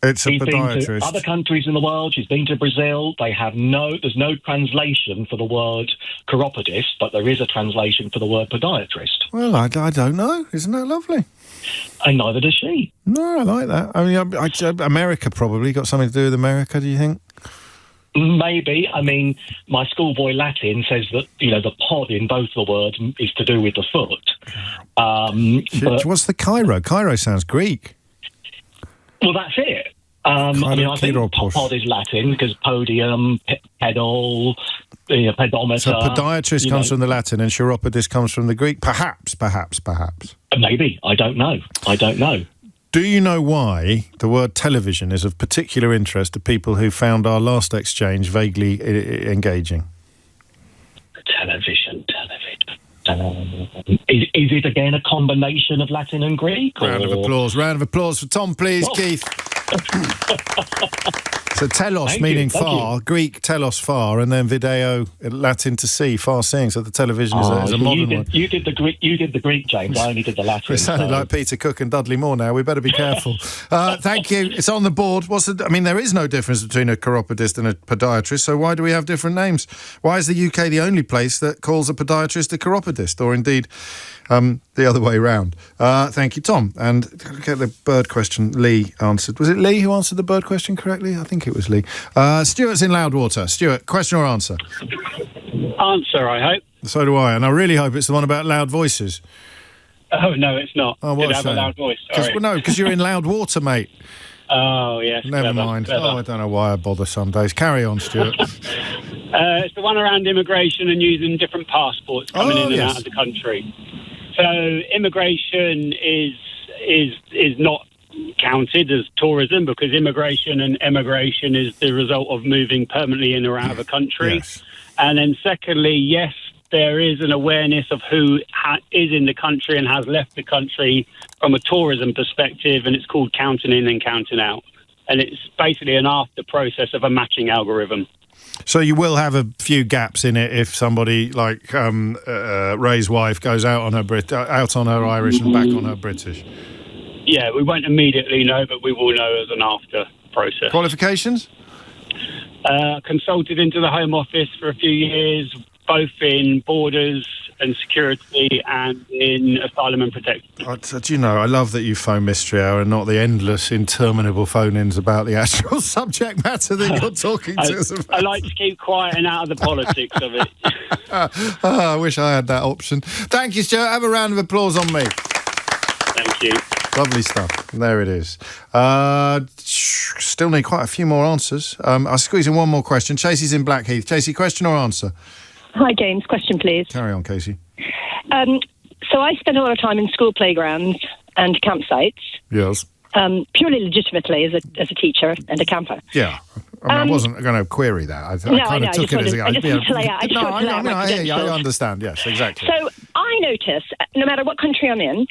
it's a podiatrist. She's been to other countries in the world. She's been to Brazil. There's no translation for the word chiropodist, but there is a translation for the word podiatrist. Well, I don't know. Isn't that lovely? And neither does she. No, I like that. I mean, America probably got something to do with America, do you think? Maybe. I mean, my schoolboy Latin says that, the pod in both the words is to do with the foot. What's the Cairo? Cairo sounds Greek. Well, that's it. I think pod is Latin because podium, pedal, pedometer. So podiatrist comes from the Latin and chiropodist comes from the Greek? Perhaps. Maybe. I don't know. Do you know why the word television is of particular interest to people who found our last exchange vaguely engaging? Television. Is it again a combination of Latin and Greek? Round of applause for Tom, please, Keith. So telos meaning far, Greek telos far, and then video, Latin to see, far seeing. So the television is a modern one. You did the Greek, James. I only did the Latin. We're sounding like Peter Cook and Dudley Moore now. We better be careful. Thank you. It's on the board. There is no difference between a chiropodist and a podiatrist, so why do we have different names? Why is the UK the only place that calls a podiatrist a chiropodist, or indeed the other way round? Thank you, Tom. And get the bird question Lee answered. Was it Lee who answered the bird question correctly? I think it was Lee. Stuart's in Loudwater. Stuart, question or answer? Answer, I hope. So do I, and I really hope it's the one about loud voices. Oh, no, it's not. Oh, what Did a have a shame. loud voice. Sorry. Because you're in Loudwater, mate. Oh, yes. Never mind. Clever. Oh, I don't know why I bother some days. Carry on, Stuart. It's the one around immigration and using different passports coming in and out of the country. So immigration is not counted as tourism because immigration and emigration is the result of moving permanently in or out of a country. Yes. And then secondly, yes, there is an awareness of who is in the country and has left the country from a tourism perspective, and it's called counting in and counting out. And it's basically an after process of a matching algorithm. So you will have a few gaps in it if somebody like Ray's wife goes out on her Irish and back on her British. Yeah, we won't immediately know, but we will know as an after process. Qualifications? Consulted into the Home Office for a few years, both in borders and security and in asylum and protection. Do you know, I love that you phone Mystery Hour and not the endless, interminable phone-ins about the actual subject matter that you're talking to us about. I like to keep quiet and out of the politics of it. I wish I had that option. Thank you, Stuart. Have a round of applause on me. Thank you. Lovely stuff. There it is. Still need quite a few more answers. I'll squeeze in one more question. Chasey's in Blackheath. Chasey, question or answer? Hi, James. Question, please. Carry on, Casey. So I spend a lot of time in school playgrounds and campsites, Yes. purely legitimately as a teacher and a camper. Yeah. I wasn't going to query that. I kind of took it as I just wanted to lay out. I hear you. I understand. Yes, exactly. So I notice, no matter what country I'm in,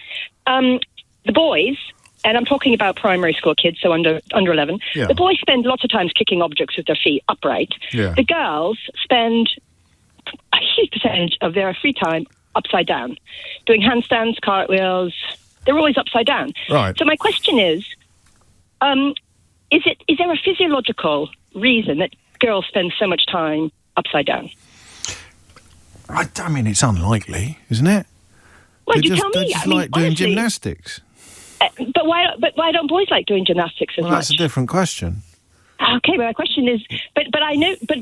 the boys, and I'm talking about primary school kids, so under 11, the boys spend lots of times kicking objects with their feet upright. Yeah. The girls spend a huge percentage of their free time upside down, doing handstands, cartwheels. They're always upside down. Right. So my question is there a physiological reason that girls spend so much time upside down? I mean, it's unlikely, isn't it? Well, they tell me. They just like doing honestly, gymnastics. But why don't boys like doing gymnastics as Well, much? that's a different question. Okay, but my question is, but I know, but.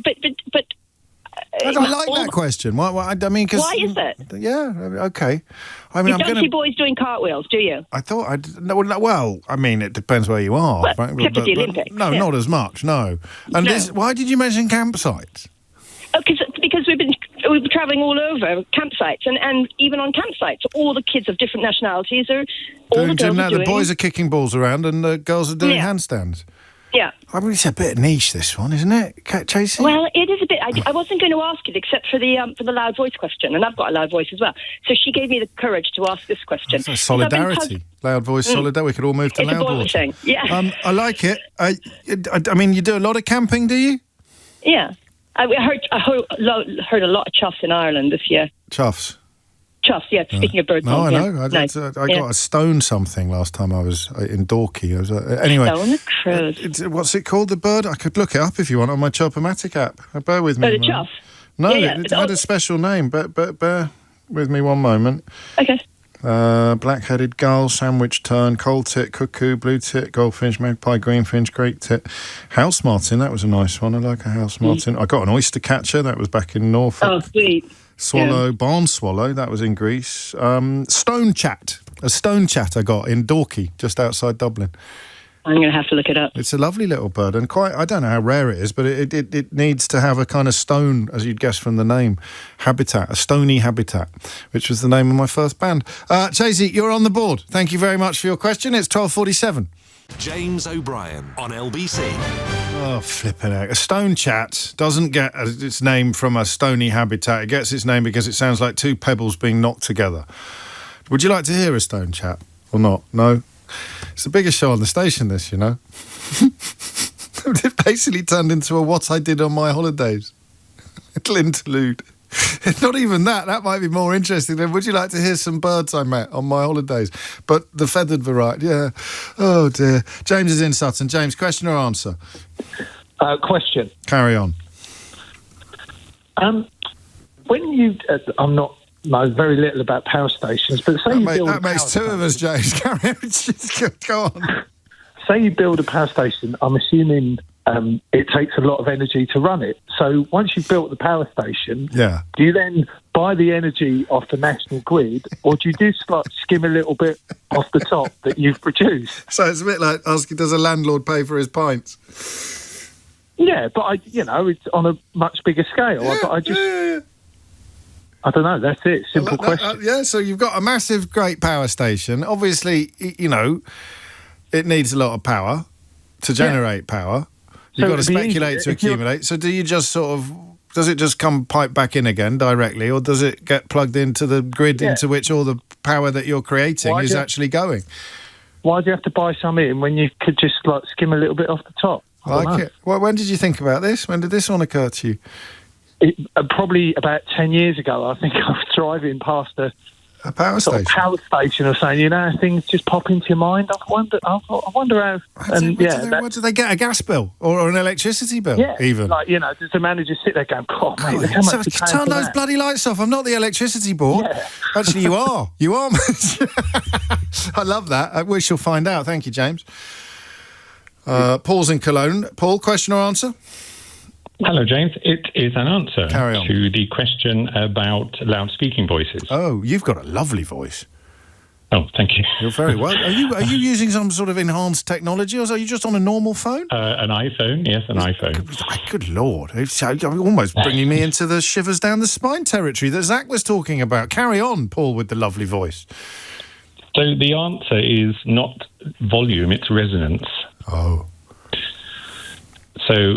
I like that question. Why? I mean, because why is it? Yeah. Okay. I mean, You don't see boys doing cartwheels, do you? I thought well, I mean, it depends where you are. Well, right? except at the Olympics, No, yeah. not as much. No. And why did you mention campsites? Because we've been travelling all over campsites, and even on campsites, all the kids of different nationalities are all the girls are doing. The boys are kicking balls around, and the girls are doing Yeah. handstands. Yeah. I mean, it's a bit niche, this one, isn't it, Chasey? Well, it is a bit. I wasn't going to ask it except for the loud voice question, and I've got a loud voice as well. So she gave me the courage to ask this question. That's solidarity. Loud voice solidarity. We could all move to It's a loud boiler voice. thing. Yeah. I like it. I mean, you do a lot of camping, do you? Yeah. I heard a lot of chuffs in Ireland this year. Chuffs. Chuffs, yeah. Speaking of bird No, songs, I yeah. know. I Nice. got a stone something last time I was in Dorky. Anyway. Stone crows. What's it called, the bird? I could look it up if you want on my Chopomatic app. Bear with me. Oh, the chuff? No, Yeah, it had a special name, but bear with me one moment. Okay. Black-headed gull, sandwich tern, coal tit, cuckoo, blue tit, goldfinch, magpie, greenfinch, great tit. House martin, that was a nice one. I like a house martin. I got an oyster catcher, that was back in Norfolk. Oh, sweet. Swallow, barn swallow, that was in Greece. Stone chat, a stone chat I got in Dorky, just outside Dublin. I'm going to have to look it up. It's a lovely little bird, and I don't know how rare it is, but it needs to have a kind of stone, as you'd guess from the name, habitat, a stony habitat, which was the name of my first band. Chasey, you're on the board. Thank you very much for your question. It's 12:47. James O'Brien on LBC. Oh, flipping heck. A stone chat doesn't get its name from a stony habitat. It gets its name because it sounds like two pebbles being knocked together. Would you like to hear a stone chat or not? No? It's the biggest show on the station, this, you know. It basically turned into a what I did on my holidays. Little interlude. Not even that. That might be more interesting than, would you like to hear some birds I met on my holidays? But the feathered variety, yeah. Oh, dear. James is in Sutton. James, question or answer? Question. Carry on. When you... I'm not... know very little about power stations, but say that makes two of us, James. Carry on. Go on. Say you build a power station, I'm assuming it takes a lot of energy to run it. So once you've built the power station, do you then buy the energy off the national grid, or do you just like skim a little bit off the top that you've produced? So it's a bit like asking, does a landlord pay for his pints? Yeah, but it's on a much bigger scale. But I just... I don't know, that's it. Simple question. So you've got a massive, great power station. Obviously, it needs a lot of power to generate power. You've got to speculate to accumulate. So do you just does it just come pipe back in again directly, or does it get plugged into the grid into which all the power that you're creating is actually going? Why do you have to buy some in when you could just skim a little bit off the top? Well, when did you think about this? When did this one occur to you? Probably about 10 years ago. I think I was driving past a power station or something, things just pop into your mind. I wonder how... What do they get, a gas bill or an electricity bill even? Does the manager sit there going, God, mate, look how much you pay turn for those that? bloody lights off. I'm not the electricity board. Actually, you are. You are. I love that. We shall find out. Thank you, James. Paul's in Cologne. Paul, question or answer? Hello, James. It is an answer Carry on. to the question about loud speaking voices. Oh, you've got a lovely voice. Oh, thank you. You're very well. Are you using some sort of enhanced technology, or are you just on a normal phone? An iPhone, yes, an iPhone. Good Lord. You're almost bringing me into the shivers down the spine territory that Zach was talking about. Carry on, Paul, with the lovely voice. So the answer is not volume, it's resonance. Oh. So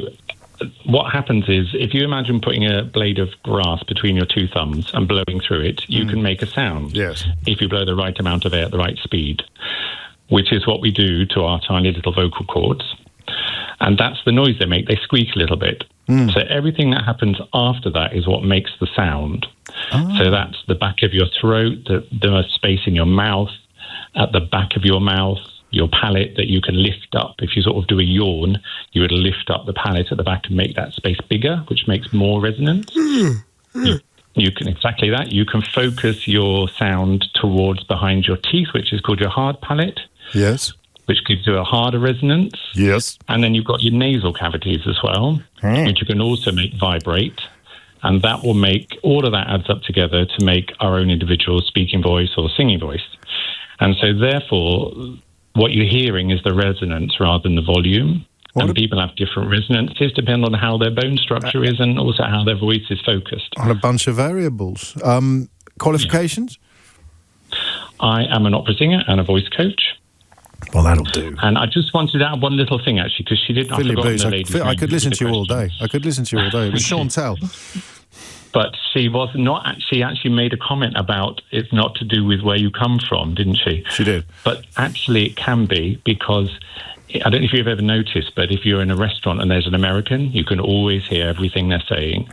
what happens is, if you imagine putting a blade of grass between your two thumbs and blowing through it, you can make a sound. Yes. If you blow the right amount of air at the right speed, which is what we do to our tiny little vocal cords. And that's the noise they make. They squeak a little bit. So everything that happens after that is what makes the sound. So that's the back of your throat, the space in your mouth, at the back of your mouth, your palate that you can lift up. If you sort of do a yawn, you would lift up the palate at the back and make that space bigger, which makes more resonance. You can exactly that. You can focus your sound towards behind your teeth, which is called your hard palate. Yes. Which gives you a harder resonance. Yes. And then you've got your nasal cavities as well, which you can also make vibrate. And that will make, all of that adds up together to make our own individual speaking voice or singing voice. And so therefore, what you're hearing is the resonance rather than the volume. And people have different resonances depending on how their bone structure is and also how their voice is focused. On a bunch of variables. Qualifications? I am an opera singer and a voice coach. Well, that'll do. And I just wanted to add one little thing, actually, because she didn't... I could listen to you all day. It was Chantel. But she was not. She actually made a comment about it's not to do with where you come from, didn't she? She did. But actually, it can be, because I don't know if you've ever noticed, but if you're in a restaurant and there's an American, you can always hear everything they're saying.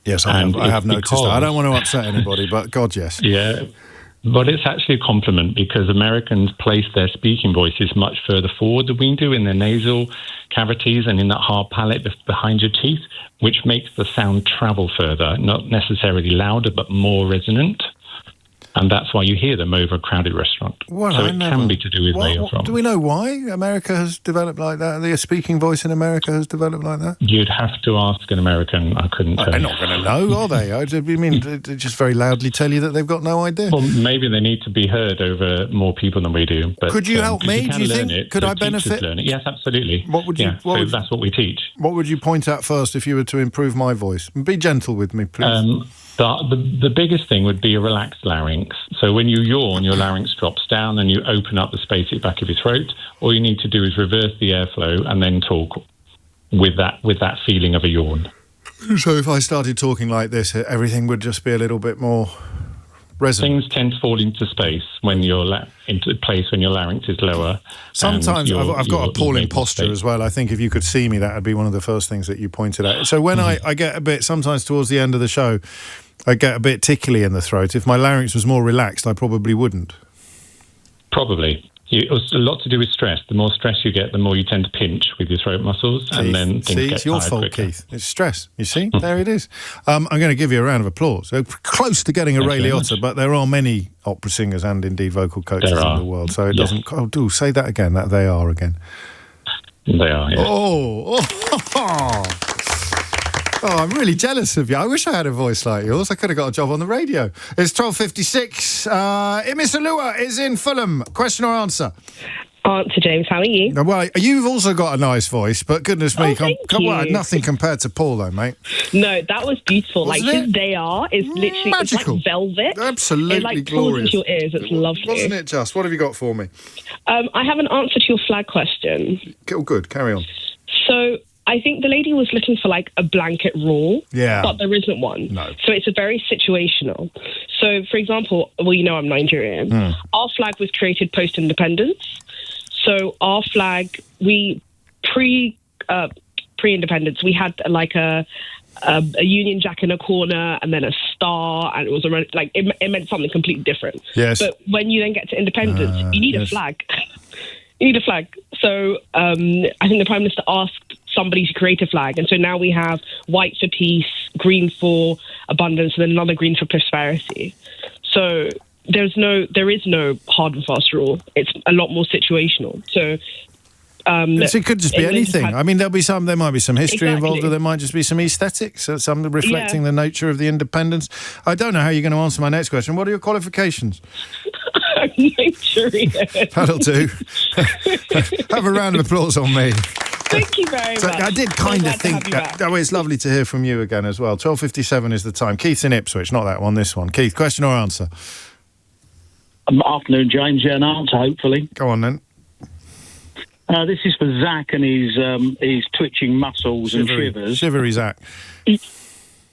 Yes, I have noticed that. I don't want to upset anybody, but God, yes. Yeah. But it's actually a compliment, because Americans place their speaking voices much further forward than we do, in their nasal cavities and in that hard palate behind your teeth, which makes the sound travel further, not necessarily louder, but more resonant. And that's why you hear them over a crowded restaurant. Well, so it can be to do with where you're from. Do we know why America has developed like that? The speaking voice in America has developed like that? You'd have to ask an American. I couldn't tell. They're not going to know, are they? I mean, they just very loudly tell you that they've got no idea. Well, maybe they need to be heard over more people than we do. But could you help me? Do you think? Could I benefit? Learn it. Yes, absolutely. What would you? So that's what we teach. What would you point at first if you were to improve my voice? Be gentle with me, please. The biggest thing would be a relaxed larynx. So when you yawn, your larynx drops down and you open up the space at the back of your throat. All you need to do is reverse the airflow and then talk with that feeling of a yawn. So if I started talking like this, everything would just be a little bit more resonant. Things tend to fall into space when you're into place when your larynx is lower. Sometimes I've got a Paul impostor as well. I think if you could see me, that would be one of the first things that you pointed at. So when I get a bit, sometimes towards the end of the show, I get a bit tickly in the throat. If my larynx was more relaxed, I probably wouldn't. Probably. It was a lot to do with stress. The more stress you get, the more you tend to pinch with your throat muscles, Keith, and then things get it's your tired fault, quicker. Keith. It's stress. You see, there it is. I'm going to give you a round of applause. Close to getting a Ray Liotta, but there are many opera singers and indeed vocal coaches in the world, so it doesn't. Oh, do say that again. That they are again. They are. Yeah. Oh, I'm really jealous of you. I wish I had a voice like yours. I could have got a job on the radio. It's 12:56. Miss Alua is in Fulham. Question or answer? Answer, James. How are you? Well, you've also got a nice voice, but goodness me, thank you. Nothing compared to Paul, though, mate. No, that was beautiful. Wasn't like it? his they are is literally Magical. It's like velvet. Absolutely it like glorious. Pulls into your ears. It's lovely. Wasn't it just? What have you got for me? I have an answer to your flag question. Oh, good. Carry on. So I think the lady was looking for like a blanket rule, Yeah. but there isn't one. No. So it's a very situational. So, for example, well, you know I'm Nigerian. Our flag was created post-independence. So our flag, we pre-independence, we had like a Union Jack in a corner and then a star, and it was like it meant something completely different. Yes. But when you then get to independence, you need a flag. You need a flag. So I think the Prime Minister asked somebody to create a flag, and so now we have white for peace, green for abundance, and then another green for prosperity. So there is no hard and fast rule. It's a lot more situational. So it could just be anything. I mean, there might be some history involved, or there might just be some aesthetics, some reflecting the nature of the independence. I don't know how you're going to answer my next question. What are your qualifications? I'm Nigerian. That'll do. Have a round of applause on me. Thank you very much. I did kind of think it's lovely to hear from you again as well. 12:57 is the time. Keith's in Ipswich, not that one, this one. Keith, question or answer? Afternoon, James. Yeah, an answer, hopefully. Go on then. This is for Zach and his twitching muscles and shivers. Shivery Zach.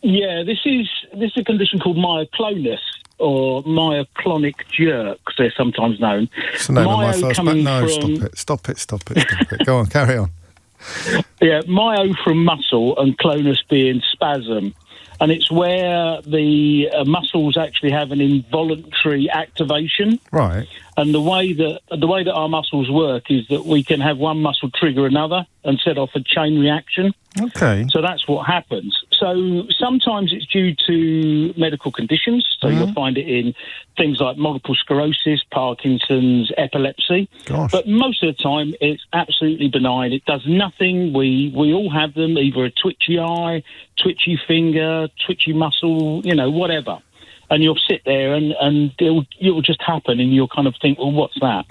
Yeah, this is a condition called myoclonus, or myoclonic jerks, they're sometimes known. It's the name of my first back. No, stop it. Go on, carry on. Yeah, myo from muscle and clonus being spasm. And it's where the muscles actually have an involuntary activation. Right. And the way that our muscles work is that we can have one muscle trigger another and set off a chain reaction. Okay. So that's what happens. So sometimes it's due to medical conditions. So you'll find it in things like multiple sclerosis, Parkinson's, epilepsy. Gosh. But most of the time it's absolutely benign. It does nothing. We all have them, either a twitchy eye, twitchy finger, twitchy muscle, whatever. And you'll sit there and it'll just happen, and you'll kind of think, well, what's that?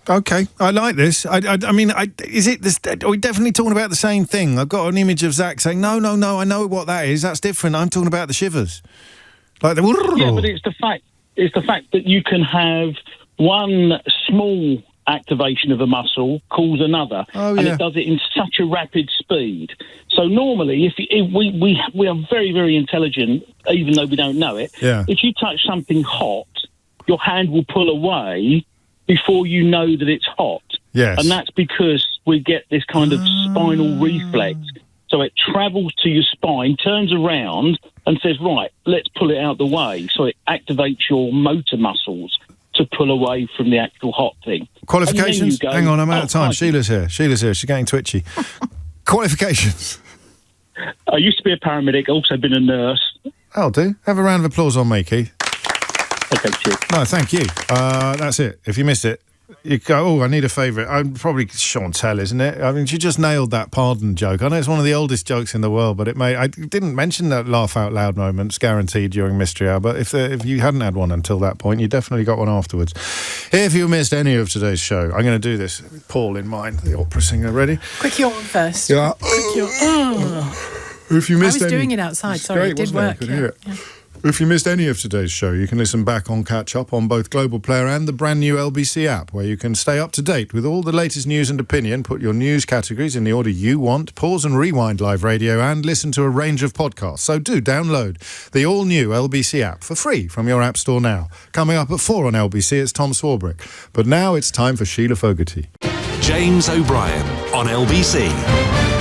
Okay, I like this. I mean, is it this? Are we definitely talking about the same thing? I've got an image of Zach saying, no, I know what that is. That's different. I'm talking about the shivers. Like the... Yeah, but it's the fact that you can have one small activation of a muscle cause another, and it does it in such a rapid speed. So normally, if we are very, very intelligent, even though we don't know it. Yeah. If you touch something hot, your hand will pull away before you know that it's hot. Yes. And that's because we get this kind of spinal reflex. So it travels to your spine, turns around and says, right, let's pull it out the way. So it activates your motor muscles to pull away from the actual hot thing. Qualifications? Hang on, I'm out of time. Sheila's here. She's getting twitchy. Qualifications? I used to be a paramedic, also been a nurse. I'll do. Have a round of applause on me, Keith. Okay, cheers. No, thank you. That's it. If you missed it, you go, I need a favourite. I'm probably Chantel, isn't it? I mean, she just nailed that pardon joke. I know it's one of the oldest jokes in the world, but I didn't mention that laugh out loud moments guaranteed during Mystery Hour, but if you hadn't had one until that point, you definitely got one afterwards. If you missed any of today's show, I'm going to do this with Paul in mind, the opera singer. Ready? Quick yawn first. Yeah. Quick yawn. If you missed I was doing it outside. Sorry, great, it did work. Could hear it. Yeah. If you missed any of today's show, you can listen back on Catch Up on both Global Player and the brand new LBC app, where you can stay up to date with all the latest news and opinion, put your news categories in the order you want, pause and rewind live radio, and listen to a range of podcasts. So do download the all-new LBC app for free from your app store now. Coming up at 4 on LBC, it's Tom Swarbrick. But now it's time for Sheila Fogarty. James O'Brien on LBC.